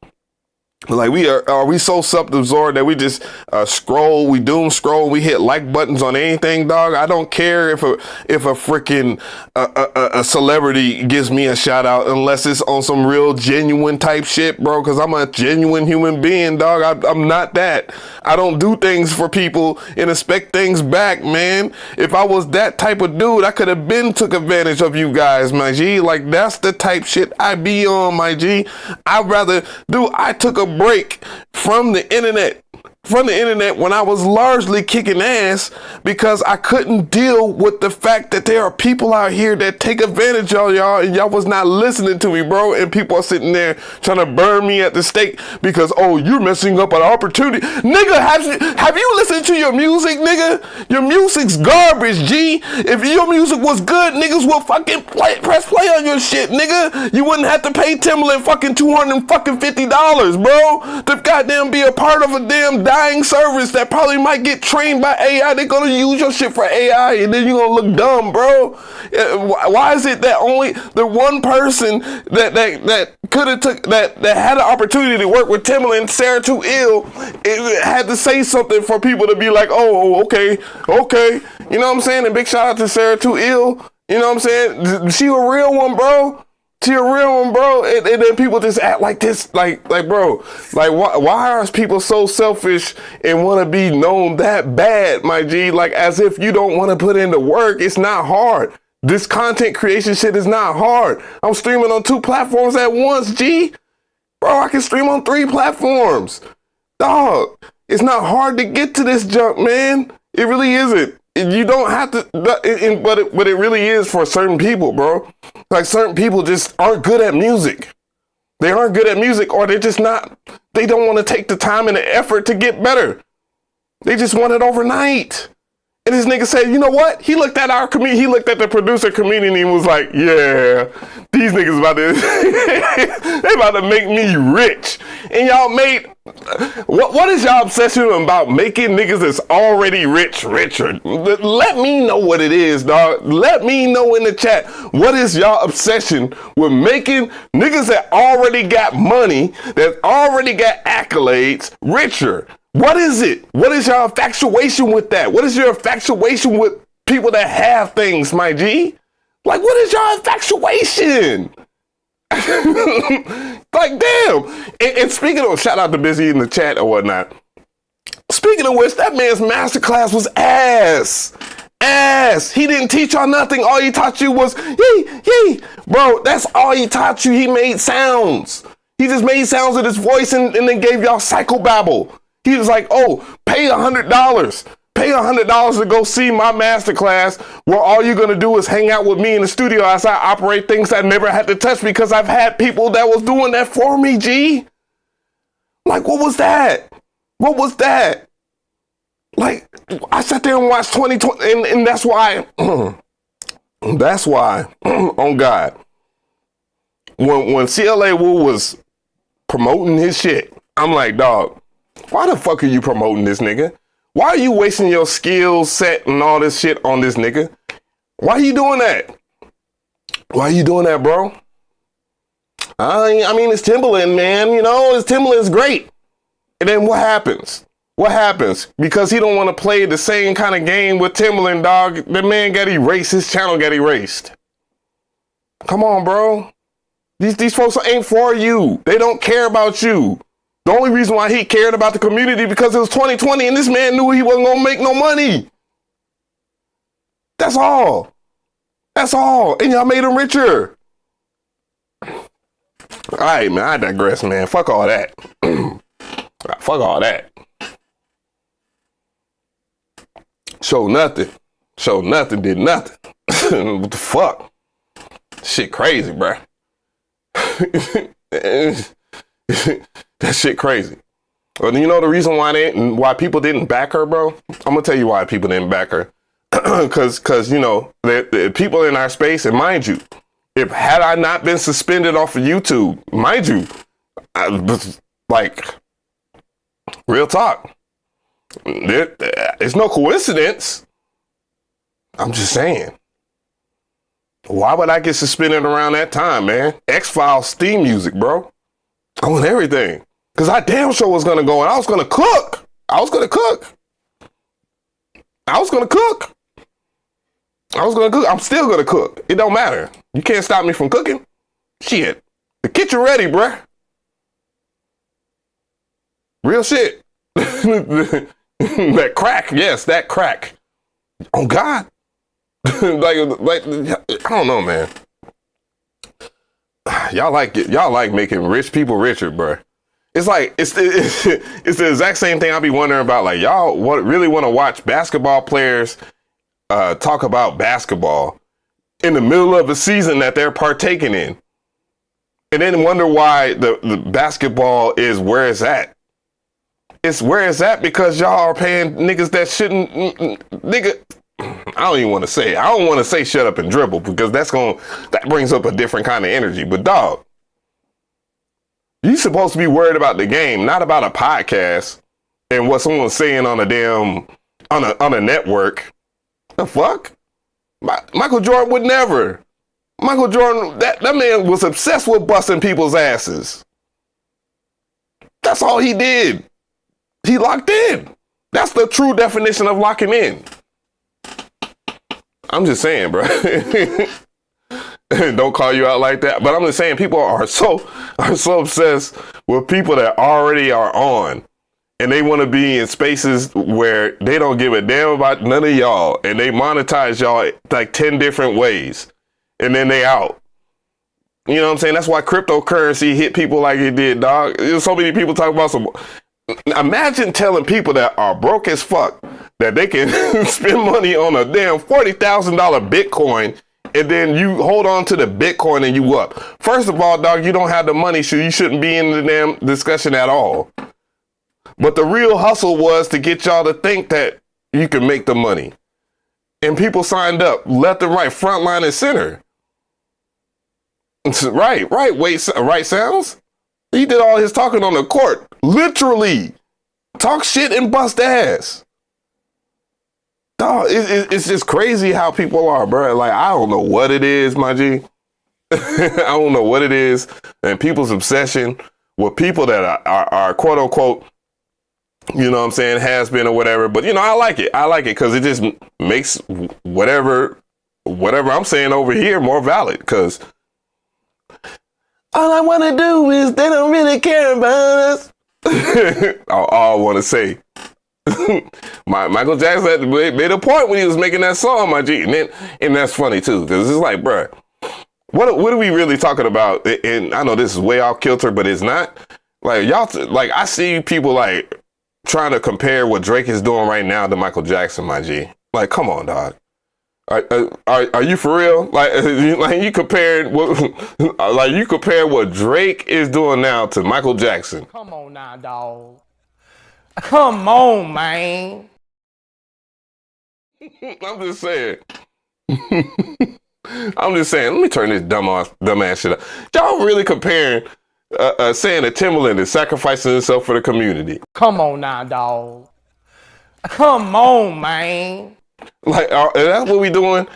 Like, are we so self-absorbed that we just scroll, we doom scroll, we hit like buttons on anything, dog? I don't care if a freaking a celebrity gives me a shout out unless it's on some real genuine type shit, bro, because I'm a genuine human being, dog. I'm not that. I don't do things for people and expect things back, man. If I was that type of dude, I could have been took advantage of you guys, my G. Like, that's the type shit I be on, my G. I took a break from the internet when I was largely kicking ass because I couldn't deal with the fact that there are people out here that take advantage of y'all and y'all was not listening to me, bro. And people are sitting there trying to burn me at the stake because, oh, you're messing up an opportunity. Nigga, have you listened to your music, nigga? Your music's garbage, G. If your music was good, niggas will fucking press play on your shit, nigga. You wouldn't have to pay Timbaland fucking $250, bro, to goddamn be a part of a damn dying service that probably might get trained by AI. They're gonna use your shit for AI and then you're gonna look dumb, bro. Why is it that only the one person that could have that had an opportunity to work with Timbaland, Sarah Too Ill, it had to say something for people to be like, oh, okay. You know what I'm saying? And big shout out to Sarah Too Ill. You know what I'm saying? She a real one, bro. She a real one, bro. And then people just act like this, like bro, like why are people so selfish and want to be known that bad, my G? Like, as if you don't want to put in the work. It's not hard. This content creation shit is not hard. I'm streaming on 2 platforms at once, G. Bro, I can stream on 3 platforms. Dog, it's not hard to get to this junk, man. It really isn't. You don't have to, but it really is for certain people, bro. Like, certain people just aren't good at music. They aren't good at music, or they're just not, they don't want to take the time and the effort to get better. They just want it overnight. And this nigga said, you know what? He looked at our community, he looked at the producer community and was like, yeah, these niggas about to, they about to make me rich. And y'all made, what is y'all obsession about making niggas that's already rich richer? Let me know what it is, dog. Let me know in the chat. What is y'all obsession with making niggas that already got money, that already got accolades, richer? What is it? What is your infatuation with that? What is your infatuation with people that have things, my G? Like, what is your infatuation? Like, damn. And speaking of, shout out to Busy in the chat or whatnot. Speaking of which, that man's masterclass was ass. Ass. He didn't teach y'all nothing. All he taught you was, yee. Bro, that's all he taught you. He made sounds. He just made sounds with his voice and then gave y'all psychobabble. He was like, oh, pay $100. Pay $100 to go see my masterclass where all you're going to do is hang out with me in the studio as I operate things I never had to touch because I've had people that was doing that for me, G. Like, what was that? What was that? Like, I sat there and watched 2020, and that's why, on God, when CLA Wu was promoting his shit, I'm like, dog, why the fuck are you promoting this nigga? Why are you wasting your skill set and all this shit on this nigga? Why are you doing that? Why are you doing that, bro? I mean, it's Timbaland, man. You know, Timbaland's great. And then what happens? What happens? Because he don't want to play the same kind of game with Timbaland, dog. The man got erased. His channel got erased. Come on, bro. These folks ain't for you. They don't care about you. The only reason why he cared about the community because it was 2020 and this man knew he wasn't going to make no money. That's all. That's all. And y'all made him richer. All right, man. I digress, man. Fuck all that. Fuck all that. Show nothing. Show nothing, did nothing. What the fuck? Shit crazy, bruh. That shit crazy. Well, you know the reason why people didn't back her, bro? I'm gonna tell you why people didn't back her. Cause you know, the people in our space, and mind you, if had I not been suspended off of YouTube, mind you, like, real talk, it's no coincidence. I'm just saying. Why would I get suspended around that time, man? X-Files theme music, bro. I want everything. Because I damn sure was going to go and I was going to cook. I was going to cook. I'm still going to cook. It don't matter. You can't stop me from cooking. Shit. The kitchen ready, bruh. Real shit. That crack. Yes, that crack. Oh, God. like, I don't know, man. Y'all like making rich people richer, bruh. It's like, it's the exact same thing I be wondering about. Like, y'all really want to watch basketball players talk about basketball in the middle of a season that they're partaking in. And then wonder why the basketball is where it's at. It's where it's at because y'all are paying niggas that shouldn't, nigga. I don't want to say shut up and dribble because that brings up a different kind of energy. But dog, you supposed to be worried about the game, not about a podcast and what someone's saying on a network. The fuck? Michael Jordan would never. Michael Jordan, that man was obsessed with busting people's asses. That's all he did. He locked in. That's the true definition of locking in. I'm just saying, bro. Don't call you out like that. But I'm just saying people are so obsessed with people that already are on. And they want to be in spaces where they don't give a damn about none of y'all. And they monetize y'all like 10 different ways. And then they out. You know what I'm saying? That's why cryptocurrency hit people like it did, dog. There's so many people talk about some. Imagine telling people that are broke as fuck that they can spend money on a damn $40,000 Bitcoin and then you hold on to the Bitcoin and you up. First of all, dog, you don't have the money, so you shouldn't be in the damn discussion at all. But the real hustle was to get y'all to think that you can make the money. And people signed up left and right, front line and center. Right, right sounds. He did all his talking on the court. Literally. Talk shit and bust ass. Dog, it's just crazy how people are, bro. Like, I don't know what it is, my G. I don't know what it is. And people's obsession with people that are quote unquote, you know what I'm saying, has been or whatever. But, you know, I like it. I like it because it just makes whatever I'm saying over here more valid. Because all I want to do is they don't really care about us. all I want to say. Michael Jackson made a point when he was making that song, my G. And that's funny, too. Because it's like, bruh, what are we really talking about? And I know this is way off kilter, but it's not. Like, y'all, like, I see people, like, trying to compare what Drake is doing right now to Michael Jackson, my G. Like, come on, dog. Are you for real? Like you compared what Drake is doing now to Michael Jackson. Come on now, dog. Come on, man. I'm just saying. I'm just saying. Let me turn this dumbass shit up. Y'all really comparing saying that Timbaland is sacrificing himself for the community? Come on now, dog. Come on, man. Like, that's what we doing.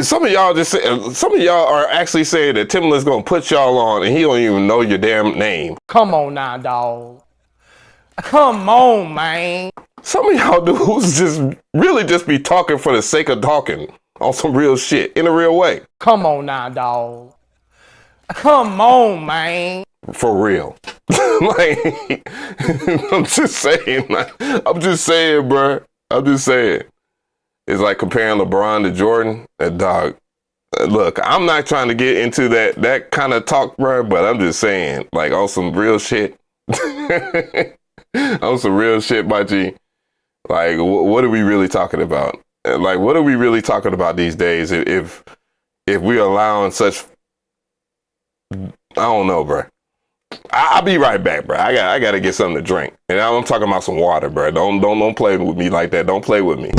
Some of y'all are actually saying that Timbaland's gonna put y'all on, and he don't even know your damn name. Come on now, dog. Come on, man. Some of y'all dudes just really just be talking for the sake of talking on some real shit in a real way. Come on now, dog. Come on, man. For real. Like, I'm just saying, bro. I'm just saying. It's like comparing LeBron to Jordan. Dog, look, I'm not trying to get into that kind of talk, bro, but I'm just saying, like, on some real shit. On some real shit, my G. Like, what are we really talking about? Like, what are we really talking about these days if we're allowing such... I don't know, bro. I'll be right back, bro. I gotta get something to drink. And I'm talking about some water, bro. Don't play with me like that. Don't play with me.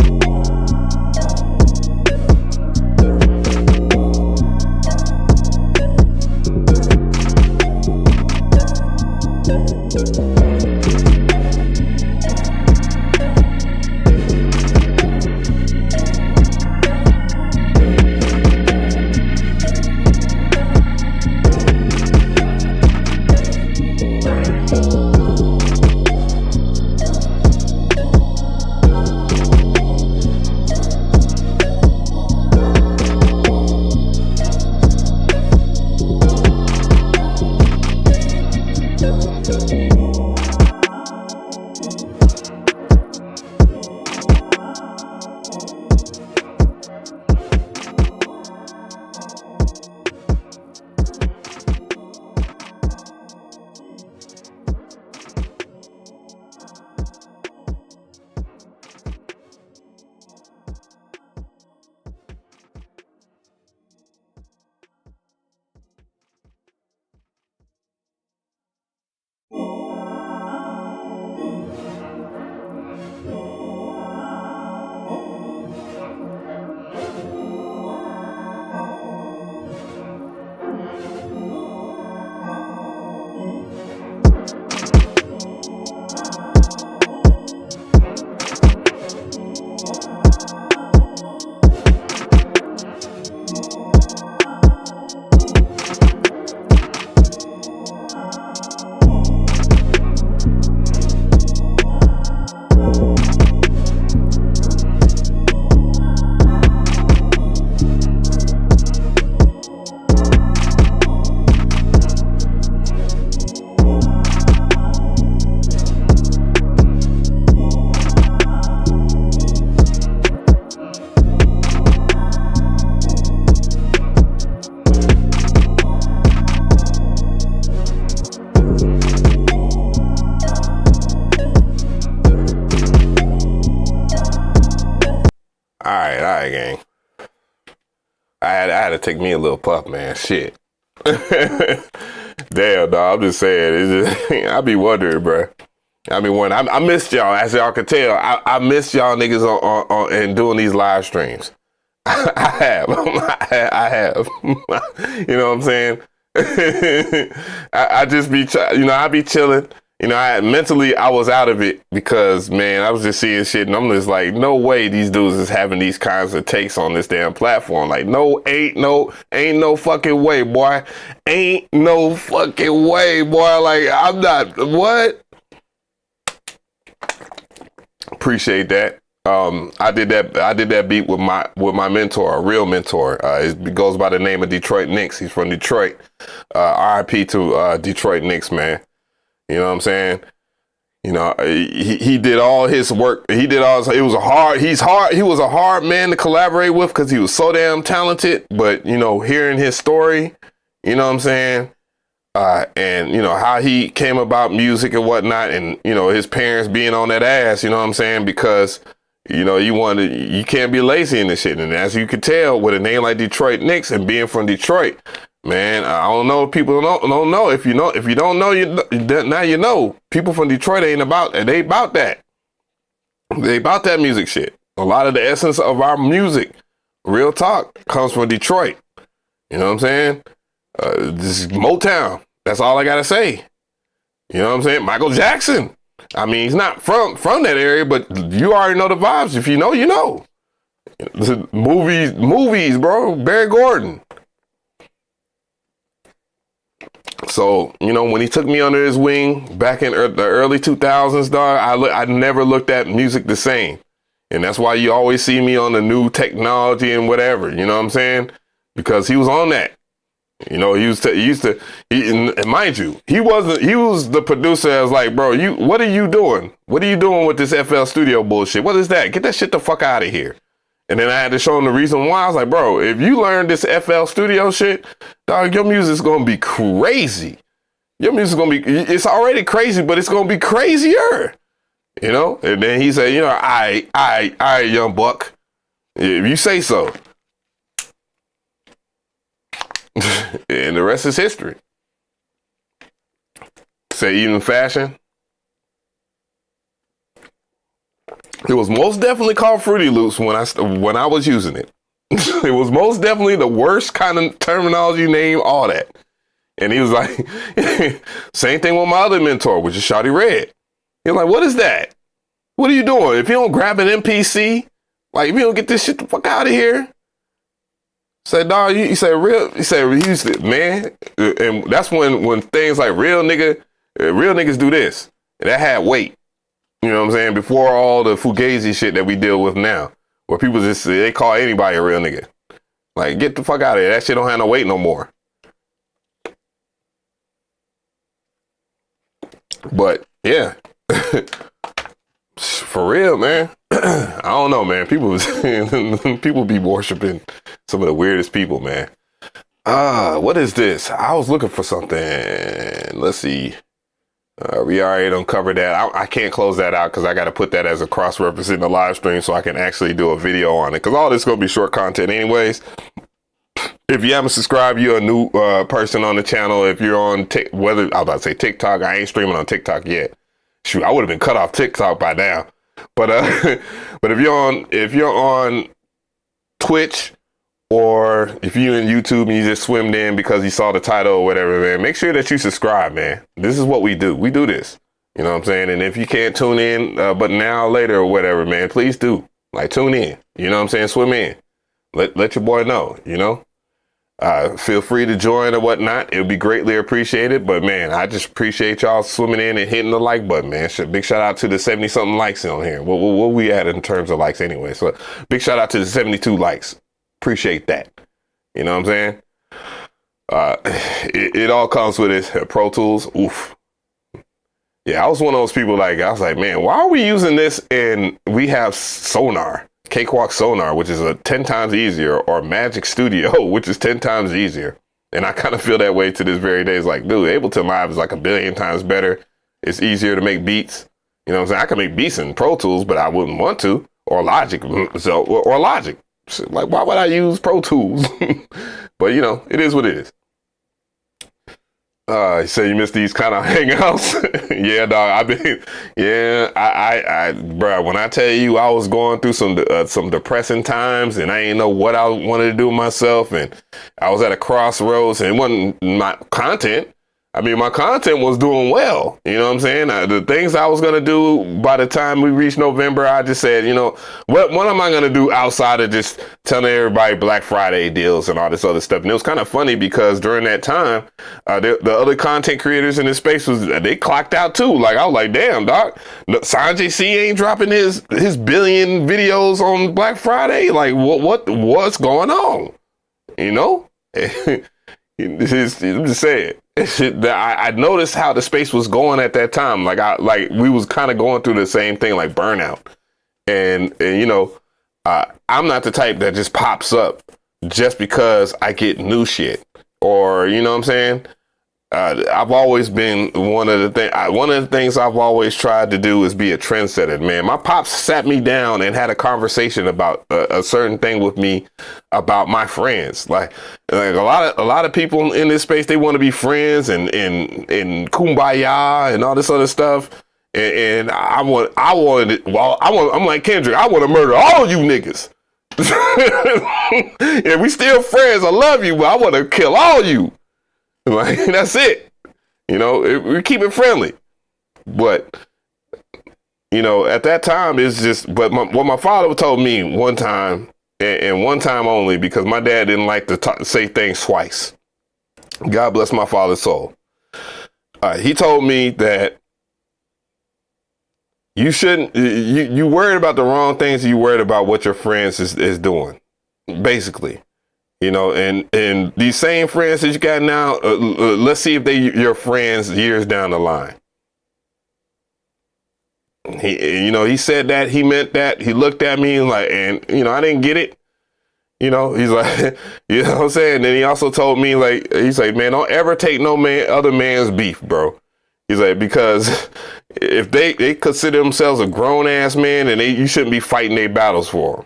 take me a little puff, man. Shit. Damn, dog. I'm just saying. It's just, I be wondering, bro. I mean, I missed y'all, as y'all can tell. I missed y'all niggas on and doing these live streams. I have. I have. You know what I'm saying? I just be, I be chilling. Mentally, I was out of it because, man, I was just seeing shit, and I'm just like, no way these dudes is having these kinds of takes on this damn platform. Like, ain't no fucking way, boy. Ain't no fucking way, boy. Like, I'm not, what? Appreciate that. I did that beat with my mentor, a real mentor. It goes by the name of Detroit Knicks. He's from Detroit. RIP to Detroit Knicks, man. You know what I'm saying? He did all his work. He was a hard man to collaborate with because he was so damn talented. But, hearing his story, you know what I'm saying? And how he came about music and whatnot, and his parents being on that ass, you know what I'm saying? Because you can't be lazy in this shit. And as you can tell, with a name like Detroit Knicks and being from Detroit, man, I don't know if people don't know. If you don't know, now you know. People from Detroit they about that. They about that music shit. A lot of the essence of our music, real talk, comes from Detroit. You know what I'm saying? This is Motown. That's all I gotta say. You know what I'm saying? Michael Jackson. I mean, he's not from that area, but you already know the vibes. If you know, you know. Movies, bro. Barry Gordon. So, when he took me under his wing back in the early 2000s, dog, I never looked at music the same. And that's why you always see me on the new technology and whatever, you know what I'm saying? Because he was on that. And mind you, he was the producer that was like, bro, what are you doing? What are you doing with this FL Studio bullshit? What is that? Get that shit the fuck out of here. And then I had to show him the reason why. I was like, bro, if you learn this FL Studio shit, dog, your music's gonna be crazy. Your music's gonna be, it's already crazy, but it's gonna be crazier. And then he said, I, young buck, if you say so. And the rest is history. Say even fashion. It was most definitely called Fruity Loops when I was using it. It was most definitely the worst kind of terminology name, all that. And he was like, same thing with my other mentor, which is Shawty Red. He's like, what is that? What are you doing? If you don't grab an MPC, like if you don't get this shit the fuck out of here. Said, dog, he said, man, and that's when things like real niggas do this. And that had weight. You know what I'm saying? Before all the fugazi shit that we deal with now, where people they call anybody a real nigga. Like, get the fuck out of here. That shit don't have no weight no more. But yeah, for real, man. I don't know, man. People be worshiping some of the weirdest people, man. What is this? I was looking for something. Let's see. We already uncovered that. I can't close that out because I got to put that as a cross-reference in the live stream so I can actually do a video on it. Because all this is going to be short content anyways. If you haven't subscribed, you're a new person on the channel. If you're on, I was about to say TikTok. I ain't streaming on TikTok yet. Shoot, I would have been cut off TikTok by now. But but if you're on Twitch, or if you're in YouTube and you just swimmed in because you saw the title or whatever, man, make sure that you subscribe, man. This is what we do. We do this. You know what I'm saying? And if you can't tune in, but now or later or whatever, man, please do. Like, tune in. You know what I'm saying? Swim in. Let your boy know, Feel free to join or whatnot. It would be greatly appreciated. But, man, I just appreciate y'all swimming in and hitting the like button, man. Big shout out to the 70-something likes on here. What we at in terms of likes anyway? So, big shout out to the 72 likes. Appreciate that. You know what I'm saying? It all comes with it. Pro Tools. Oof. Yeah, I was one of those people I was like, man, why are we using this and we have Sonar, Cakewalk Sonar, which is 10 times easier, or Magic Studio, which is 10 times easier. And I kind of feel that way to this very day. It's like, dude, Ableton Live is like 1 billion times better. It's easier to make beats. You know what I'm saying? I can make beats in Pro Tools, but I wouldn't want to. Or Logic. Or Logic. Shit, like, why would I use Pro Tools? But you know, it is what it is. You say you miss these kind of hangouts? Yeah, dog. Bro, when I tell you I was going through some depressing times and I didn't know what I wanted to do with myself, and I was at a crossroads, and it wasn't my content. I mean, my content was doing well. You know what I'm saying? The things I was going to do by the time we reached November, I just said, you know, what am I going to do outside of just telling everybody Black Friday deals and all this other stuff? And it was kind of funny because during that time, the other content creators in this space they clocked out too. Like, I was like, damn, doc, Sanjay C ain't dropping his billion videos on Black Friday. Like, what's going on? You know? I'm just saying. I noticed how the space was going at that time. Like we was kind of going through the same thing, like burnout. And you know, I'm not the type that just pops up just because I get new shit, or you know what I'm saying. I've always been one of the things I've always tried to do is be a trendsetter, man. My pops sat me down and had a conversation about a certain thing with me about my friends. Like a lot of people in this space, they want to be friends and kumbaya and all this other stuff. And I'm like Kendrick, I want to murder all you niggas. If we still friends, I love you, but I want to kill all you. Like, that's it. You know, we keep it friendly. But, you know, at that time, it's just, but what my father told me one time, and one time only, because my dad didn't like to say things twice. God bless my father's soul. He told me that you shouldn't, you worried about the wrong things, you worried about what your friends is doing, basically. You know, and these same friends that you got now, let's see if they your friends years down the line. He said that, he meant that. He looked at me like, and you know, I didn't get it. You know, he's like, you know what I'm saying? And he also told me, like, he's like, man, don't ever take other man's beef, bro. He's like, because if they consider themselves a grown ass man, and you shouldn't be fighting their battles for them.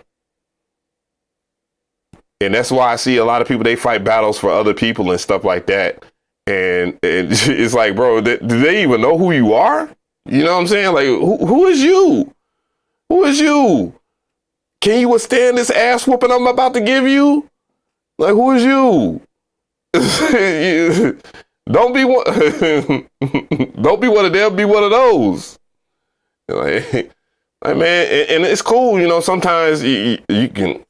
And that's why I see a lot of people, they fight battles for other people and stuff like that. And it's like, bro, do they even know who you are? You know what I'm saying? Like, who is you? Who is you? Can you withstand this ass whooping I'm about to give you? Like, who is you? Don't be one. Don't be one of them. Be one of those. Like man, and it's cool. You know, sometimes you can.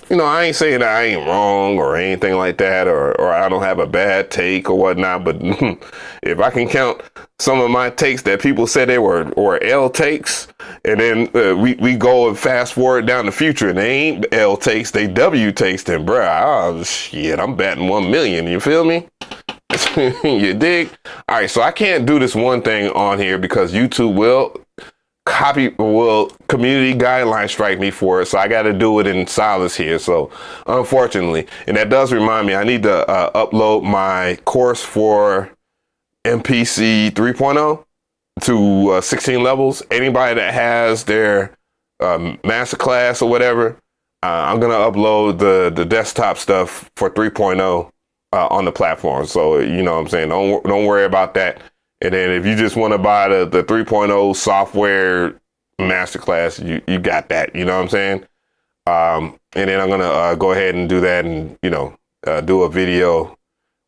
You know, I ain't saying that I ain't wrong or anything like that, or I don't have a bad take or whatnot, but if I can count some of my takes that people said they were L takes, and then we go and fast forward down the future and they ain't L takes, they W takes, then bruh, shit, I'm batting 1 million, you feel me? You dig? All right, so I can't do this one thing on here because YouTube will community guideline strike me for it, so I got to do it in silence here. So unfortunately, and that does remind me, I need to upload my course for MPC 3.0 to 16 levels. Anybody that has their masterclass or whatever, I'm gonna upload the desktop stuff for 3.0 on the platform. So you know what I'm saying, don't worry about that. And then if you just want to buy the 3.0 software masterclass, you got that, you know what I'm saying? And then I'm going to go ahead and do that and, you know, do a video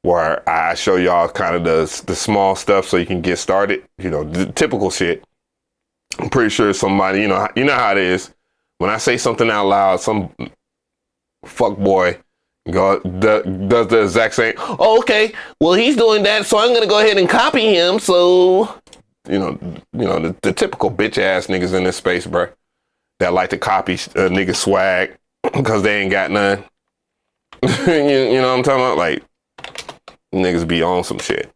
where I show y'all kind of the small stuff so you can get started, you know, the typical shit. I'm pretty sure somebody, you know how it is. When I say something out loud, some fuck boy does the exact same. Oh, okay. Well, he's doing that, so I'm gonna go ahead and copy him. So, you know, the typical bitch ass niggas in this space, bro, that like to copy nigga swag because they ain't got none. you know what I'm talking about? Like, niggas be on some shit.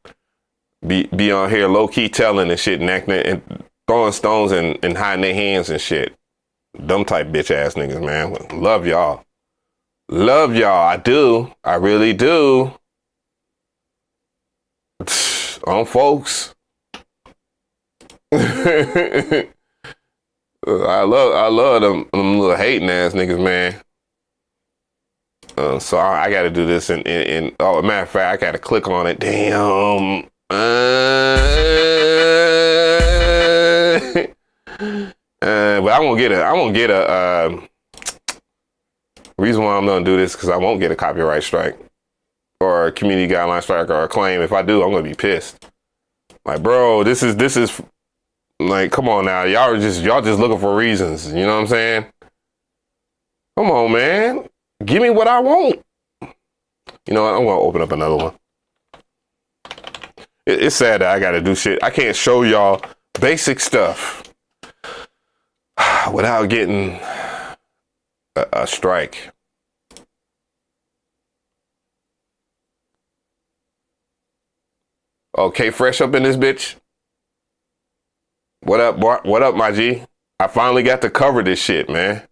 Be on here low key telling and shit and acting and throwing stones and hiding their hands and shit. Dumb type bitch ass niggas, man. Love y'all. Love y'all. I do. I really do. On folks. I love them little hating ass niggas, man. So I got to do this in oh, matter of fact, I got to click on it. Damn. But I won't get a reason why I'm gonna do this, because I won't get a copyright strike or a community guideline strike or a claim. If I do, I'm gonna be pissed. Like, bro, this is like, come on now, y'all just looking for reasons. You know what I'm saying? Come on, man, give me what I want. You know what? I'm gonna open up another one. It's sad that I gotta do shit. I can't show y'all basic stuff without getting a strike. Okay, fresh up in this bitch. What up, what up, my G? I finally got to cover this shit, man.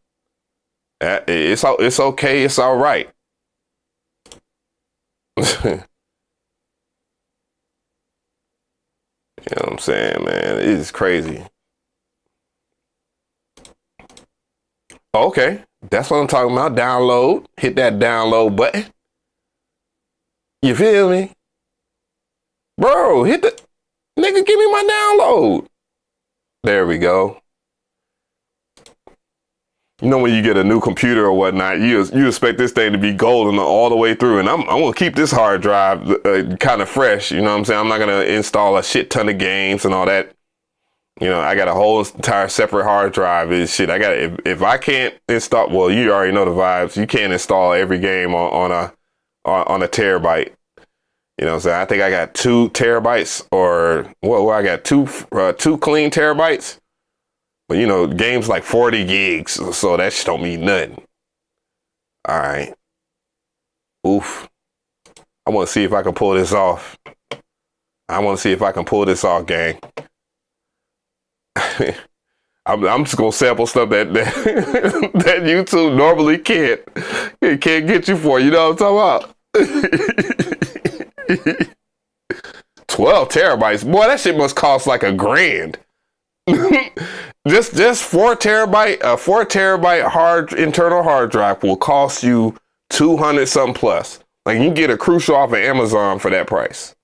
It's okay. It's all right. You know what I'm saying, man? It is crazy. Okay, that's what I'm talking about. Download. Hit that download button. You feel me? Bro, hit the... Nigga, give me my download. There we go. You know, when you get a new computer or whatnot, you expect this thing to be golden all the way through. And I'm going to keep this hard drive kind of fresh. You know what I'm saying? I'm not going to install a shit ton of games and all that. You know, I got a whole entire separate hard drive and shit. I got if I can't install, well, you already know the vibes. You can't install every game on a terabyte. You know what I'm saying? I think I got 2 terabytes or well, I got two clean terabytes. But you know, games like 40 gigs, so that shit don't mean nothing. All right. Oof. I want to see if I can pull this off. I want to see if I can pull this off, gang. I'm just gonna sample stuff that YouTube normally can't get you for. You know what I'm talking about? 12 terabytes, boy. That shit must cost like $1,000. just 4 terabyte, a 4 terabyte internal hard drive will cost you 200 something plus. Like you can get a Crucial off of Amazon for that price.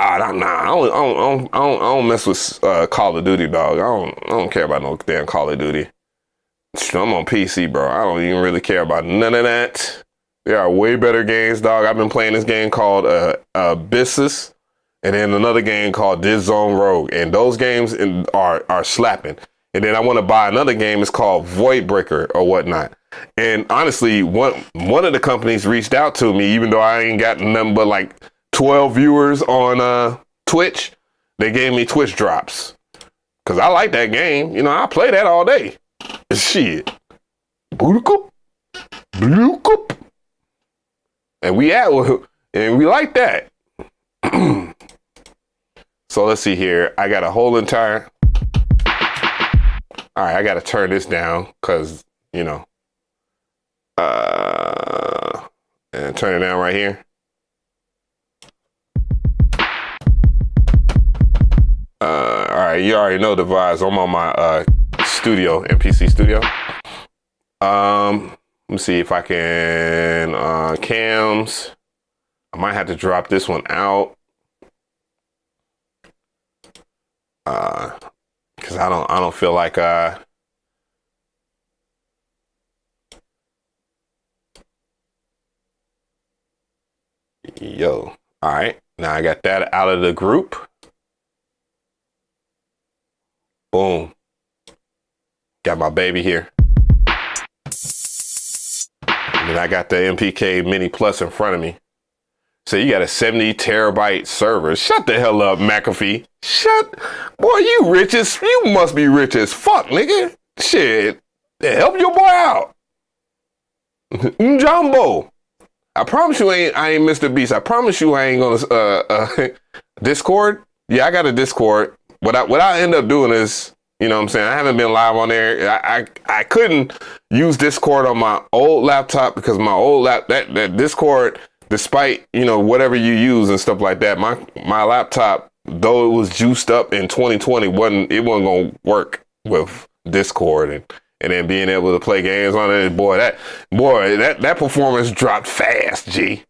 I don't mess with Call of Duty, dog. I don't care about no damn Call of Duty. I'm on PC, bro. I don't even really care about none of that. There are way better games, dog. I've been playing this game called Abyssus, and then another game called This Zone Rogue, and those games are slapping. And then I want to buy another game. It's called Voidbreaker or whatnot. And honestly, one of the companies reached out to me, even though I ain't got nothing but like 12 viewers on Twitch. They gave me Twitch drops because I like that game. You know, I play that all day. Shit. Boodukup. Boodukup. And we like that. So let's see here. I got a whole entire. All right, I got to turn this down because, you know, and turn it down right here. All right, you already know the vibes. I'm on my studio, MPC studio. Let me see if I can cams. I might have to drop this one out. Cause I don't feel like yo. All right, now I got that out of the group. Boom. Got my baby here. And then I got the MPK Mini Plus in front of me. So you got a 70 terabyte server. Shut the hell up, McAfee. Boy, you must be rich as fuck, nigga. Shit. Help your boy out. Jumbo. I promise you I ain't Mr. Beast. I promise you I ain't gonna Discord. Yeah, I got a Discord. What I end up doing is, you know what I'm saying, I haven't been live on there. I couldn't use Discord on my old laptop because my old that Discord, despite, you know, whatever you use and stuff like that, my laptop, though it was juiced up in 2020, it wasn't gonna work with Discord, and then being able to play games on it, that performance dropped fast, G.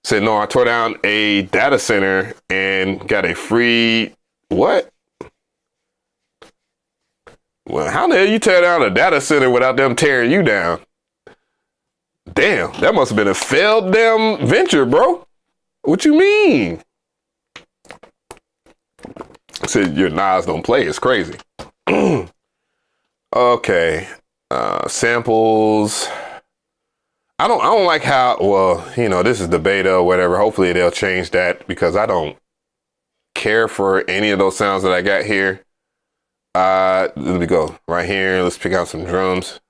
Said, no, I tore down a data center and got a free, what? Well, how the hell you tear down a data center without them tearing you down? Damn, that must have been a failed damn venture, bro. What you mean? Said your Nas don't play. It's crazy. Okay, samples. I don't like how. Well, you know, this is the beta or whatever. Hopefully they'll change that because I don't care for any of those sounds that I got here. Let me go right here. Let's pick out some drums.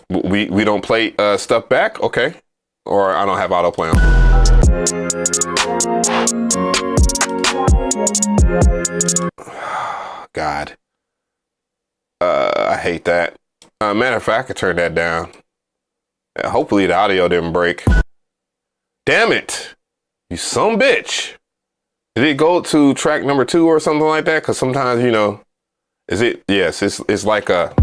We don't play stuff back, okay? Or I don't have autoplay on. God, I hate that. Matter of fact, I could turn that down. Hopefully the audio didn't break. Damn it, you son bitch! Did it go to track number 2 or something like that? Because sometimes, you know, is it? Yes, it's like a.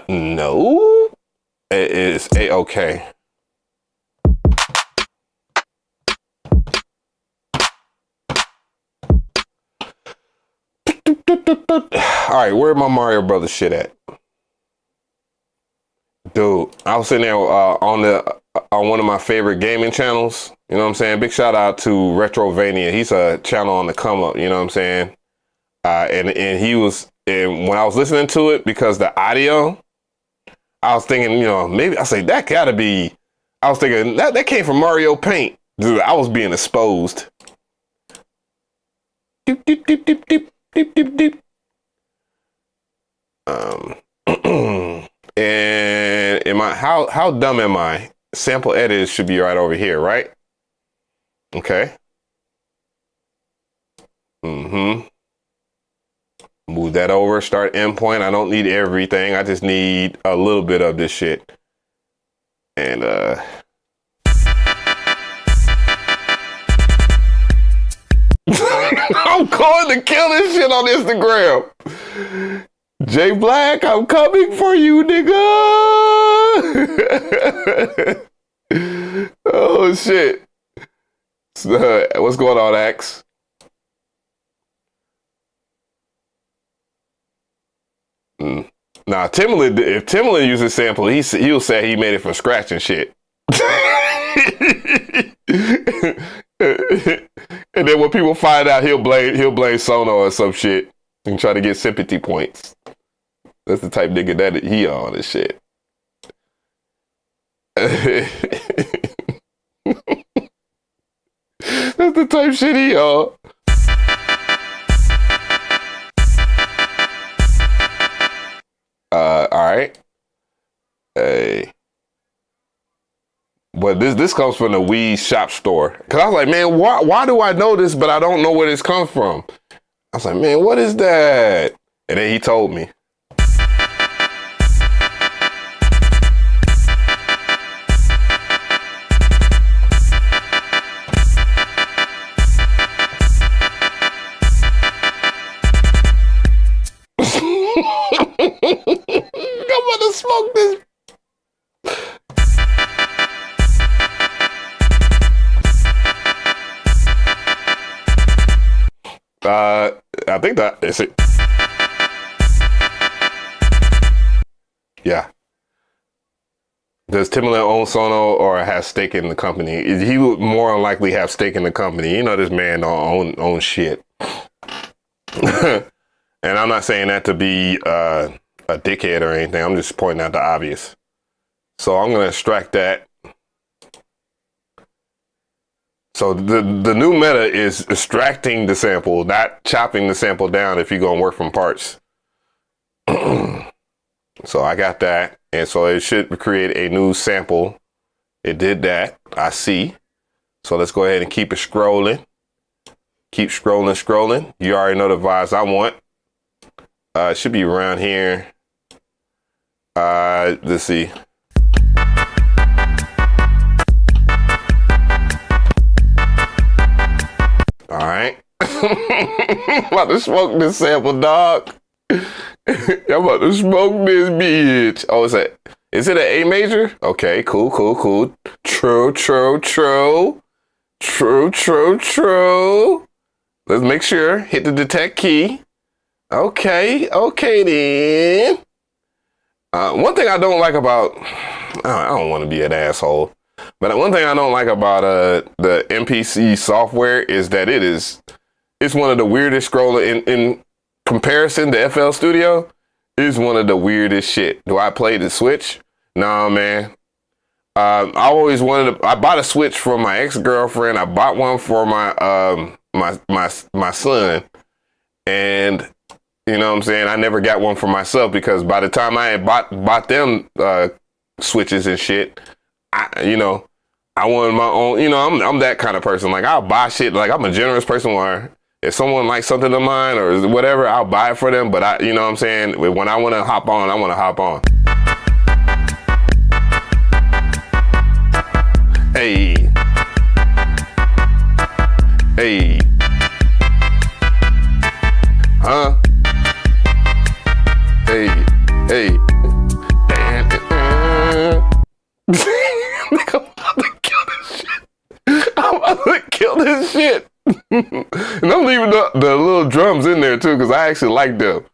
No, it is A-okay. All right, where my Mario Brothers shit at? Dude, I was sitting there on one of my favorite gaming channels. You know what I'm saying? Big shout out to Retrovania. He's a channel on the come up. You know what I'm saying? And he was, and when I was listening to it, because the audio, I was thinking, you know, maybe I say that gotta be. I was thinking that came from Mario Paint. Dude, I was being exposed. Doop, doop, doop, doop, doop, doop, doop, doop. And am I how dumb am I? Sample edit should be right over here, right? Okay. Move that over, start endpoint. I don't need everything. I just need a little bit of this shit. And I'm going to kill this shit on Instagram. J Black, I'm coming for you, nigga. Oh shit. What's going on, Axe? Nah, Timbaland, if Timbaland uses sample, he'll say he made it from scratch and shit. And then when people find out, he'll blame Sono or some shit and try to get sympathy points. That's the type nigga that he on and shit. That's the type shit he on. All right. Hey. But this comes from the weed shop store. Cause I was like, man, why do I know this, but I don't know where this comes from? I was like, man, what is that? And then he told me. I'm gonna smoke this. I think that is it. Yeah. Does Timbaland own Sono or has stake in the company? He would more than likely have stake in the company. You know, this man don't own shit. And I'm not saying that to be a dickhead or anything. I'm just pointing out the obvious. So I'm gonna extract that. So the new meta is extracting the sample, not chopping the sample down if you're gonna work from parts. So I got that. And so it should create a new sample. It did that, I see. So let's go ahead and keep it scrolling. Keep scrolling. You already know the vibes I want. It should be around here. Let's see. I'm about to smoke this sample, dog. I'm about to smoke this bitch. Oh, is it an A major? Okay, cool. True. Let's make sure. Hit the detect key. Okay then. One thing I don't like about, I don't want to be an asshole, but one thing I don't like about the MPC software is that it's one of the weirdest scroller in comparison to FL Studio. It's one of the weirdest shit. Do I play the Switch? Nah, man. I always wanted to. I bought a Switch for my ex-girlfriend. I bought one for my my son, and you know what I'm saying, I never got one for myself because by the time I had bought them Switches and shit, I wanted my own. You know, I'm that kind of person. Like, I'll buy shit. Like, I'm a generous person where if someone likes something of mine or whatever, I'll buy it for them. But you know what I'm saying? When I want to hop on, I want to hop on. Hey. Huh? Hey. I'm about to kill this shit. And I'm leaving the little drums in there too, because I actually like them.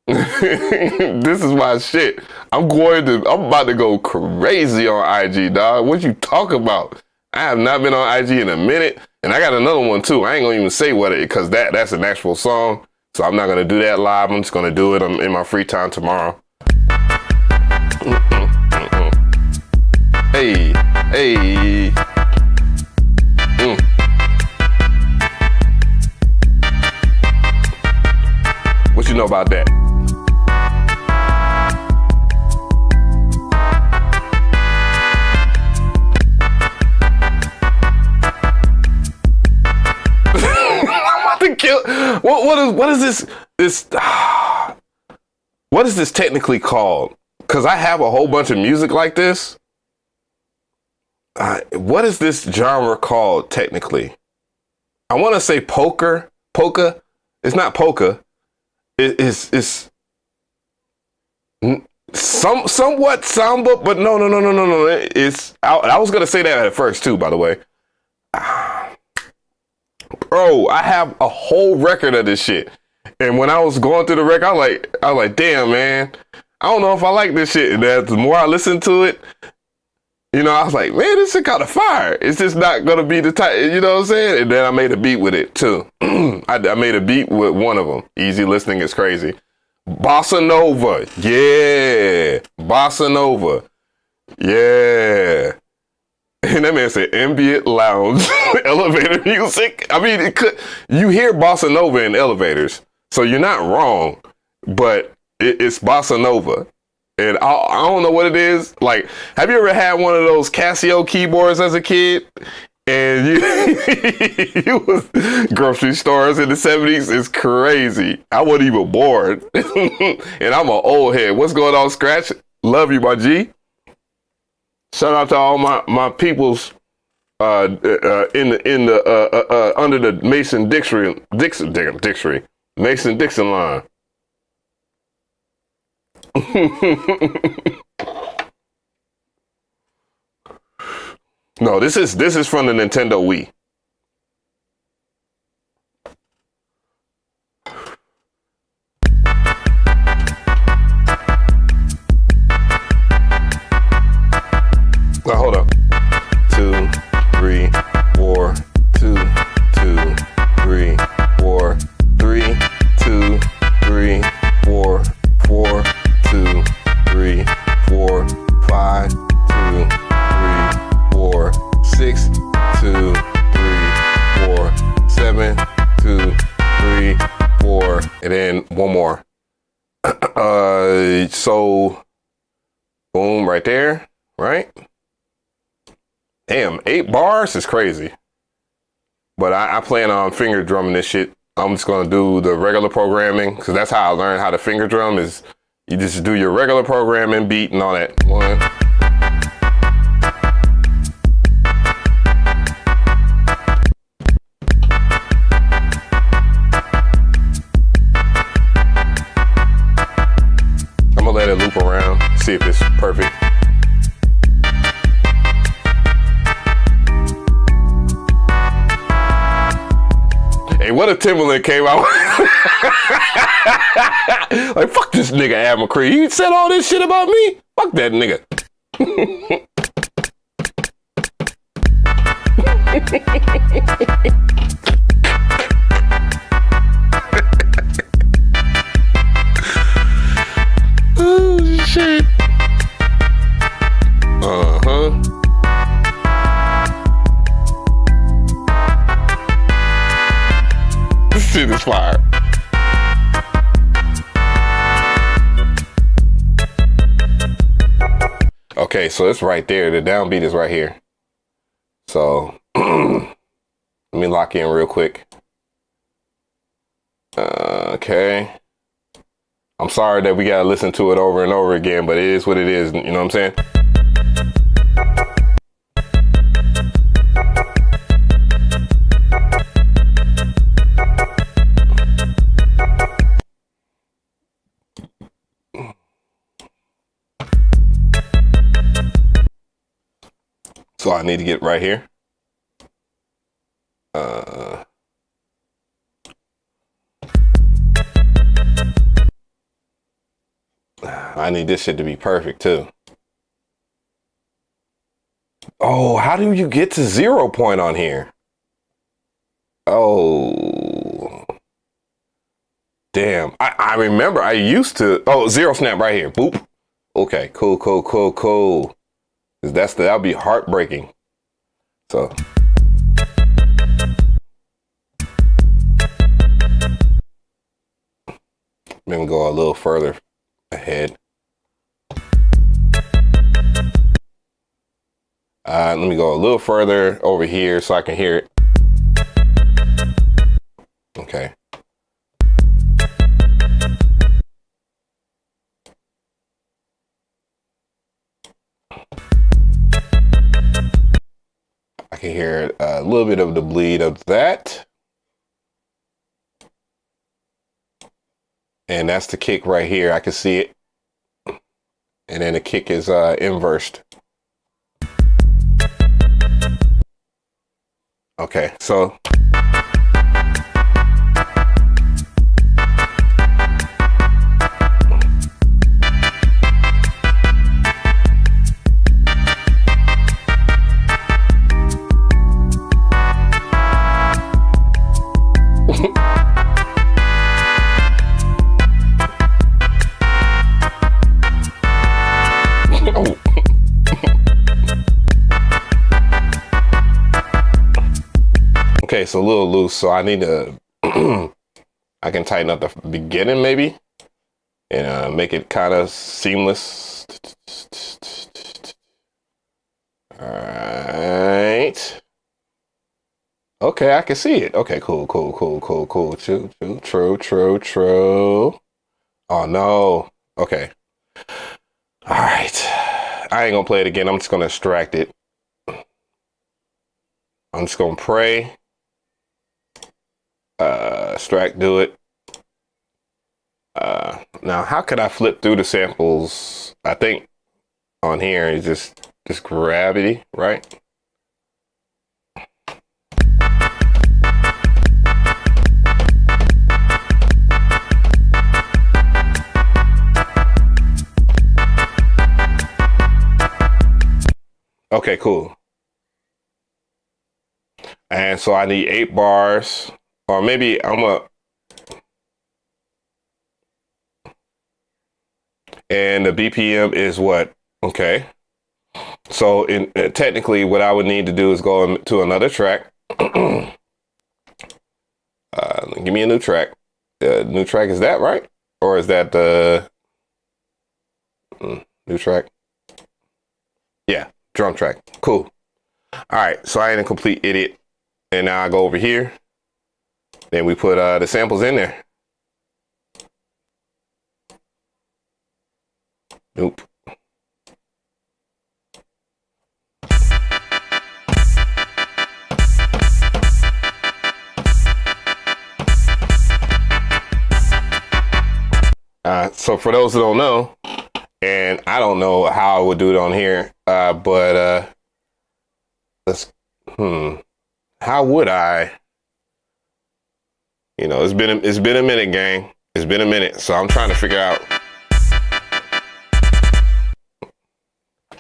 This is my shit. I'm about to go crazy on IG, dog. What you talk about? I have not been on IG in a minute, and I got another one too. I ain't gonna even say what it, because that's an actual song. So I'm not gonna do that live. I'm just gonna do it in my free time tomorrow. Hey. What you know about that? What is this? What is this technically called? Because I have a whole bunch of music like this. What is this genre called technically? I want to say polka. It's not polka. It's somewhat samba, but no. I was gonna say that at first too, by the way. Bro, I have a whole record of this shit. And when I was going through the record, I was like, damn, man, I don't know if I like this shit. And the more I listened to it, you know, I was like, man, this shit kind of fire. It's just not going to be the type, you know what I'm saying? And then I made a beat with it too. I made a beat with one of them. Easy listening is crazy. Bossa Nova. Yeah. Bossa Nova. Yeah. And that man said ambient lounge elevator music. I mean, you hear Bossa Nova in elevators, so you're not wrong, but it's Bossa Nova. And I don't know what it is. Like, have you ever had one of those Casio keyboards as a kid? And you was grocery stores in the 70s. It's crazy. I wasn't even born. And I'm an old head. What's going on, Scratch? Love you, my G. Shout out to all my peoples in the under the Mason-Dixon line. No, this is from the Nintendo Wii. Now, hold up. 2, 3, 4, 2, 2, 3, 4, 3, 2, 3, 4, 4, 2, 3, 4, 5, 2, 3, 4, 6, 2, 3, 4, 7, 2, 3, 4, and then one more. So boom, right there, right? Damn, 8 bars is crazy. But I plan on finger drumming this shit. I'm just gonna do the regular programming, because that's how I learned how to finger drum, is you just do your regular programming, beat and all that. 1. what if Timbaland came out? Like, fuck this nigga McRee. He said all this shit about me? Fuck that nigga. Oh, shit. Uh-huh. This shit is fire. Okay, so it's right there. The downbeat is right here. So let me lock in real quick. Okay. I'm sorry that we gotta listen to it over and over again, but it is what it is. You know what I'm saying? So I need to get right here. I need this shit to be perfect too. Oh, how do you get to 0 point on here? Oh, damn. I remember I used to, 0 snap right here. Boop. Okay, cool. Cause that'll be heartbreaking. So. Then we go a little further ahead. Let me go a little further over here so I can hear it. Okay. I can hear a little bit of the bleed of that. And that's the kick right here. I can see it. And then the kick is inversed. Okay, so. Okay, it's a little loose, so I need to, I can tighten up the beginning maybe, and make it kind of seamless. All right. Okay, I can see it. Okay, cool. True. Oh no. Okay. All right. I ain't gonna play it again. I'm just gonna extract it. I'm just gonna pray. Extract, do it. Now, how could I flip through the samples? I think on here is just gravity, right? Okay, cool. And so I need 8 bars, or maybe and the BPM is what? Okay. So technically what I would need to do is go to another track. Give me a new track. New track, is that right? Or is that the new track? Yeah, drum track. Cool. All right, so I ain't a complete idiot. And now I go over here. Then we put the samples in there. Nope. So for those who don't know, and I don't know how I would do it on here, but let's, how would I? You know, it's been a minute, gang. It's been a minute, so I'm trying to figure out.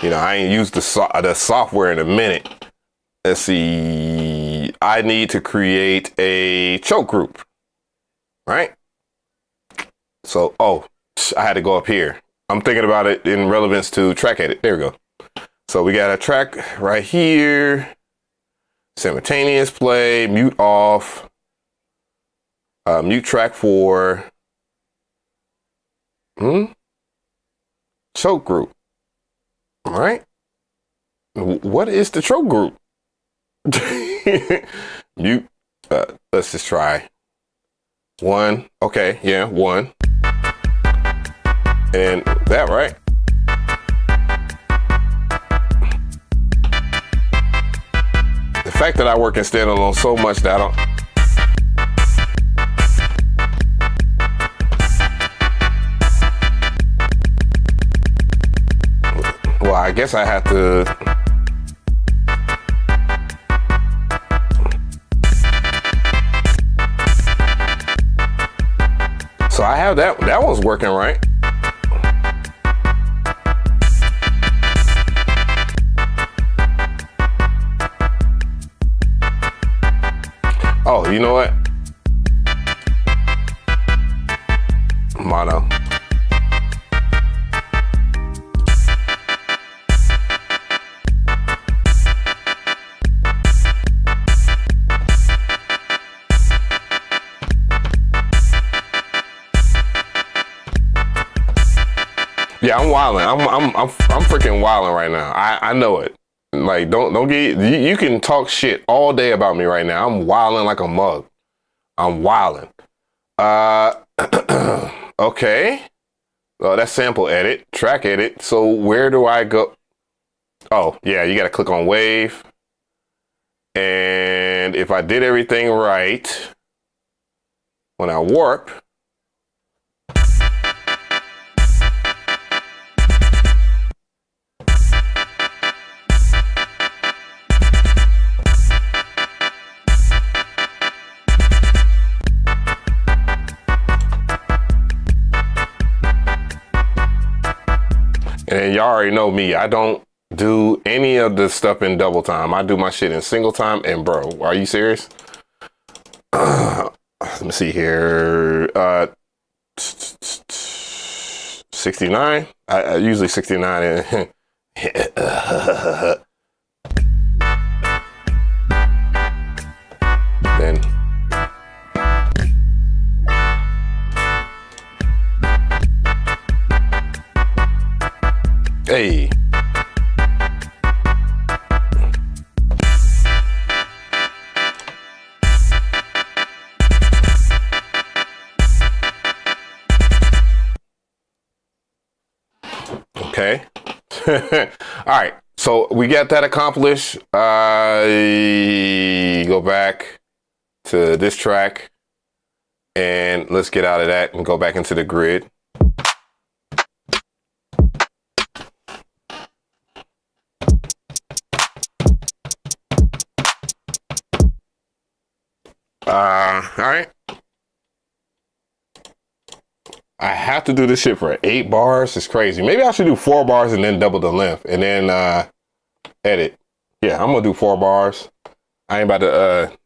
You know, I ain't used the software in a minute. Let's see. I need to create a choke group, right? So, I had to go up here. I'm thinking about it in relevance to track edit. There we go. So we got a track right here. Simultaneous play, mute off, mute track for choke group. All right. What is the choke group? Mute. Let's just try 1. Okay, yeah, 1. And that, right? The fact that I work in standalone so much that I don't. Well, I guess I have to. So I have that. That one's working right. Oh, you know what? Mono. Yeah, I'm wilding. I'm freaking wilding right now. I know it. Like, don't get. You can talk shit all day about me right now. I'm wilding like a mug. I'm wilding. Okay. Oh, that's sample edit, track edit. So where do I go? Oh, yeah, you got to click on wave. And if I did everything right, when I warp. And then y'all already know me. I don't do any of the stuff in double time. I do my shit in single time. And bro, are you serious? Let me see here. 69. I usually 69. And then. Hey. Okay. All right. So we got that accomplished. Go back to this track and let's get out of that and go back into the grid. All right. I have to do this shit for 8 bars. It's crazy. Maybe I should do 4 bars and then double the length and then edit. Yeah, I'm gonna do 4 bars. I ain't about to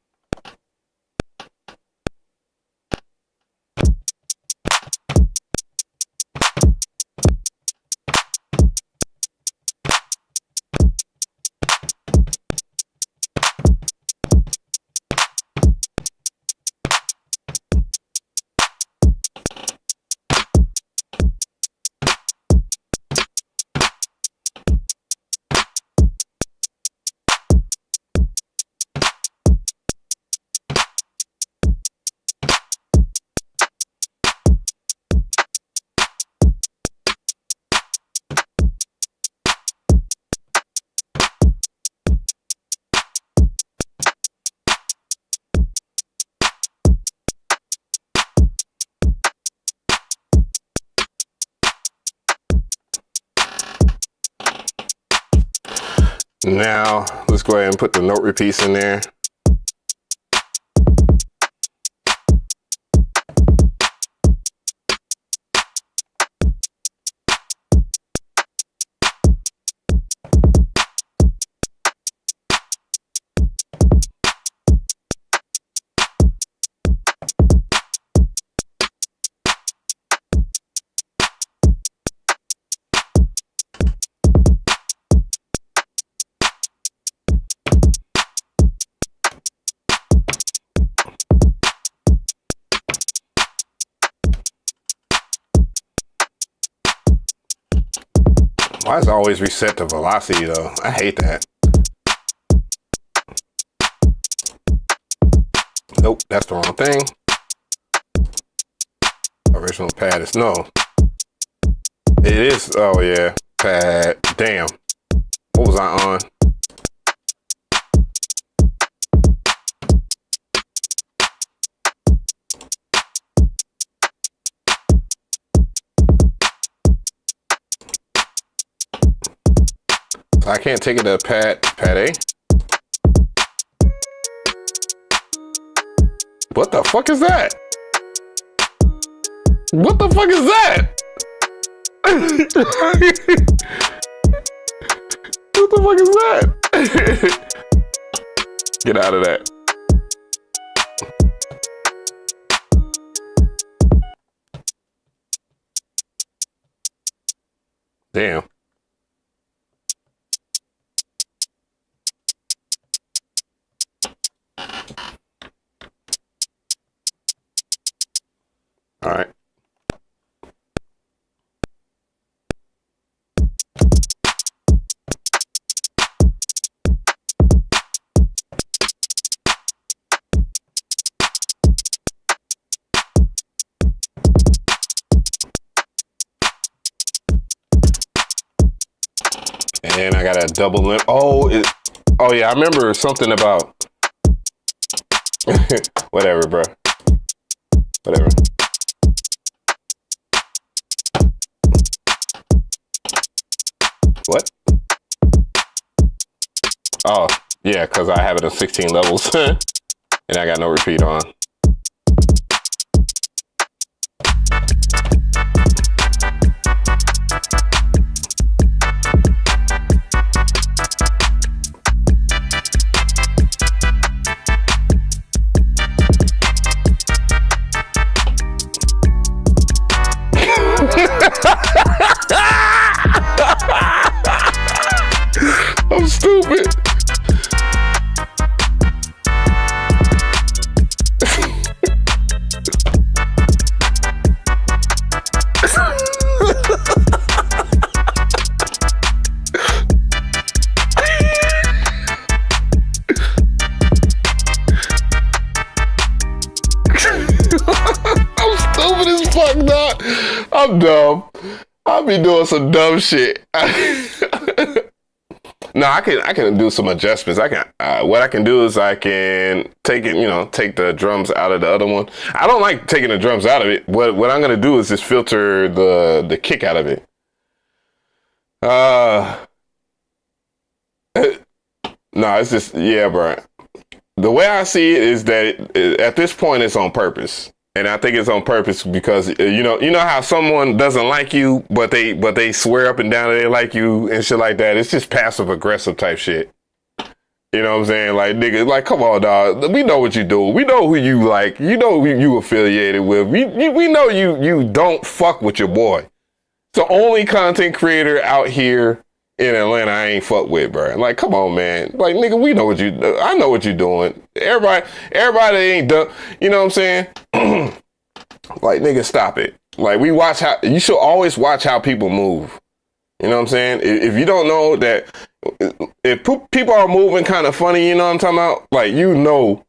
now let's go ahead and put the note repeats in there. Why is it always reset to velocity though? I hate that. Nope, that's the wrong thing. Original pad is no. It is, oh yeah, pad. Damn. What was I on? So I can't take it to pad A. What the fuck is that? What the fuck is that? What the fuck is that? Get out of that. Damn. All right. And I got a double limp. Oh, oh yeah, I remember something about whatever, bro. Whatever. What? Oh, yeah, because I have it at 16 levels and I got no repeat on. I'm stupid. I'm stupid as fuck, dog. I'm dumb. I'll be doing some dumb shit. No, I can do some adjustments. What I can do is I can take it, take the drums out of the other one. I don't like taking the drums out of it. What I'm gonna do is just filter the kick out of it. No, it's just, yeah, bro. The way I see it is that at this point it's on purpose. And I think it's on purpose because you know how someone doesn't like you, but they swear up and down that they like you and shit like that. It's just passive aggressive type shit. You know what I'm saying? Like, nigga, like, come on, dog. We know what you do. We know who you like. You know who you affiliated with. We know you don't fuck with your boy. It's the only content creator out here in Atlanta I ain't fuck with, bro. Like, come on, man. Like, nigga, we know what you do. I know what you're doing. Everybody ain't done. You know what I'm saying? Like, nigga, stop it. Like, you should always watch how people move. You know what I'm saying? If you don't know that, if people are moving kind of funny, you know what I'm talking about? Like, you know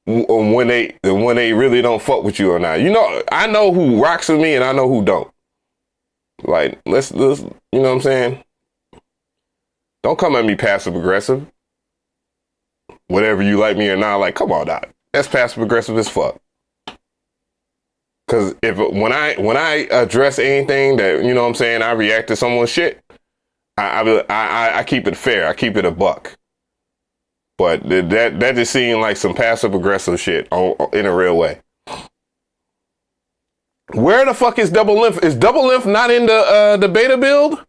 when they really don't fuck with you or not. You know, I know who rocks with me and I know who don't. Like, let's you know what I'm saying? Don't come at me passive aggressive. Whatever you like me or not, like, come on, doc. That's passive aggressive as fuck. Cause when I address anything that, you know what I'm saying, I react to someone's shit, I keep it fair. I keep it a buck. But that just seemed like some passive aggressive shit in a real way. Where the fuck is double lymph? Is double lymph not in the beta build?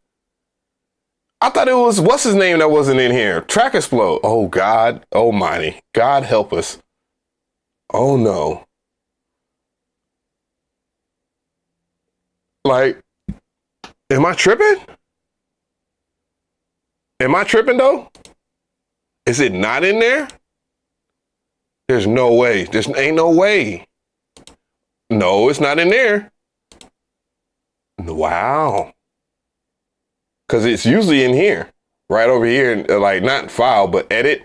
I thought it was, what's his name that wasn't in here? Track Explode. Oh, God almighty. God help us. Oh, no. Like, am I tripping? Am I tripping, though? Is it not in there? There's no way. There ain't no way. No, it's not in there. Wow. Because it's usually in here, right over here, like not file, but edit.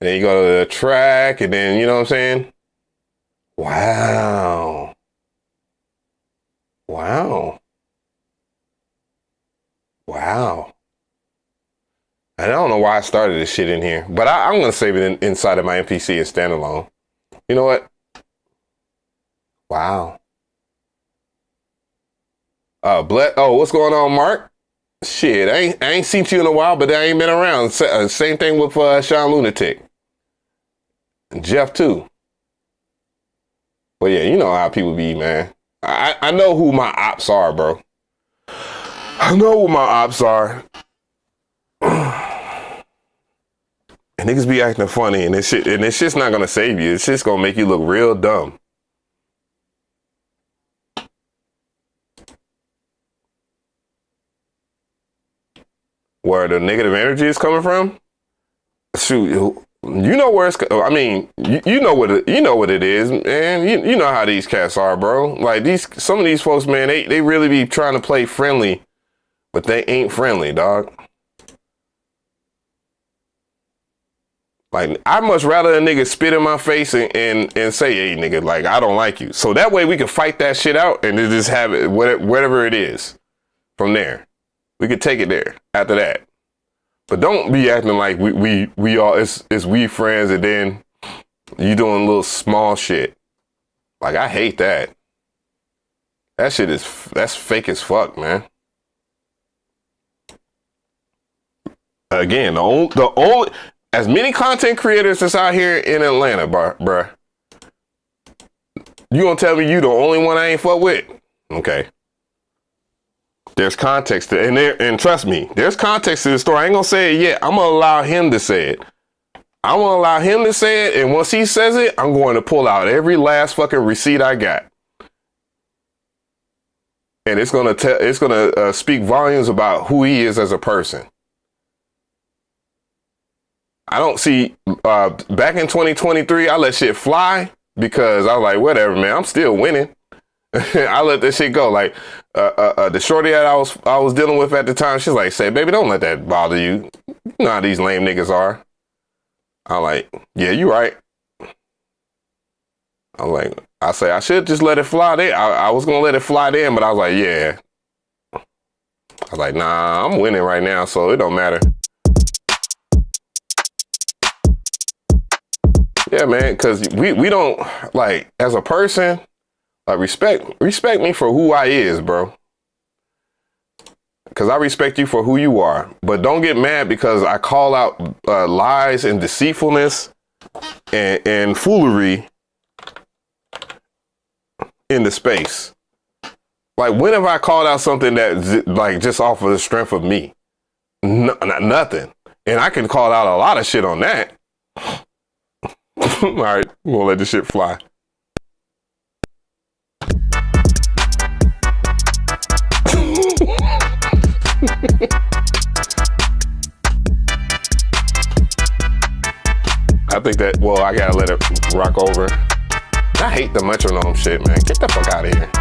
And then you go to the track, and then, you know what I'm saying? Wow. Wow. Wow. And I don't know why I started this shit in here, but I'm going to save it inside of my MPC and standalone. You know what? Wow. What's going on, Mark? Shit, I ain't seen you in a while, but I ain't been around. Same thing with Sean Lunatic. Jeff, too. But yeah, you know how people be, man. I know who my ops are, bro. I know who my ops are. And niggas be acting funny, and this shit's not gonna save you. It's just gonna make you look real dumb. Where the negative energy is coming from? Shoot, you know where it's. I mean, you know what it is, man. You know how these cats are, bro. Like some of these folks, man, they really be trying to play friendly, but they ain't friendly, dog. Like, I'd much rather a nigga spit in my face and say, hey, nigga, like, I don't like you. So that way we can fight that shit out and just have it, whatever it is, from there. We could take it there after that. But don't be acting like we all, it's we friends, and then you doing little small shit. Like, I hate that. That shit that's fake as fuck, man. Again, the only as many content creators that's out here in Atlanta, bruh. You gonna tell me you the only one I ain't fuck with? Okay. There's context to, and trust me, there's context to the story. I ain't gonna say it yet. I'm gonna allow him to say it. I'm gonna allow him to say it, and once he says it, I'm going to pull out every last fucking receipt I got. And it's gonna speak volumes about who he is as a person. I don't see, back in 2023, I let shit fly because I was like, whatever, man, I'm still winning. I let that shit go. Like, the shorty that I was dealing with at the time, she's like, say, baby, don't let that bother you. You know how these lame niggas are. I'm like, yeah, you right. I say, I should just let it fly there. I was going to let it fly then, but I was like, yeah. I was like, nah, I'm winning right now, so it don't matter. Yeah, man, because we don't, like, as a person, like, respect me for who I is, bro. Because I respect you for who you are. But don't get mad because I call out lies and deceitfulness and foolery in the space. Like, when have I called out something that, like, just off of the strength of me? Nothing. And I can call out a lot of shit on that. All right, we'll let this shit fly. I think that, well, I gotta let it rock over. I hate the metronome shit, man. Get the fuck out of here.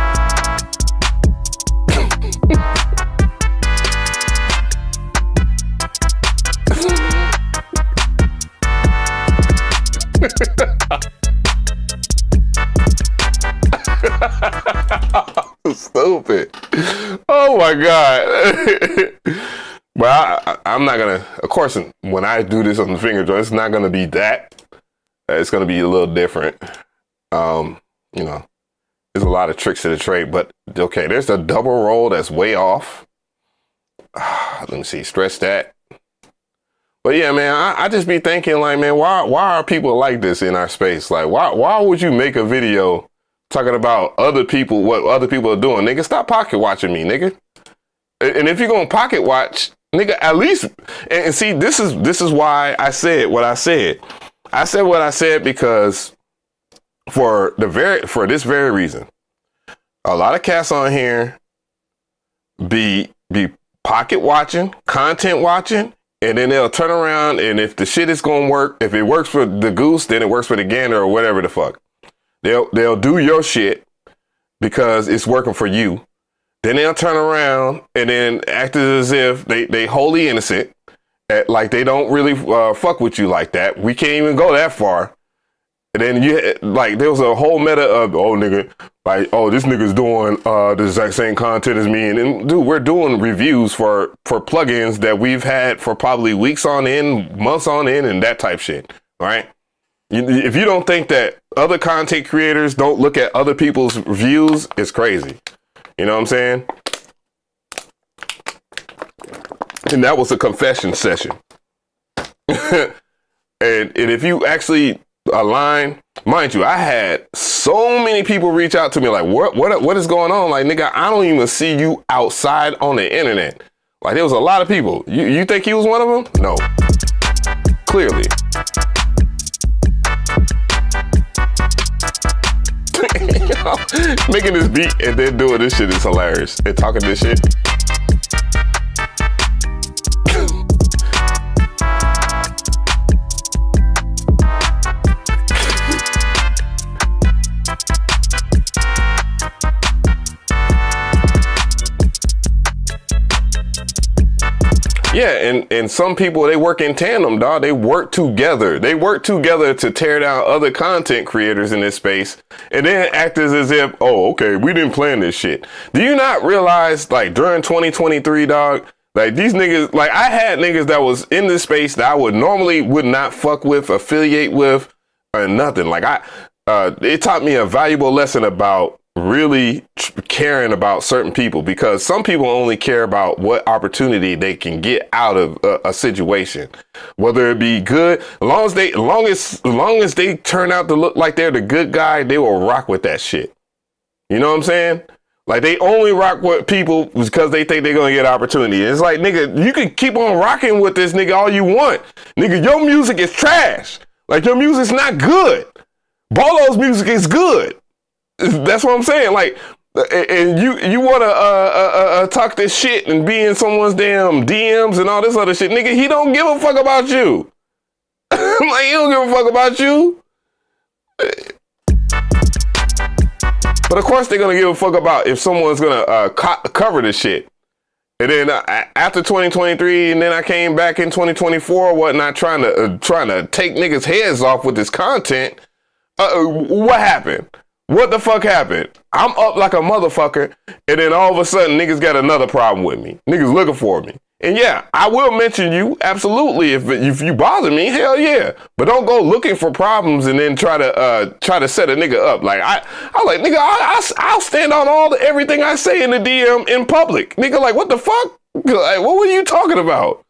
Stupid. Oh my God. But I'm not gonna, of course, when I do this on the finger joint, it's not gonna be that. It's gonna be a little different. You know, there's a lot of tricks to the trade, but okay, there's a double roll that's way off. Let me see, stretch that. But yeah, man, I just be thinking, like, man, why are people like this in our space? Like, why would you make a video talking about other people, what other people are doing? Nigga, stop pocket watching me, nigga. And if you're gonna pocket watch, nigga, at least, and see, this is why I said what I said. I said what I said because for this very reason, a lot of cats on here be pocket watching, content watching, and then they'll turn around, and if the shit is gonna work, if it works for the goose, then it works for the gander or whatever the fuck. They'll do your shit because it's working for you. Then they'll turn around and then act as if they wholly innocent, like they don't really fuck with you like that. We can't even go that far. And then there was a whole meta of, nigga, like, this nigga's doing the exact same content as me. And then, dude, we're doing reviews for plugins that we've had for probably weeks on end, months on end, and that type shit, right? If you don't think that other content creators don't look at other people's views, it's crazy. You know what I'm saying? And that was a confession session. and if you actually align, mind you, I had so many people reach out to me like, what is going on? Like, nigga, I don't even see you outside on the internet. Like, there was a lot of people. You think he was one of them? No. Clearly. Making this beat and then doing this shit is hilarious. And talking this shit. Yeah, and some people, they work in tandem, dog. They work together. They work together to tear down other content creators in this space and then act as if, okay, we didn't plan this shit. Do you not realize, like, during 2023, dog, like, these niggas, like, I had niggas that was in this space that I would not fuck with, affiliate with, or nothing. Like, it taught me a valuable lesson about really caring about certain people, because some people only care about what opportunity they can get out of a situation, whether it be good. As long as they turn out to look like they're the good guy, they will rock with that shit. You know what I'm saying? Like, they only rock with people because they think they're gonna get opportunity. It's like, nigga, you can keep on rocking with this nigga all you want. Nigga, your music is trash. Like, your music's not good. Bolo's music is good. That's what I'm saying. Like, and you want to talk this shit and be in someone's damn DMs and all this other shit. Nigga, he don't give a fuck about you. Like, he don't give a fuck about you. But of course they're going to give a fuck about if someone's going to cover this shit. And then after 2023, and then I came back in 2024 or whatnot, trying to take niggas' heads off with this content. What happened? What the fuck happened? I'm up like a motherfucker, and then all of a sudden, niggas got another problem with me. Niggas looking for me. And yeah, I will mention you, absolutely, if you bother me, hell yeah. But don't go looking for problems and then try to set a nigga up. Like, I like, nigga, I'll stand on everything I say in the DM in public. Nigga, like, what the fuck? Like, what were you talking about?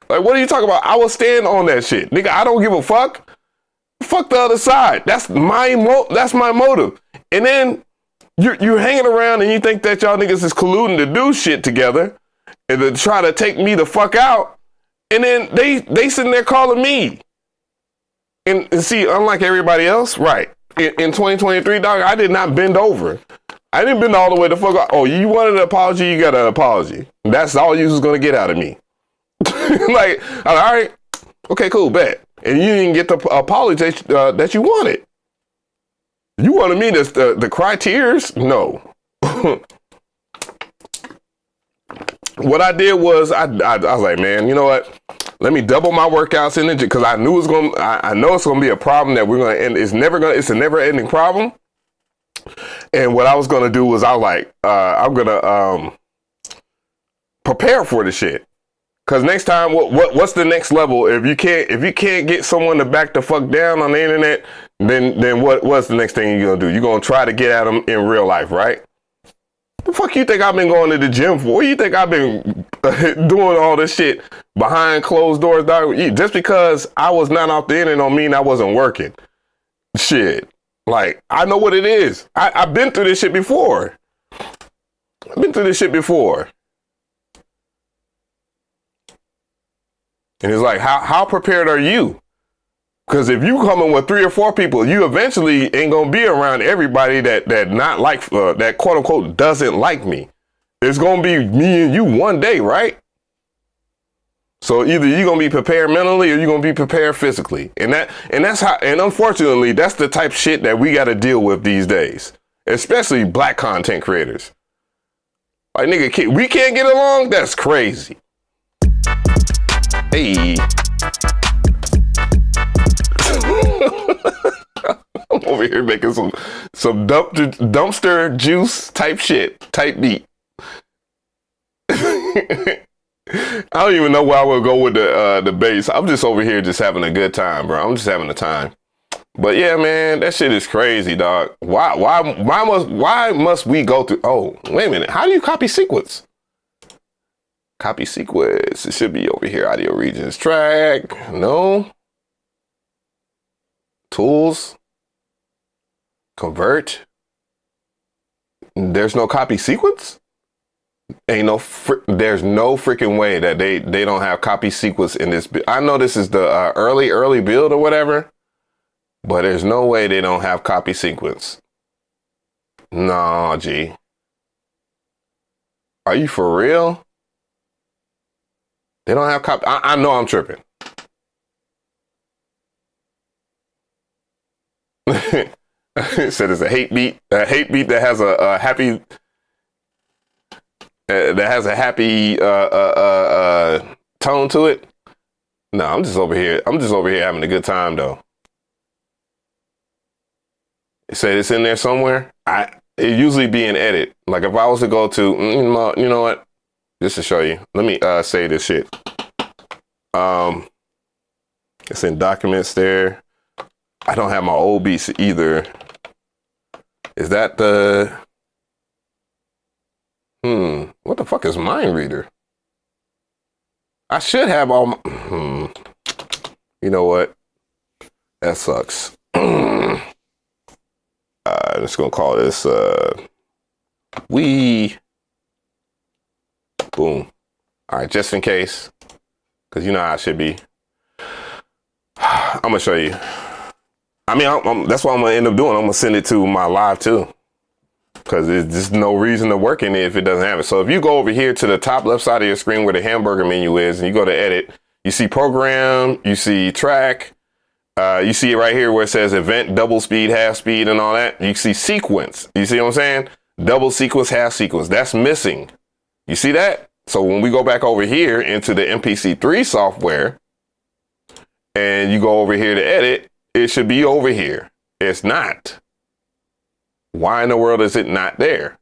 Like, what are you talking about? I will stand on that shit. Nigga, I don't give a fuck. Fuck the other side. That's my motive. And then you're hanging around and you think that y'all niggas is colluding to do shit together and to try to take me the fuck out. And then they sitting there calling me. And see, unlike everybody else, right? In 2023, dog, I did not bend over. I didn't bend all the way the fuck out. Oh, you wanted an apology? You got an apology. That's all you was gonna get out of me. Like, all right, okay, cool, bet. And you didn't get the apology that you wanted. You wanted me to the cry tears? No. What I did was I was like, man, you know what? Let me double my workouts in it, because I knew I know it's gonna be a problem that we're gonna end. It's a never ending problem. And what I was gonna do was I'm gonna prepare for the shit. Cause next time, what's the next level? If you can't get someone to back the fuck down on the internet, then what's the next thing you're gonna do? You're gonna try to get at them in real life, right? The fuck you think I've been going to the gym for? What do you think I've been doing all this shit behind closed doors, dog? Just because I was not off the internet don't mean I wasn't working. Shit, like, I know what it is. I've been through this shit before. And it's like, how prepared are you? Because if you come in with 3 or 4 people, you eventually ain't gonna be around everybody that not like that quote unquote doesn't like me. It's gonna be me and you one day, right? So either you're gonna be prepared mentally or you're gonna be prepared physically, and unfortunately that's the type of shit that we got to deal with these days, especially black content creators. Like, nigga, we can't get along? That's crazy. Hey. I'm over here making some dumpster juice type shit, type beat. I don't even know where I would go with the bass. I'm just over here just having a good time, bro. I'm just having a time. But yeah, man, that shit is crazy, dog. Why must we go through? Oh, wait a minute. How do you copy sequence? Copy sequence. It should be over here. Audio regions track. No. Tools. Convert. There's no copy sequence. There's no freaking way that they don't have copy sequence in this. I know this is the early build or whatever. But there's no way they don't have copy sequence. No, G. Are you for real? They don't have copy. I know I'm tripping. It said it's a hate beat. A hate beat that has a happy. That has a happy tone to it. No, I'm just over here. I'm just over here having a good time though. It said it's in there somewhere. It usually be in edit. Like if I was to go to, you know what? Just to show you, let me say this shit. It's in documents there. I don't have my old beats either. Is that the? What the fuck is Mind Reader? I should have all my. You know what? That sucks. I'm just gonna call this boom. All right, just in case, because you know how it should be. I'm gonna show you. I mean, that's what I'm gonna end up doing. I'm gonna send it to my live too, because there's just no reason to work in it if it doesn't have it. So if you go over here to the top left side of your screen where the hamburger menu is, and you go to edit, you see program, you see track. You see it right here where it says event, double speed, half speed, and all that. You see sequence. You see what I'm saying? Double sequence, half sequence. That's missing. You see that? So when we go back over here into the MPC3 software and you go over here to edit, it should be over here. It's not. Why in the world is it not there?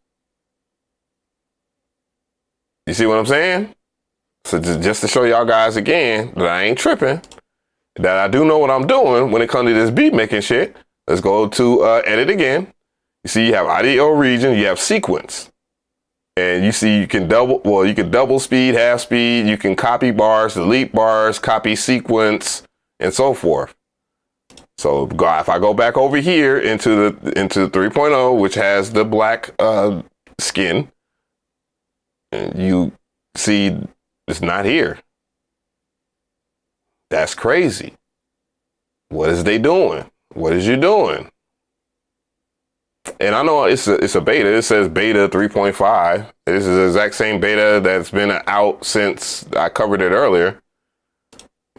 You see what I'm saying? So just to show y'all guys again that I ain't tripping, that I do know what I'm doing when it comes to this beat making shit. Let's go to edit again. You see, you have audio region, you have sequence, and you see you can double speed, half speed. You can copy bars, delete bars, copy sequence, and so forth. So if I go back over here into 3.0, which has the black skin, and you see it's not here. That's crazy. What is they doing? What is you doing? And I know it's a beta. It says beta 3.5. This is the exact same beta that's been out since I covered it earlier.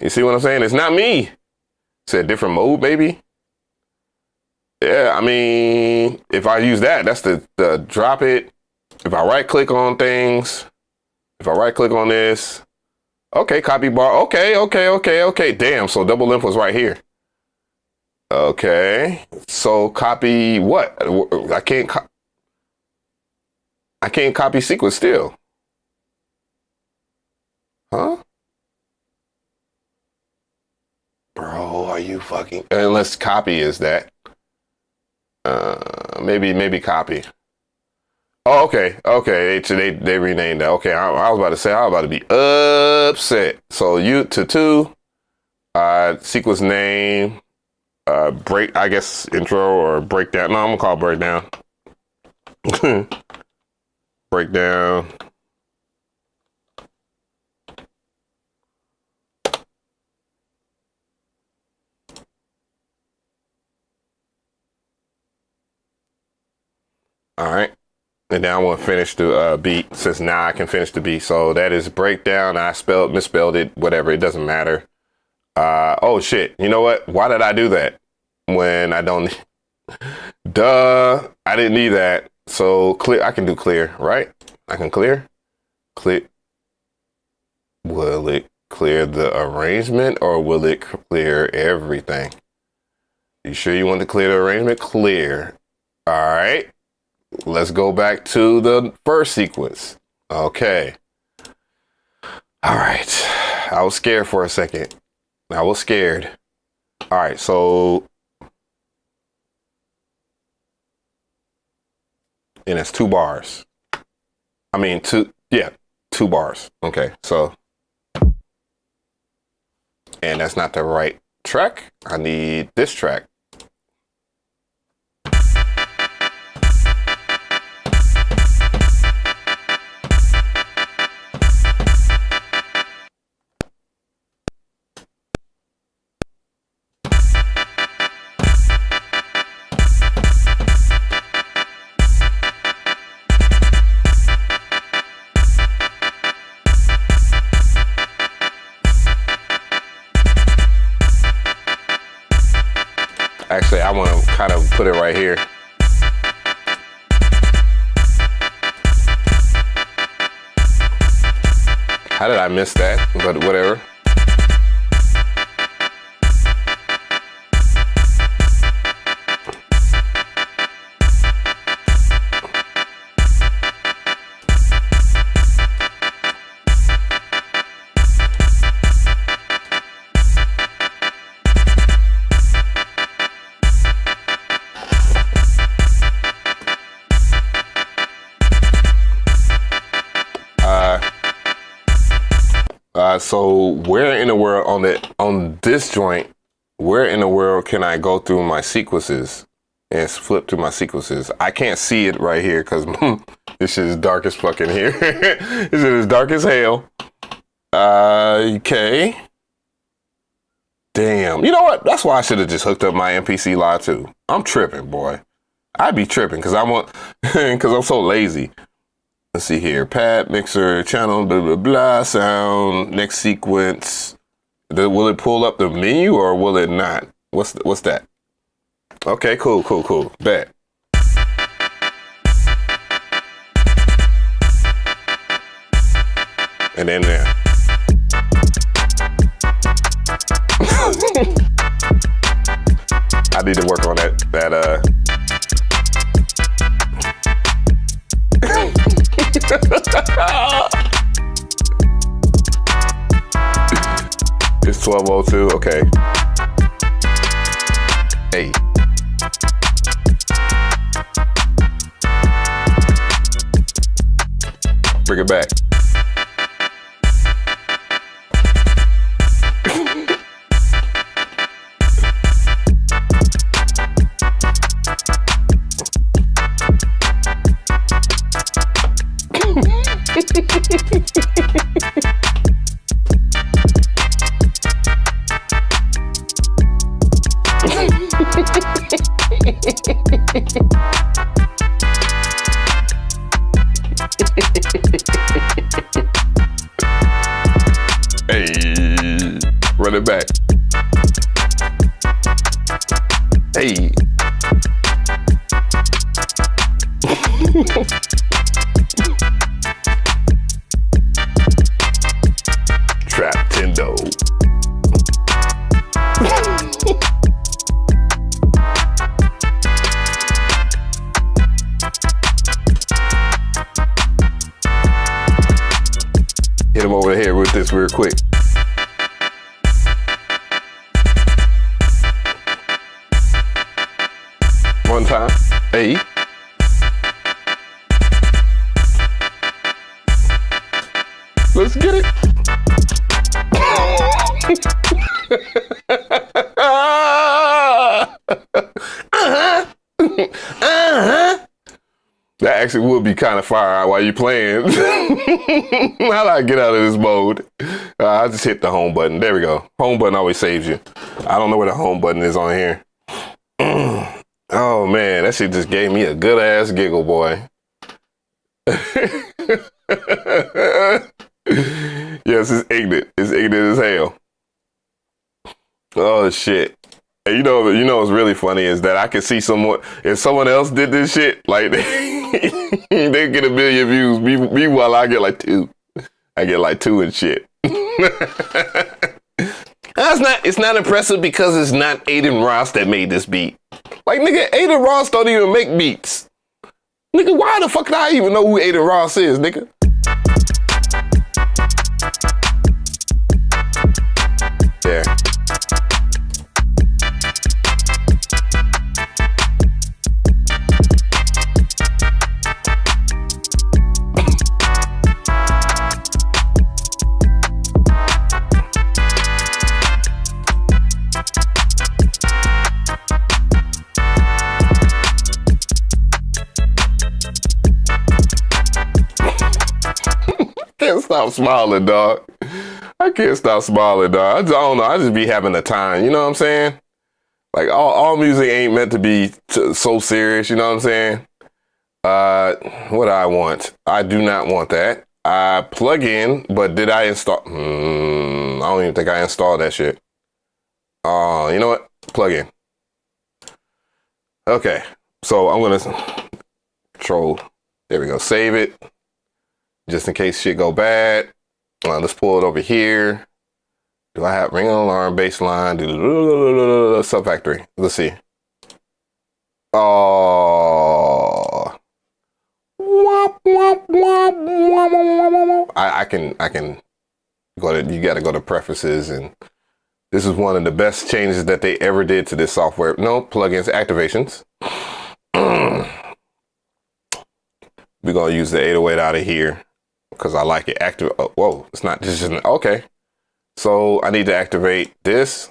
You see what I'm saying? It's not me. It's a different mode, baby. Yeah, I mean, if I use that, that's the drop it. If I right click on things, if I right click on this, okay, copy bar. Okay. Damn, so double length was right here. Okay, so copy what? I can't copy sequence still. Huh? Bro, are you fucking? Unless copy is that. Maybe copy. Oh, okay. They renamed that. Okay, I was about to say I was about to be upset. So you to two, sequence name, break. I guess intro or breakdown. No, I'm gonna call it breakdown. Breakdown. All right. And now I want to finish the beat, since now I can finish the beat. So that is breakdown. I misspelled it, whatever. It doesn't matter. Oh, shit. You know what? Why did I do that when I don't? Duh. I didn't need that. So clear. I can do clear, right? I can clear? Click. Will it clear the arrangement or will it clear everything? You sure you want to clear the arrangement? Clear. All right. Let's go back to the first sequence. Okay. All right. I was scared for a second. I was scared. All right. So, and it's 2 bars. I mean, 2 bars. Okay. So, and that's not the right track. I need this track. Actually, I want to kind of put it right here. How did I miss that? But whatever. So where in the world on this joint, where in the world can I go through my sequences and flip through my sequences? I can't see it right here because this shit is dark as fucking here. This shit is dark as hell. Okay. Damn. You know what? That's why I should have just hooked up my MPC Live too. I'm tripping, boy. I'd be tripping because I'm so lazy. Let's see here. Pad, mixer, channel, blah, blah, blah, sound, next sequence. Will it pull up the menu or will it not? What's that? Okay, cool. Bet. And then there. I need to work on that It's 12:02. Okay. Hey. Bring it back. Hey, run it back. Hey. Trap Tendo. Hit him over the head with this real quick. One time. Hey. Let's get it. That actually would be kind of fire while you're playing. How do I get out of this mode? I just hit the home button. There we go. Home button always saves you. I don't know where the home button is on here. Oh man, that shit just gave me a good ass giggle, boy. Yes, it's ignorant. It's ignorant as hell. Oh shit. And you know what's really funny is that I can see someone, if someone else did this shit, like they get a million views. Meanwhile, I get like 2. I get like 2 and shit. It's not impressive because it's not Aiden Ross that made this beat. Like, nigga, Aiden Ross don't even make beats. Nigga, why the fuck do I even know who Aiden Ross is, nigga? Yeah. Can't stop smiling, dog. I can't stop smiling, dog. I don't know. I just be having a time. You know what I'm saying? Like, all music ain't meant to be so serious. You know what I'm saying? What do I want? I do not want that. I plug in, but did I install? I don't even think I installed that shit. Oh, you know what? Plug in. Okay. So I'm going to control. There we go. Save it. Just in case shit go bad. Let's pull it over here. Do I have ring alarm, baseline, sub factory? Let's see. Oh, I can go to. You got to go to preferences, and this is one of the best changes that they ever did to this software. No plugins, activations. We're gonna use the 808 out of here. Because I like it. Oh, whoa, it's not just okay. So I need to activate this.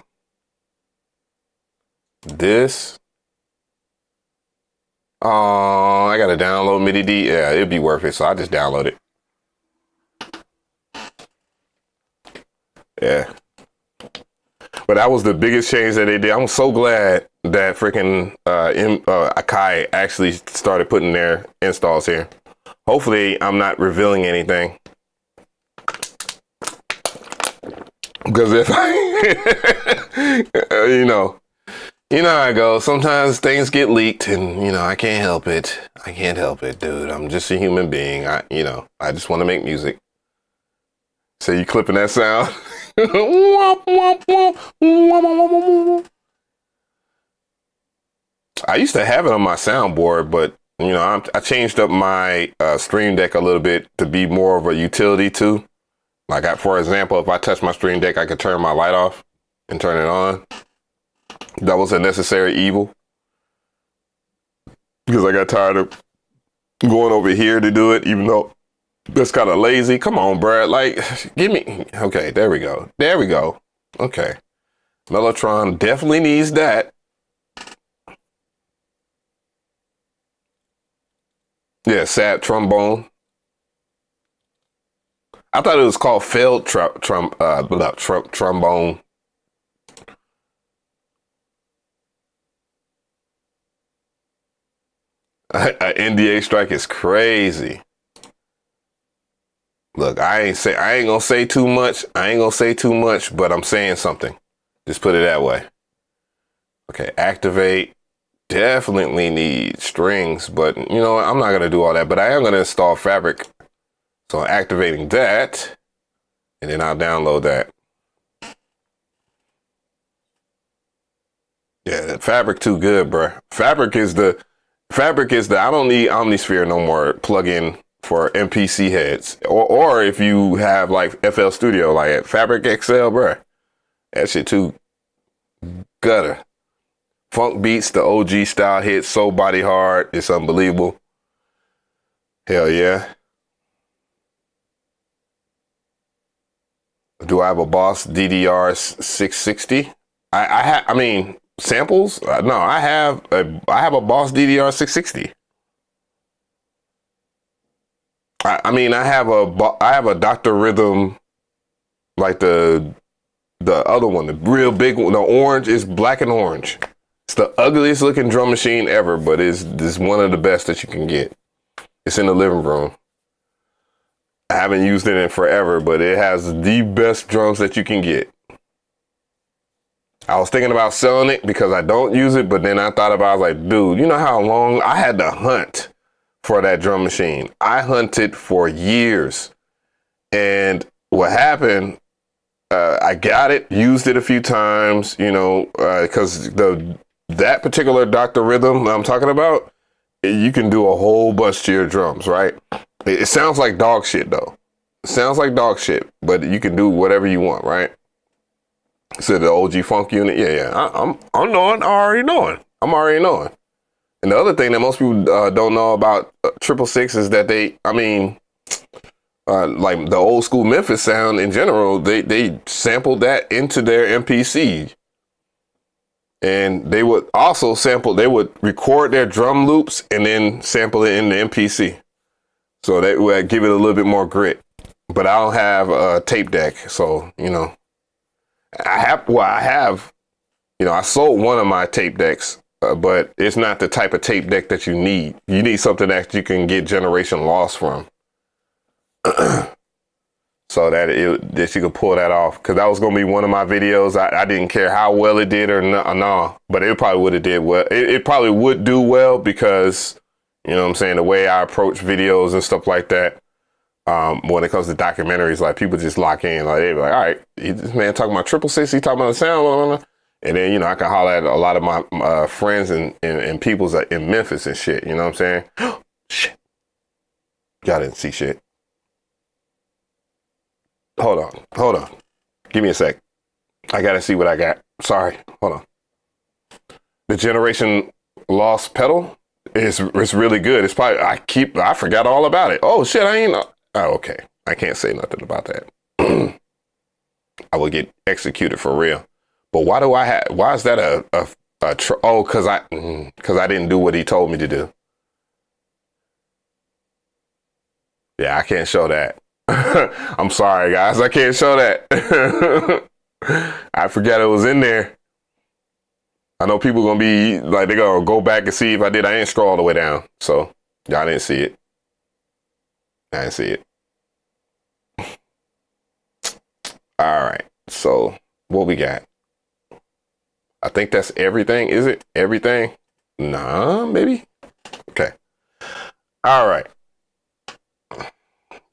Oh, I gotta download MIDI D. Yeah, it'd be worth it. So I just download it. Yeah. But that was the biggest change that they did. I'm so glad that freaking Akai actually started putting their installs here. Hopefully, I'm not revealing anything. Because if I, you know how I go. Sometimes things get leaked, and I can't help it. I can't help it, dude. I'm just a human being. I just want to make music. So you clipping that sound? I used to have it on my soundboard, but I changed up my Stream Deck a little bit to be more of a utility too. Like, for example, if I touch my Stream Deck, I could turn my light off and turn it on. That was a necessary evil. Because I got tired of going over here to do it, even though that's kind of lazy. Come on, Brad. Like, give me. Okay, there we go. There we go. Okay. Mellotron definitely needs that. Yeah, sad trombone. I thought it was called failed trombone. NDA strike is crazy. Look, I ain't gonna say too much. But I'm saying something. Just put it that way. Okay, activate. Definitely need strings, but I'm not gonna do all that. But I am gonna install Fabric. So I'm activating that, and then I'll download that. Yeah, Fabric too good, bro. Fabric is the I don't need Omnisphere no more plugin for MPC heads, or if you have like FL Studio, like Fabric XL, bro. That shit too gutter. Funk beats, the OG style hit, so body hard, it's unbelievable. Hell yeah. Do I have a Boss DDR 660? I mean samples? No, I have a Boss DDR 660. I have a Dr. Rhythm, like the other one, the real big one. The orange is black and orange. It's the ugliest looking drum machine ever, but it's one of the best that you can get. It's in the living room. I haven't used it in forever, but it has the best drums that you can get. I was thinking about selling it because I don't use it, but then I thought about, I was like, dude, you know how long I had to hunt for that drum machine? I hunted for years. And what happened, I got it, used it a few times, you know, because that particular Dr. Rhythm I'm talking about, you can do a whole bunch to your drums, right? It sounds like dog shit, though. It sounds like dog shit, but you can do whatever you want, right? So the OG funk unit, yeah. I'm knowing, I'm already knowing. And the other thing that most people don't know about 666 is that like the old school Memphis sound in general, they sampled that into their MPC. And they would also they would record their drum loops and then sample it in the MPC. So that would give it a little bit more grit. But I don't have a tape deck, so, you know. I sold one of my tape decks, but it's not the type of tape deck that you need. You need something that you can get generation loss from. So that you could pull that off. Because that was going to be one of my videos. I didn't care how well it did or no, but it probably would have did well. It probably would do well because, you know what I'm saying, the way I approach videos and stuff like that. When it comes to documentaries, like people just lock in, like they be like, all right, this man talking about 666, he talking about the sound, and then, you know, I can holler at a lot of my friends and peoples in Memphis and shit, you know what I'm saying? Shit. Y'all didn't see shit. Hold on. Give me a sec. I gotta see what I got. Sorry, hold on. The Generation Lost pedal is really good. It's probably, I forgot all about it. Oh shit, I ain't know. Oh, okay. I can't say nothing about that. I will get executed for real. But why is that because I didn't do what he told me to do. Yeah, I can't show that. I'm sorry, guys. I can't show that. I forgot it was in there. I know people gonna be like, they're gonna go back and see if I did. I didn't scroll all the way down. So y'all didn't see it. I didn't see it. All right. So what we got? I think that's everything. Is it everything? Nah, maybe. Okay. All right.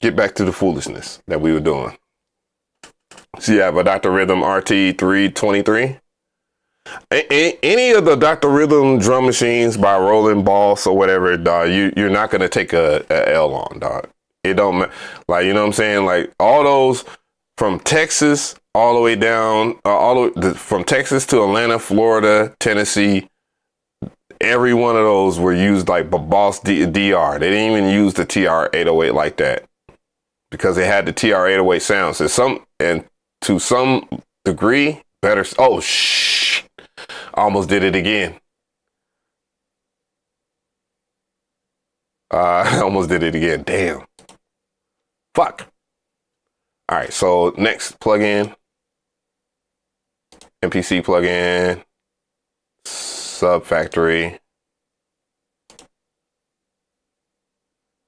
Get back to the foolishness that we were doing. So you have a Dr. Rhythm RT323. Any of the Dr. Rhythm drum machines by Roland Boss or whatever, dog, you're not gonna take a L on, dog. It don't, like, you know what I'm saying? Like all those from Texas all the way down, from Texas to Atlanta, Florida, Tennessee, every one of those were used like Boss DR. They didn't even use the TR-808 like that because they had the TR-808 sound. So to some degree, better. Oh, shh. Almost did it again. I almost did it again. Damn. Fuck. All right. So next plugin. MPC plugin. Sub Factory.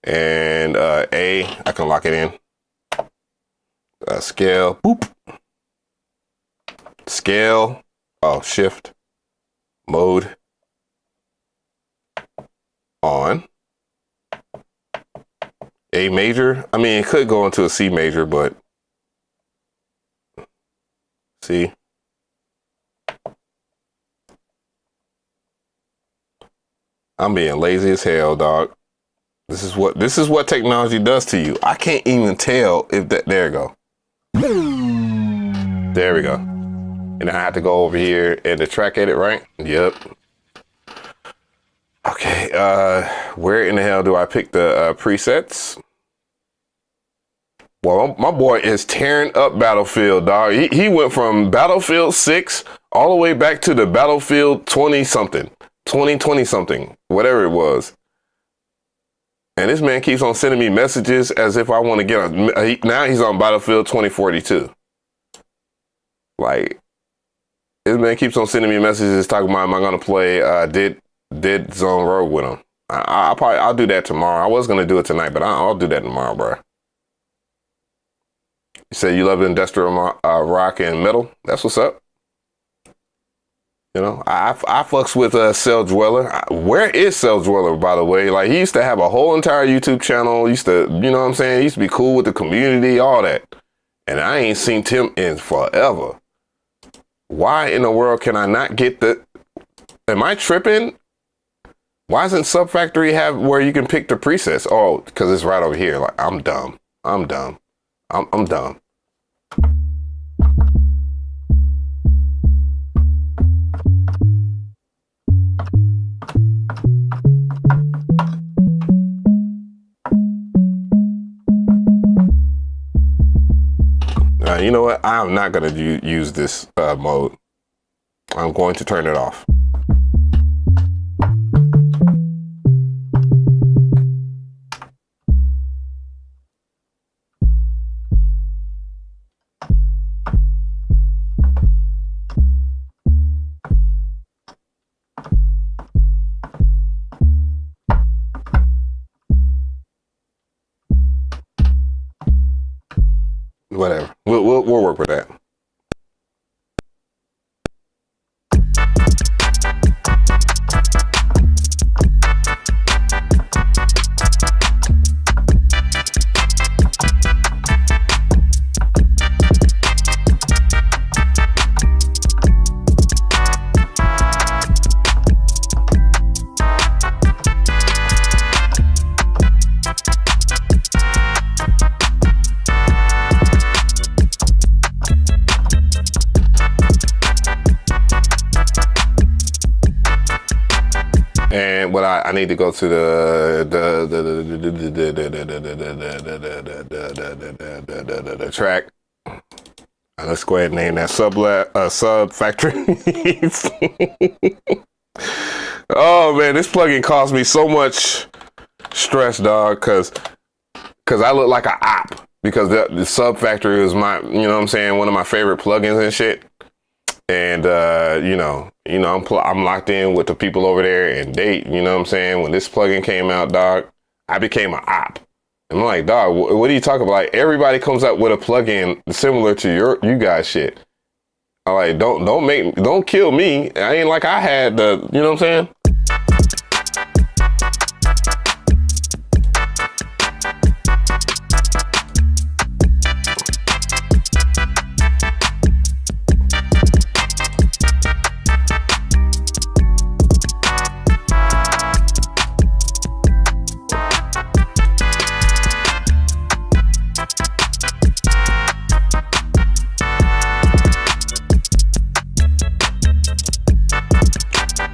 And I can lock it in. Scale. Boop. Scale. Oh, shift. Mode. On. A major. I mean, it could go into a C major, but see. I'm being lazy as hell, dog. This is what technology does to you. I can't even tell if that. There we go. There we go. And I have to go over here and the track edit, right? Yep. Okay. Where in the hell do I pick the presets? Well, my boy is tearing up Battlefield, dog. He went from Battlefield 6 all the way back to the Battlefield 20-something, whatever it was. And this man keeps on sending me messages as if I want to get now he's on Battlefield 2042. Like, this man keeps on sending me messages talking about, am I going to play Dead Zone Rogue with him? I'll do that tomorrow. I was going to do it tonight, but I'll do that tomorrow, bro. You say you love industrial rock and metal? That's what's up. You know, I fucks with Cell Dweller. Where is Cell Dweller, by the way? Like, he used to have a whole entire YouTube channel. Used to, you know what I'm saying? He used to be cool with the community, all that. And I ain't seen Tim in forever. Why in the world can I not get am I tripping? Why doesn't Sub Factory have where you can pick the presets? Oh, because it's right over here. Like, I'm dumb. I'm dumb. I'm dumb. You know what? I'm not going to use this mode. I'm going to turn it off. Whatever. We'll work with that. And what I need to go to the track. Let's go ahead and name that Sub Factory. Oh man, this plugin caused me so much stress, dog, cause I look like an op because the Sub Factory was my, you know what I'm saying, one of my favorite plugins and shit. And you know, I'm locked in with the people over there, and they, you know what I'm saying, when this plugin came out, dog, I became an op. I'm like, dog, what are you talking about? Like, everybody comes up with a plugin similar to you guys shit. I'm like, don't kill me. I ain't like I had the, you know what I'm saying?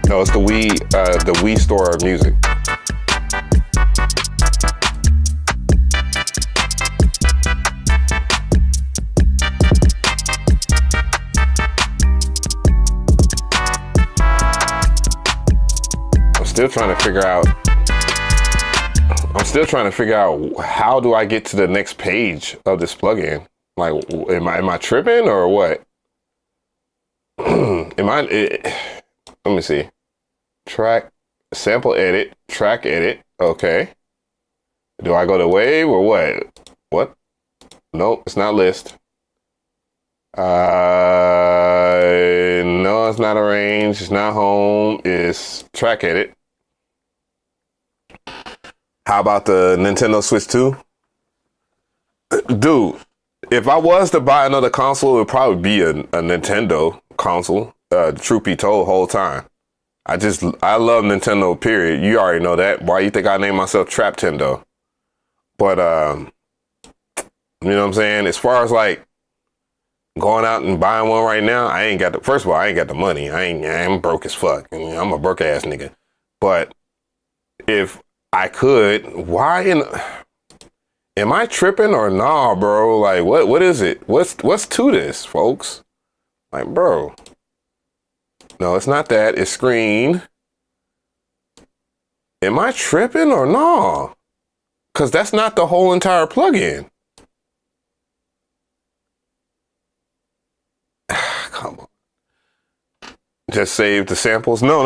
No, it's the Wii store of music. I'm still trying to figure out how do I get to the next page of this plugin? Like, am I tripping or what? Let me see. Track, sample edit, track edit. Okay. Do I go to wave or what? What? Nope, it's not list. No, it's not arrange. It's not home. It's track edit. How about the Nintendo Switch 2? Dude, if I was to buy another console, it would probably be a Nintendo console. Truth be told, whole time. I love Nintendo, period. You already know that. Why you think I named myself Traptendo? But, you know what I'm saying? As far as like going out and buying one right now, first of all, I ain't got the money. I'm broke as fuck. I mean, I'm a broke ass nigga. But if I could, am I tripping or nah, bro? Like, what is it? What's to this, folks? Like, bro. No, it's not that. It's screen. Am I tripping or no? Because that's not the whole entire plugin. Come on. Just save the samples. No.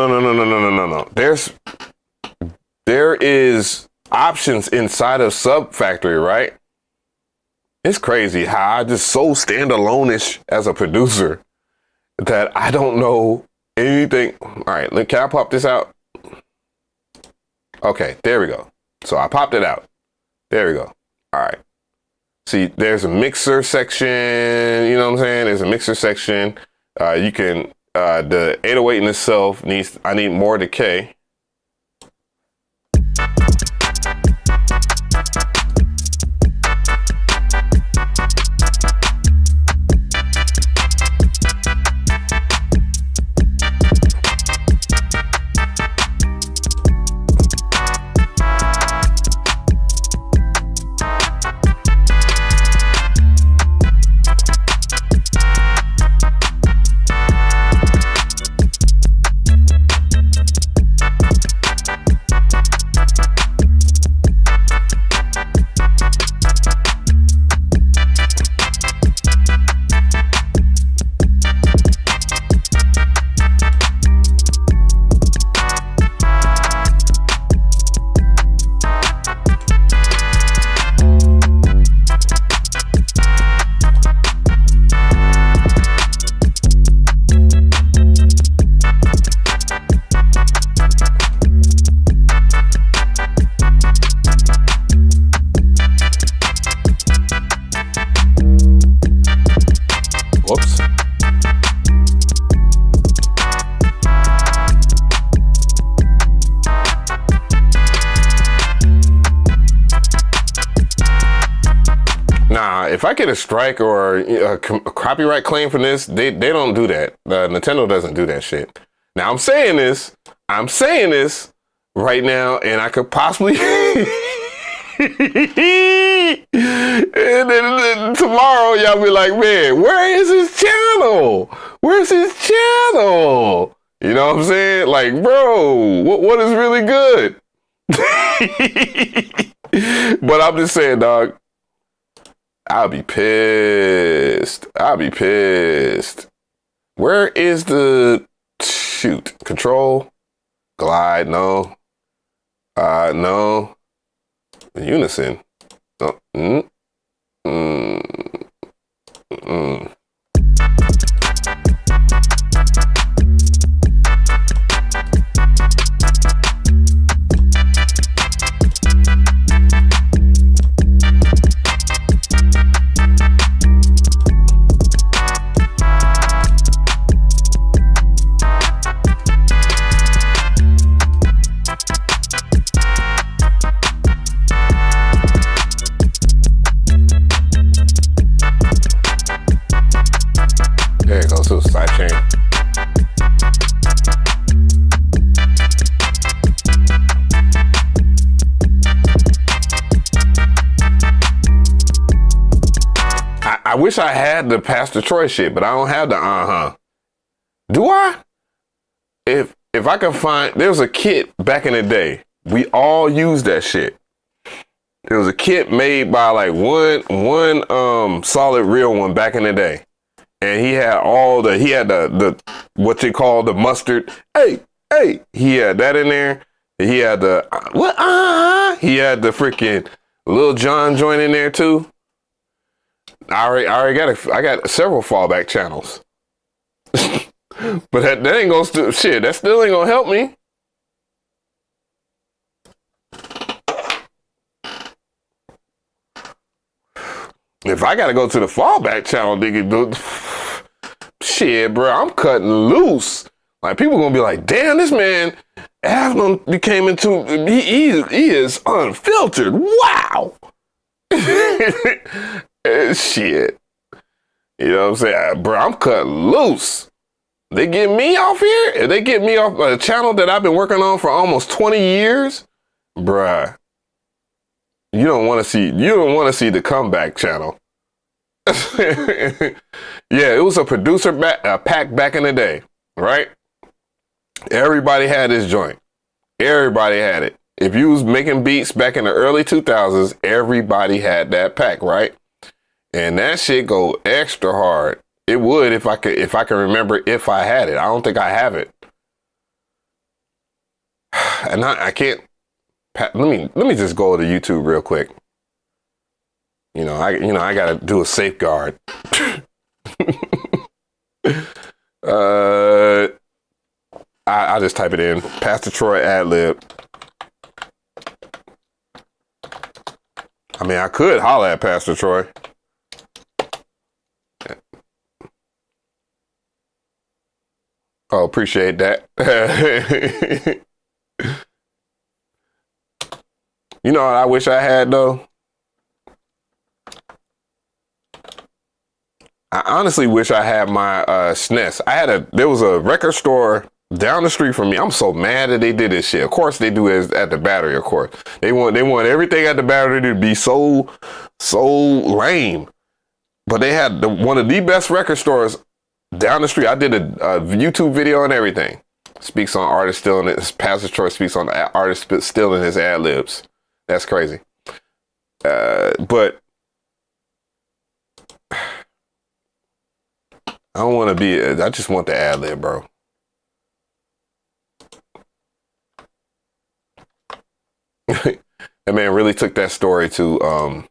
There is options inside of Sub Factory, right? It's crazy how I just so standalone-ish as a producer that I don't know Anything. All right, look, can I pop this out? Okay, there we go. So I popped it out. There we go. All right. See, there's a mixer section. You know what I'm saying? There's a mixer section. You can, the 808 in itself I need more decay. Whoops. Nah, if I get a strike or a copyright claim from this, they don't do that. Nintendo doesn't do that shit. Now I'm saying this right now, and I could possibly and then tomorrow y'all be like, man, where is his channel? Where's his channel? You know what I'm saying? Like, bro, what is really good? But I'm just saying, dog, I'll be pissed. Where is the shoot? Control? Glide? No. No. Unison. Oh. There it goes to the side chain. I wish I had the Pastor Troy shit, but I don't have the Do I? If I can find, there was a kit back in the day. We all used that shit. There was a kit made by like one solid real one back in the day. And he had the what they call the mustard. Hey, he had that in there. He had the he had the freaking Lil Jon joint in there too. I got several fallback channels. But that ain't gonna shit. That still ain't gonna help me. If I gotta go to the fallback channel, nigga, shit, bro, I'm cutting loose. Like, people gonna be like, damn, this man, he came into, he is unfiltered. Wow. Shit. You know what I'm saying? Bro, I'm cutting loose. They get me off here? If they get me off a channel that I've been working on for almost 20 years, bruh. You don't want to see the comeback channel. Yeah, it was a producer pack back in the day, right? Everybody had this joint. Everybody had it. If you was making beats back in the early 2000s, everybody had that pack, right? And that shit go extra hard. It would if I could remember if I had it. I don't think I have it. And I can't. Let me just go to YouTube real quick. I gotta do a safeguard. I'll just type it in. Pastor Troy ad lib. I mean, I could holler at Pastor Troy. Oh, appreciate that. You know what I wish I had though? I honestly wish I had my SNES. There was a record store down the street from me. I'm so mad that they did this shit. Of course they do it at the Battery, of course. They want everything at the Battery to be so lame. But they had one of the best record stores down the street. I did a YouTube video and everything. Speaks on artists stealing it. Pastor Troy speaks on artists stealing his ad libs. That's crazy. But I don't want to be. I just want the ad lib, bro. That man really took that story to.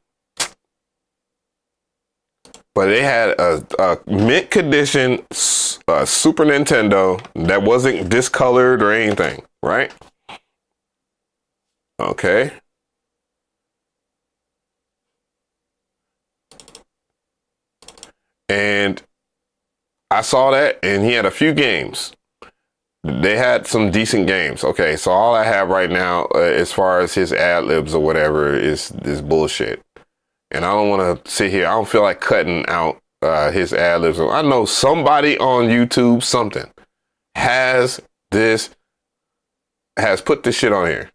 But they had a mint condition Super Nintendo that wasn't discolored or anything, right? Okay. And I saw that, and he had a few games. They had some decent games. Okay, so all I have right now, as far as his ad libs or whatever, is bullshit. And I don't want to sit here. I don't feel like cutting out his ad libs. I know somebody on YouTube, has put this shit on here.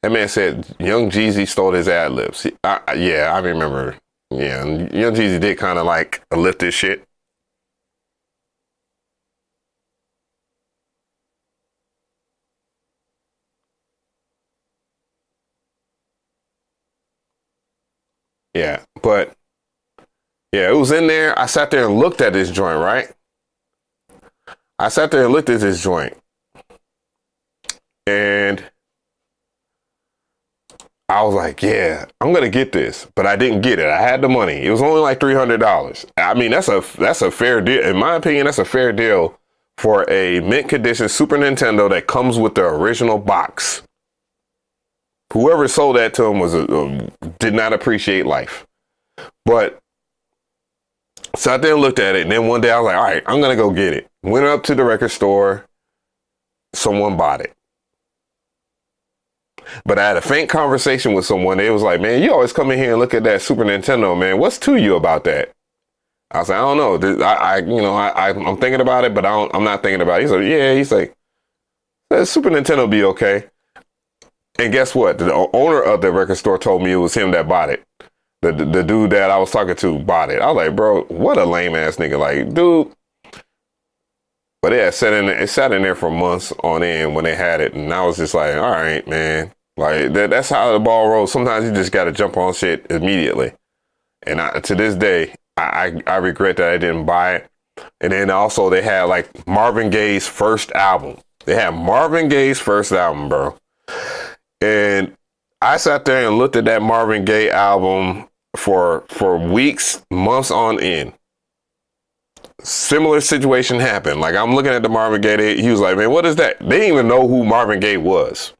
That man said Young Jeezy stole his ad libs. Yeah, I remember. Yeah, Young Jeezy did kind of like lift this shit. Yeah, but yeah, it was in there. I sat there and looked at this joint, right? I sat there and looked at this joint. And I was like, yeah, I'm going to get this, but I didn't get it. I had the money. It was only like $300. I mean, that's a fair deal. In my opinion, that's a fair deal for a mint condition Super Nintendo that comes with the original box. Whoever sold that to him did not appreciate life. But sat there and looked at it, and then one day I was like, all right, I'm going to go get it. Went up to the record store. Someone bought it. But I had a faint conversation with someone. They was like, man, you always come in here and look at that Super Nintendo, man. What's to you about that? I was like, I don't know. I'm thinking about it, but I'm not thinking about it. He's like, yeah. He's like, the Super Nintendo be okay. And guess what? The owner of the record store told me it was him that bought it. The dude that I was talking to bought it. I was like, bro, what a lame ass nigga. Like, dude. But it sat in there for months on end when they had it. And I was just like, all right, man. Like, that's how the ball rolls. Sometimes you just got to jump on shit immediately. And to this day, I regret that I didn't buy it. And then also they had like Marvin Gaye's first album. They had Marvin Gaye's first album, bro. And I sat there and looked at that Marvin Gaye album for weeks, months on end. Similar situation happened. Like, I'm looking at the Marvin Gaye. He was like, man, what is that? They didn't even know who Marvin Gaye was.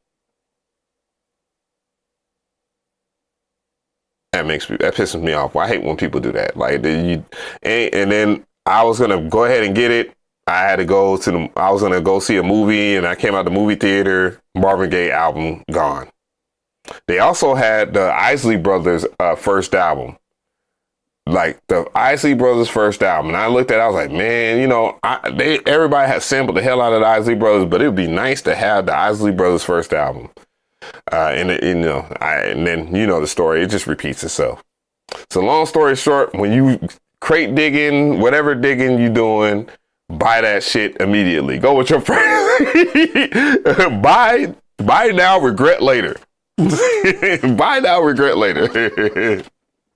That pisses me off. I hate when people do that. Like, and then I was going to go ahead and get it. I was going to go see a movie, and I came out the movie theater, Marvin Gaye album gone. They also had the Isley Brothers first album. Like the Isley Brothers first album. And I looked at it, I was like, man, everybody has sampled the hell out of the Isley Brothers, but it would be nice to have the Isley Brothers first album. And then the story, it just repeats itself. So long story short, when you crate digging, whatever digging you doing, buy that shit immediately. Go with your friends. Buy now, regret later. Buy now, regret later.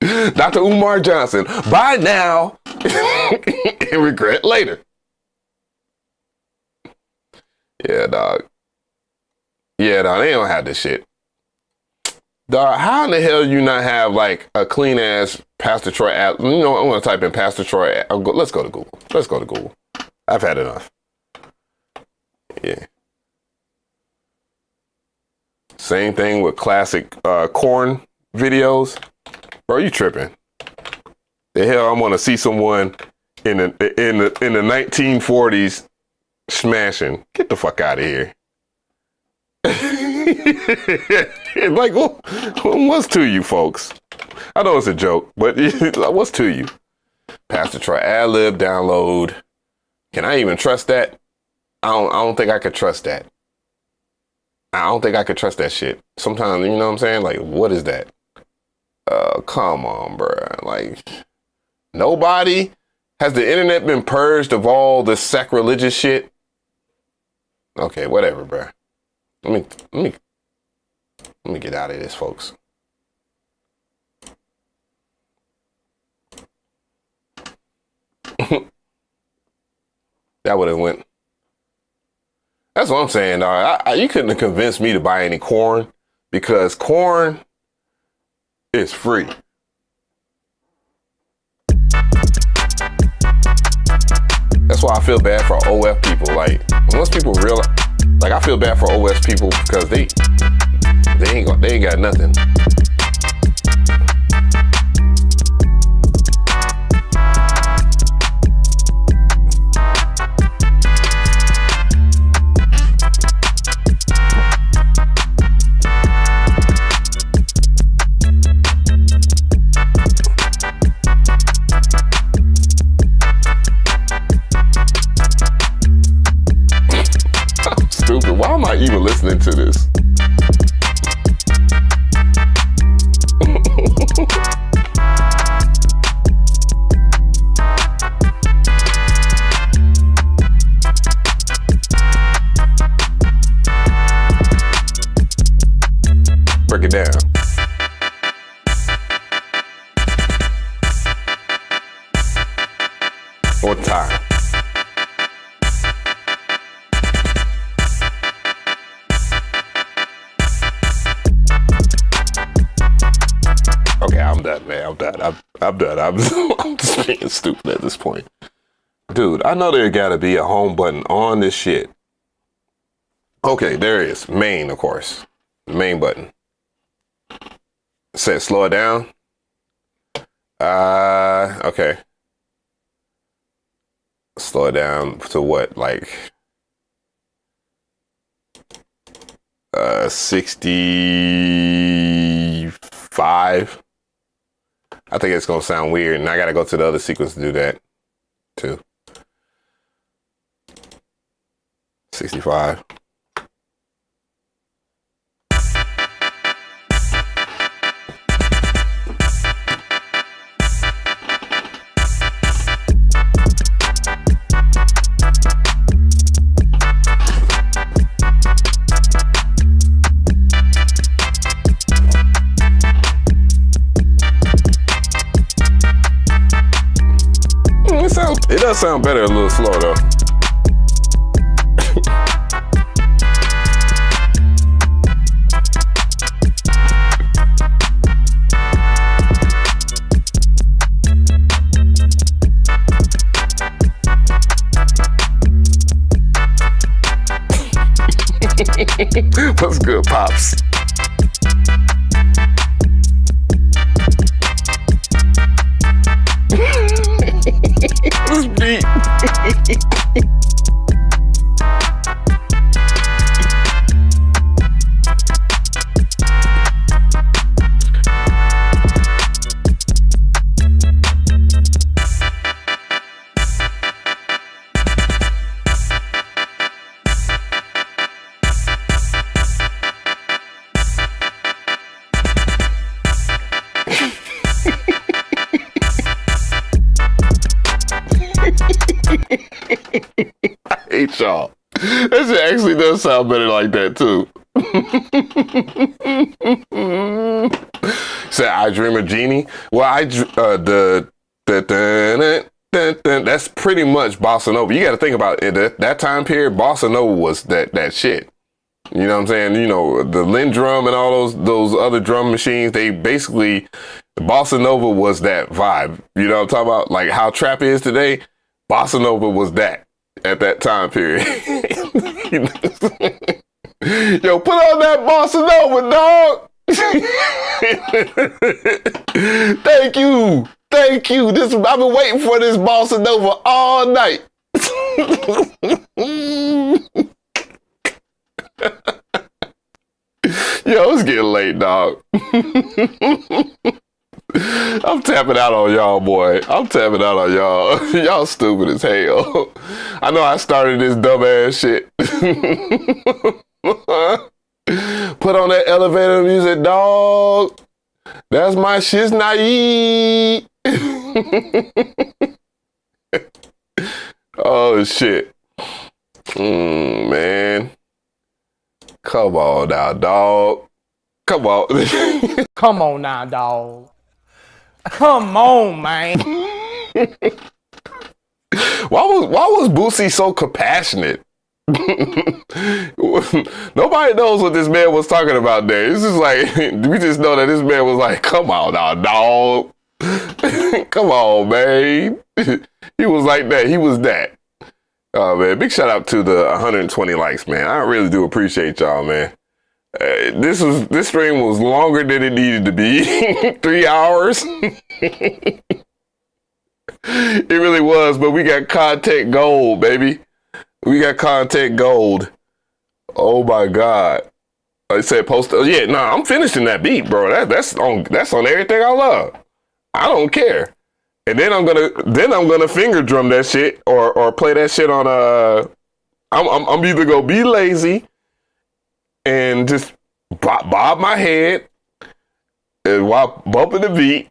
Dr. Umar Johnson, buy now and regret later. Yeah, dog. Yeah, dog, they don't have this shit. Dog, how in the hell you not have like a clean ass Pastor Troy app? I'm gonna type in Pastor Troy. Let's go to Google. I've had enough. Yeah. Same thing with classic corn videos. Bro, you tripping. The hell I'm gonna see someone in the 1940s smashing. Get the fuck out of here. Like, what's to you, folks? I know it's a joke, but what's to you? Pastor Troy ad-lib download. Can I even trust that? I don't think I could trust that. I don't think I could trust that shit. Sometimes, you know what I'm saying? Like, what is that? Come on, bruh. Like, nobody? Has the internet been purged of all the sacrilegious shit? Okay, whatever, bruh. Let me get out of this, folks. That would have went. That's what I'm saying, dog. You couldn't have convinced me to buy any corn because corn is free. That's why I feel bad for OF people. Like, once people realize, like, I feel bad for OS people because they ain't got nothing. Stupid. Why am I even listening to this? Break it down. One time. Okay, I'm done, man. I'm done. I'm done. I'm just being stupid at this point. Dude, I know there gotta be a home button on this shit. Okay, there it is. Main, of course. The main button. Said slow it down. Okay. Slow it down to what? Like 65. I think it's gonna sound weird, and I gotta go to the other sequence to do that too. 65. It does sound better a little slow though. What's good, Pops? This beat. I hate y'all. That shit actually does sound better like that too. Say I Dream of Genie. Well, that's pretty much bossa nova. You got to think about it. That time period, bossa nova was that shit. You know what I'm saying? You know, the Linn drum and all those other drum machines. They basically, bossa nova was that vibe. You know what I'm talking about? Like how trap is today. Bossa nova was that at that time period. Yo, put on that bossa nova, dog. Thank you. Thank you. I've been waiting for this bossa nova all night. Yo, it's getting late, dog. I'm tapping out on y'all, boy. I'm tapping out on y'all. Y'all stupid as hell. I know I started this dumbass shit. Put on that elevator music, dog. That's my shit's naive. Oh, shit. Man. Come on now, dog. Come on. Come on now, dog. Come on, man. Why was Boosie so compassionate? Nobody knows what this man was talking about there. It's just like, we just know that this man was like, come on now, dog. Come on, man. He was like that. He was that. Oh, man. Big shout out to the 120 likes, man. I really do appreciate y'all, man. This stream was longer than it needed to be. 3 hours. It really was, but we got content gold, baby. We got content gold. Oh my God. Like I said, I'm finishing that beat, bro. That's on everything I love. I don't care. And then I'm gonna finger drum that shit or play that shit on I'm either gonna be lazy and just bob my head and while bumping the beat,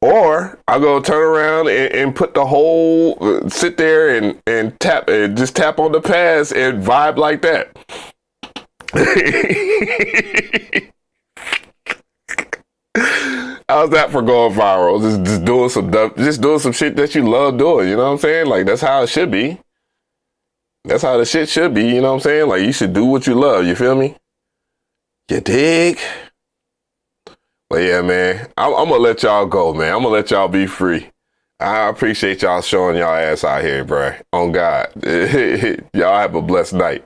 or I'm gonna turn around and put the whole sit there and tap and just tap on the pads and vibe like that. How's that for going viral? Just doing some shit that you love doing. You know what I'm saying? Like, that's how it should be. That's how the shit should be. You know what I'm saying? Like, you should do what you love. You feel me? You dig? But yeah, man, I'm gonna let y'all go, man. I'm gonna let y'all be free. I appreciate y'all showing y'all ass out here, bro. On God. Y'all have a blessed night.